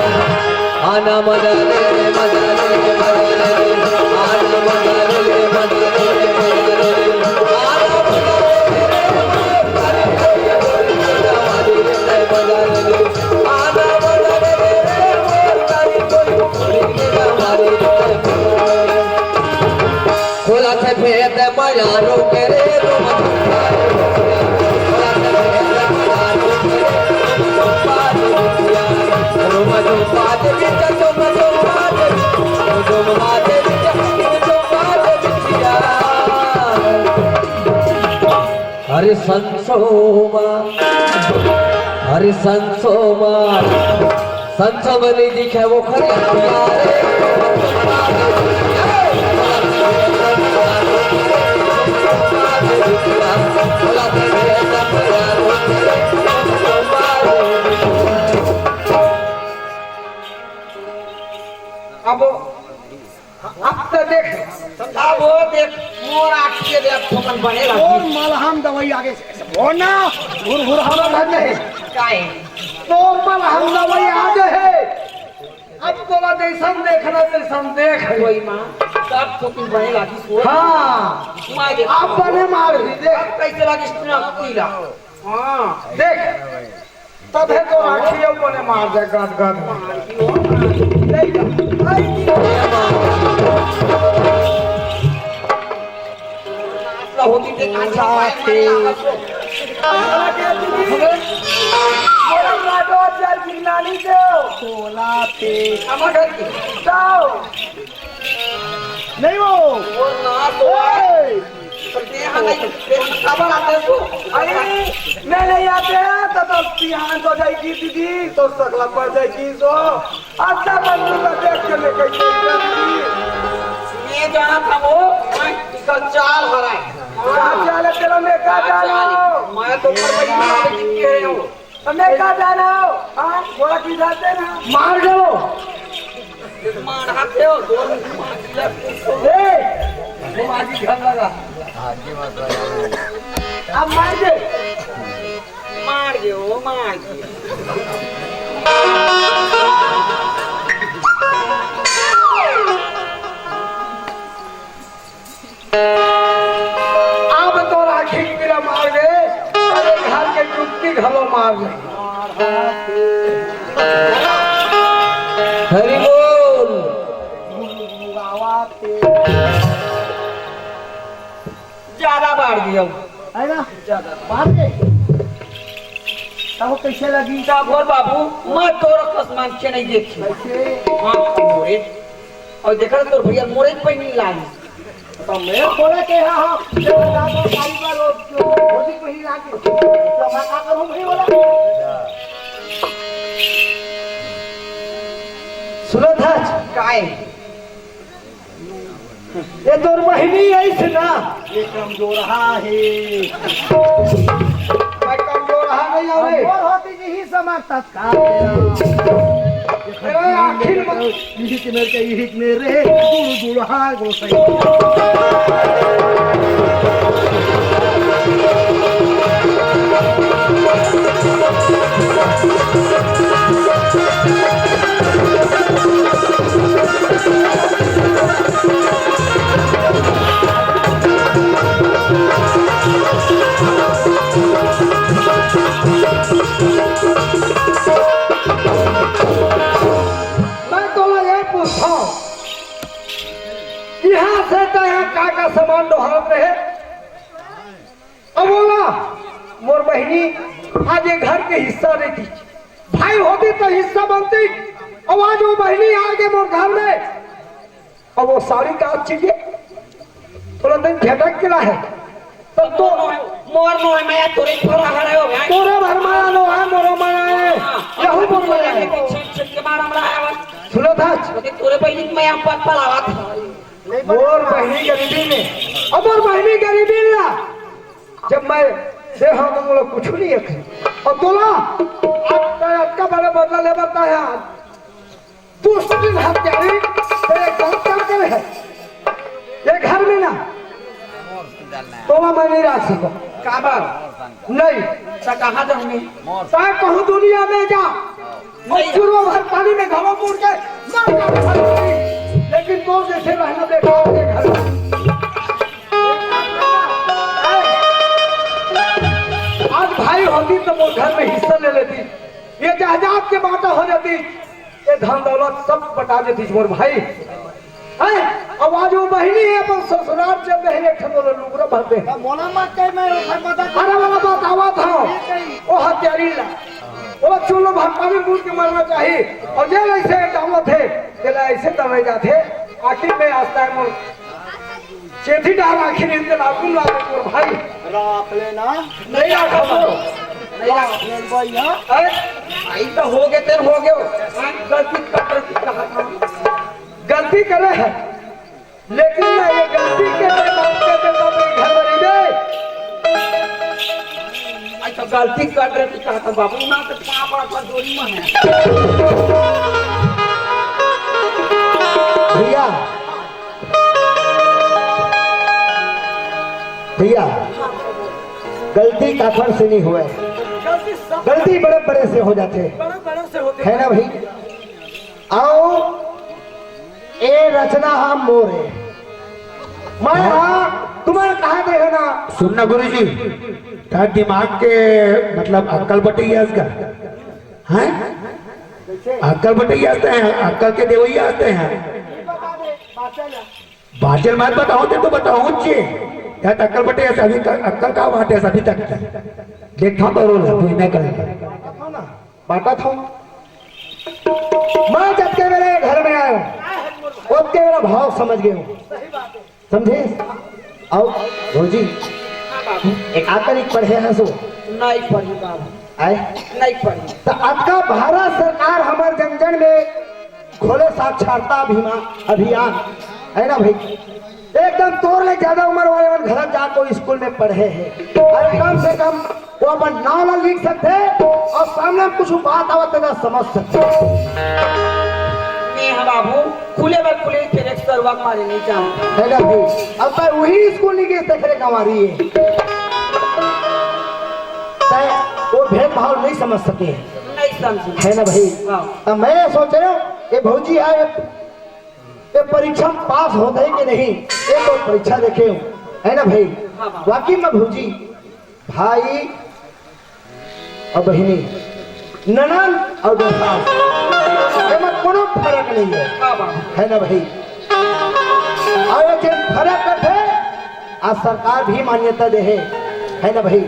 आना मजा ले ले, मजा ले ले, मजा ले ले, आना मजा ले ले, मजा ले ले, मजा ले ले, आना मजा ले ले, मजा ले ले, मजा ले ले, आना मजा ले ले, मोर तारी कोई हमारी खोला से भेद मयारो के रे हरि संसोमा, हरि संसोमा, संसोमनी दिखे वो खरे प्यारे। अब तो देख, अब वो देख मोर आखिए देख ठोकन बनेगा। और मलहम दवाई आगे से वो ना घुर घुर हम रहते हैं काहे तो मलहम दवाई आगे है। अब तो ना जैसन देखना तैसन देख कोई माँ सब ठोकन बनेगा किस हाँ मार दे। अब बने मार दी देख अब कैसे लगी इतना कीड़ा? हाँ देख तब है तो आखियों बने मार दे गाद गाद होती देख नहीं वो वो ना तो अरे नहीं आते हैं तो पिहान हो जाएगी दीदी तो सकला पड़ जाएगी तो अच्छा बंदू का देख के लेके दीदी ये जाना था वो का चाल हराए क्या चाले तेरा मैं का जानो मैं तो पर भाई के है वो मैं का जानो हां बोला की जाते ना मार दो मार हाथ हो दोन ए वो आजी घर लगा अब मार दे वो मार दे अब तो राखी मेरा मार गए अरे घर के चुटकी घलो मार गए हरि बोल। ज्यादा बाढ़ दिया है ना मार दे तब कैसे लगी क्या बोल बाबू मैं तोरा कसमान के नहीं देखी हां मोरे और देखा तोर भैया मोरे पे नहीं लाई तो मैं बोले के हां जो दादा गाड़ी वालो जो होली को ही लाके तो मैं का करूं भाई बोला सुनो था काय ये तोर बहिनी ऐसे ना ये कमजोर है मैं कमजोर नहीं आवे और होती यही समाजता का तेरा आखिर में यही कि मेरे यही कि मेरे दूर दूर हां गो सही का सामान दोहरात रहे अब बोला मोर बहनी आज ये घर के हिस्सा रहती भाई होती तो हिस्सा बनती अब आज वो बहनी आ गए मोर घर में अब वो साड़ी का चीजें थोड़ा दिन झटक गिरा है तो मोर मोर मैं तोरे थोड़ा हरे हो गया तोरे भर माया लो है मोरो माया है यहू बोल रहा है छट के मार हमरा आया सुनो था तोरे पहले मैं यहां पर पलावा था मोर बहनी गरीबी में अब मोर बहनी गरीबी ना जब मैं से हम लोग कुछ नहीं है और तोला आपका बड़ा बदला ले बता है तू सभी हत्यारी तेरे काम करते है ये घर में ना तोला मैं नहीं रख सकता काबर नहीं ता कहां जाऊंगी ता कहूं दुनिया में जा मजदूरों भर पानी में घड़ों मुड़ के मार लेकिन तो जैसे रहना देखा होगे घर आज भाई होती तो वो घर में हिस्सा ले लेती ये जायदाद के बाटा हो जाती ये धन दौलत सब बटा देती मोर भाई है अब आज वो बहनी है अपन ससुराल चल रहे हैं एक बोलो लुगरा भरते हैं मोना मत कह मैं अरे वाला बात आवा था वो हत्यारी ला वो चूल्हा भापा में मुड़ के मरना चाहिए और जेल ऐसे डालो थे जेल ऐसे दबे जाते आखिर में आता है मोर चेथी डाल आखिर इनके लागू ला दे मोर भाई राख लेना नहीं राखा तो नहीं राख ले भाई हां आई तो हो गए तेरे हो गए गलती करे है लेकिन मैं ये गलती के बात के देता हूं घर वाली में आई तो गलती कर रहे तू कहता बाबू ना तो पापा पर दोरी में है भैया भैया गलती काफर से नहीं हुआ गलती बड़े बड़े से हो जाते है ना भाई आओ ए रचना हम मोरे मैं हाँ तुम्हारे कहा दे है ना सुनना गुरुजी क्या दिमाग के मतलब अक्कल बटी है इसका हैं अक्कल बटी आते हैं अक्कल के देवई आते हैं बाचल मत बताओ तो बताओ क्या अक्कल बटे अभी अक्कल का बात है अभी तक देखा तो रोल है नहीं करेंगे बाटा था मैं जब के मेरे घर में आया अब के मेरा भाव समझ गए समझे आओ रोजी एक आकर एक पढ़े हैं सो नहीं पढ़ी बाबू आए नहीं पढ़ी तो आपका भारत सरकार हमारे जंगल में खोले साक्षरता अभियान है ना भाई एकदम तोड़ ले ज्यादा उम्र वाले मन घर जाको स्कूल में पढ़े हैं और कम से कम वो अपन नाम ना लिख सकते और सामने में कुछ बात आवत है ना समझ सकते। मैं बाबू खुले बार खुले फिर एक सरवाक मारे नहीं चाहूँ है ना भाई, अब तो वही स्कूल नहीं गए देख रहे हमारी है वो भेदभाव नहीं समझ सके नहीं समझी है ना भाई। हाँ। अब मैं सोच रहा हूँ ये भौजी है ये परीक्षा में पास होते है कि नहीं ये तो परीक्षा देखे हूँ है ना भाई। हाँ, हाँ। वाकई में भौजी भाई और बहनी ननन और दोस्त में कोनो फर्क नहीं है हाँ बाबू है ना भाई। और ये फर्क करते आज सरकार भी मान्यता दे है ना भाई।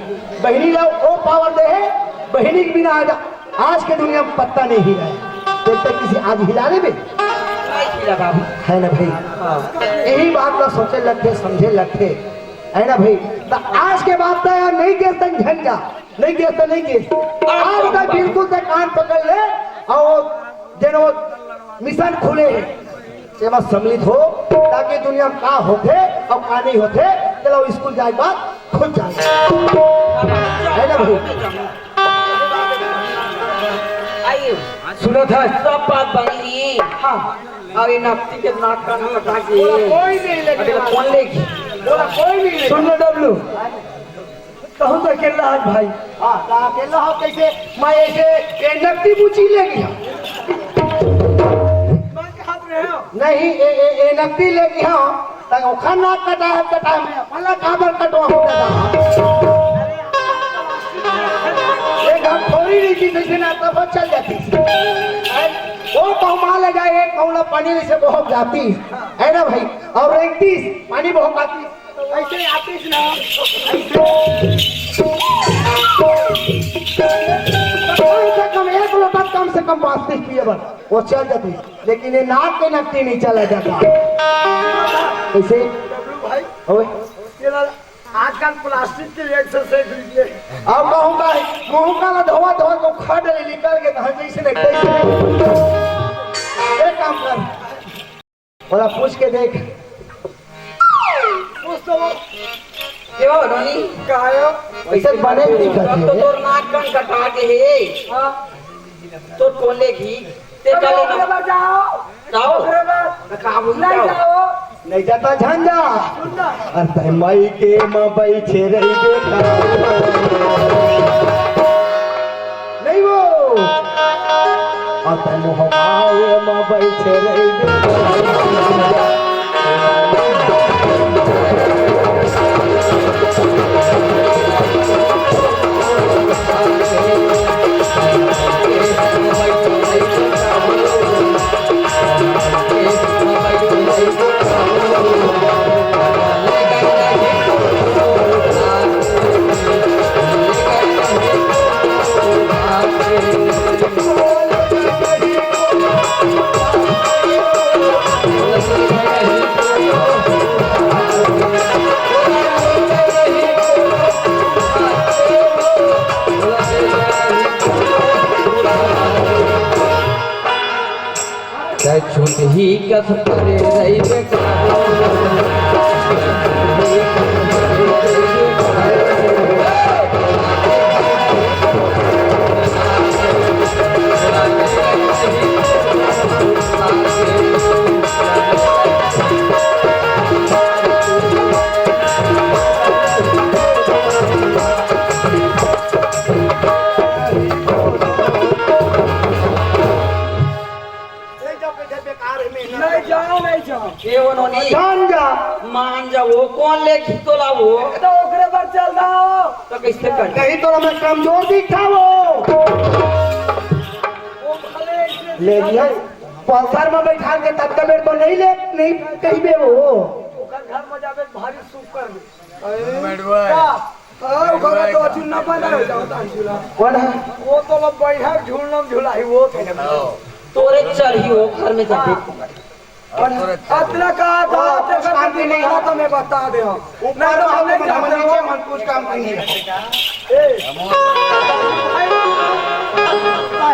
बहनी लोग वो पावर दे है बहनी के बिना आज के दुनिया में पत्ता नहीं हिला है तो किसी आज हिलाने में नहीं खिला बाबू है ना भाई। हाँ यही बात का सोचे लगते समझे लगते है ना भाई। तो आज के बाद तो यार नहीं गिरता झंझा नहीं गिरता नहीं गिर आज तक बिल्कुल से कान पकड़ ले और जन वो मिशन खुले है में सम्मिलित हो ताकि दुनिया में का होते और का नहीं होते चलो स्कूल जाए बात खुद जाए है ना भाई। आइए सुना था सब बात बनी हाँ और ये नफ्ती के नाक का कटा के कोई नहीं लेके अभी कौन लेगी बोला कोई नहीं सुन लो डब्लू कहूँ तो अकेला आज भाई हाँ तो अकेला हो कैसे मैं ऐसे ये नकदी पूछी ले गया नहीं ए नकदी ले गया तक ओखा ना कटा है मैं पल्ला काबर कटवा हो एक हम थोड़ी नहीं थी जैसे ना तब चल जाती वो कहमा ले जाए एक कौला पानी से बहुत जाती है ना भाई। और 31 पानी बहुत आती ऐसे आती ना कम से कम 35 पिए बस वो चल जाती लेकिन ये नाक के नकती नहीं चला जाता कैसे भाई ओए आजकल प्लास्टिक के एक से लीजिए अब कहूँगा मुँह का ना धोवा धोवा को खा डाले निकल के कहा जैसे नहीं कैसे एक काम कर बोला पूछ के देख ये बाबू नोनी कायो ऐसे बने नहीं अब तो करते तोर नाक कन कटा के है तो कौन लेगी ते चले ना जाओ काबू नहीं जाओ नहीं जाता झंझा अरे मई के मई छे रही देखा नहीं वो अतः मोहबावे मई छे रही देखा छूट ही कस करे रही ये वो नोनी झंझा मान जा वो कौन लेगी तो ला वो तो ओकरे पर चल जाओ तो कैसे कर कहीं तो मैं कमजोर दिखा वो भले इसने ले लिया पल्सर में बैठा के तत्काल तो नहीं ले नहीं कहीं बे वो ओकर घर में जाके भारी सूप कर दे ओकर तो चुन्ना पाना हो जाओ झूला कौन है वो तो लोग बैठा झूलना झूलाई वो तो तोरे चढ़ी हो घर में जाके अतला का था शांति नहीं हो तो मैं बता दे ऊपर हम नीचे मन कुछ काम नहीं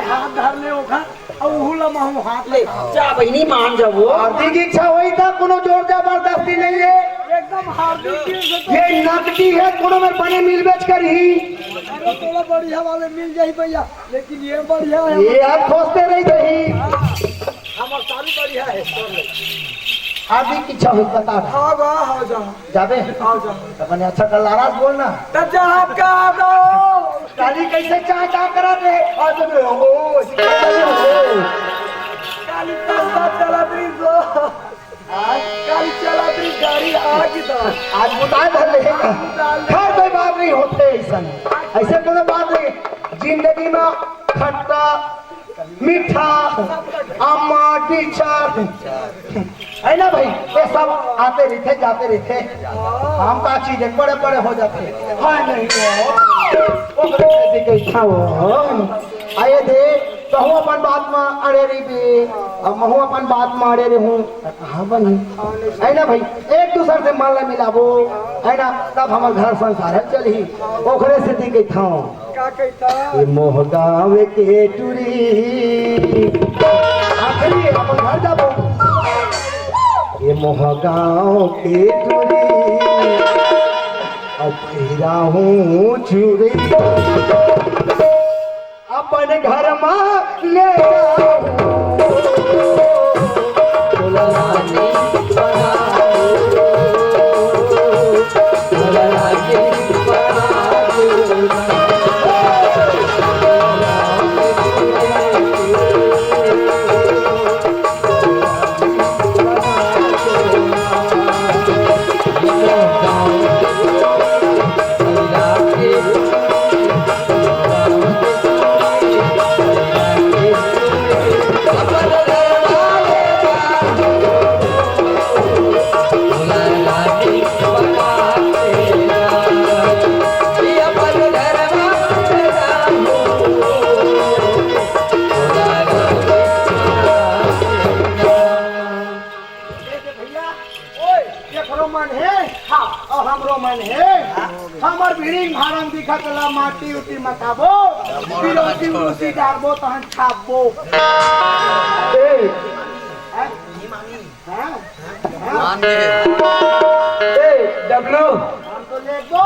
हाथ धर ले ओखा और एकदम हम हाथ ले जा बहनी मान जाओ हार्दिक इच्छा हुई था कोनो जोर जबरदस्ती नहीं है एकदम हार्दिक ये नकदी है कोनो में बने मिल बेच कर ही अरे थोड़ा बढ़िया वाले मिल जाई भैया लेकिन ये बढ़िया है ये आप खोजते नहीं रही हमार सारी बढ़िया है हार्दिक इच्छा हुई बता हाँ जा जाबे अपने अच्छा कर लाराज बोलना तजा आपका दो काली कैसे चाह चाह करा दे आज काली चला दी दो काली चला दी गाड़ी आगे दो आज बुताए धर ले खैर कोई बात नहीं होते ऐसा ऐसे कोनो बात नहीं जिंदगी में खट्टा मीठा अम्मा टीचर है ना भाई ये सब आते रहते जाते रहते हम का चीजें बड़े बड़े हो जाते हाँ नहीं आए दे कहूँ अपन बात में अड़े रही भी अब महू अपन बात में अड़े रही हूँ हाँ बनी है ना भाई एक दूसरे से मान मिलाबो है ना तब हमारे घर संसार चली ओखरे से दी गई था का कहता मोह गाँव के टूरी आखिरी अपन घर जाबो ये मोह गाँव के टूरी अब तेरा हूँ चूरी अपन घर में ले माटी उटी मकाबो फिर उसी डालबो तहन छापबो डब्लू तो लेबो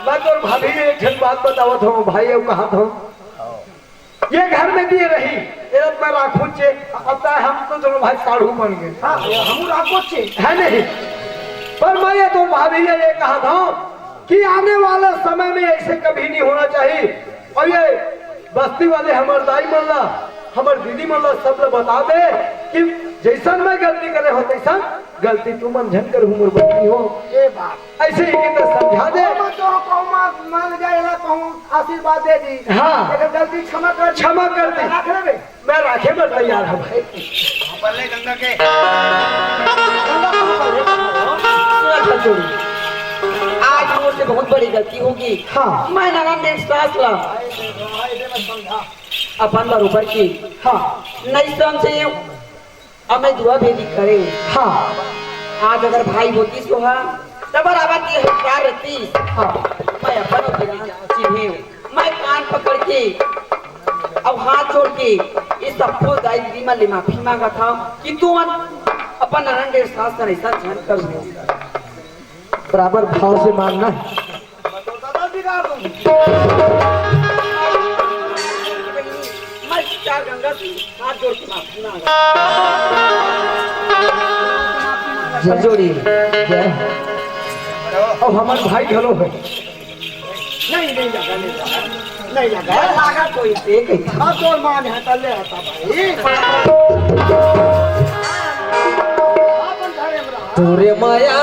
मैं तो भाभी ने एक बात बतावत हूँ भाई अब कहा था ये घर में दिए रही एक मैं राखू चे अब हम तो दोनों भाई साढ़ू बन गए हाँ हम राखो चे है नहीं पर मैं ये तो भाभी ने ये कहा था कि आने वाले समय में ऐसे कभी नहीं होना चाहिए और ये बस्ती वाले हमारे दाई मल्ला हमारे दीदी मल्ला सब लोग बता दे कि जैसा मैं गलती करे हो तैसा गलती तू मंझन कर उम्र बनी हो ये बात ऐसे ही कि समझा दे मान जाएगा कहूँ आशीर्वाद दे दी हाँ लेकिन गलती क्षमा कर दी रख ले मैं राखे में तैयार हूँ भाई गंगा के आज मुझसे बहुत बड़ी गलती होगी हाँ मैं नारायण देव सास ला अपन बरोबर की हाँ नहीं समझे अब मैं दुआ भेदी करे हाँ आज अगर भाई होती सोहा तबर आवाती हकार रहती हाँ मैं अपन चिन्हे मैं कान पकड़ के अब हाथ जोड़ के इस सबको दाई दीदी में माफी मांगा था कि तू अपन नारायण देव सास का ऐसा ध्यान कर बराबर भाव से मानना मैं चार गंगा से हाथ जोड़ के माफी मांगा जोड़ी अब हमारे भाई घरो है नहीं लगा कोई एक ही था। तो मान है तले आता भाई तोरे माया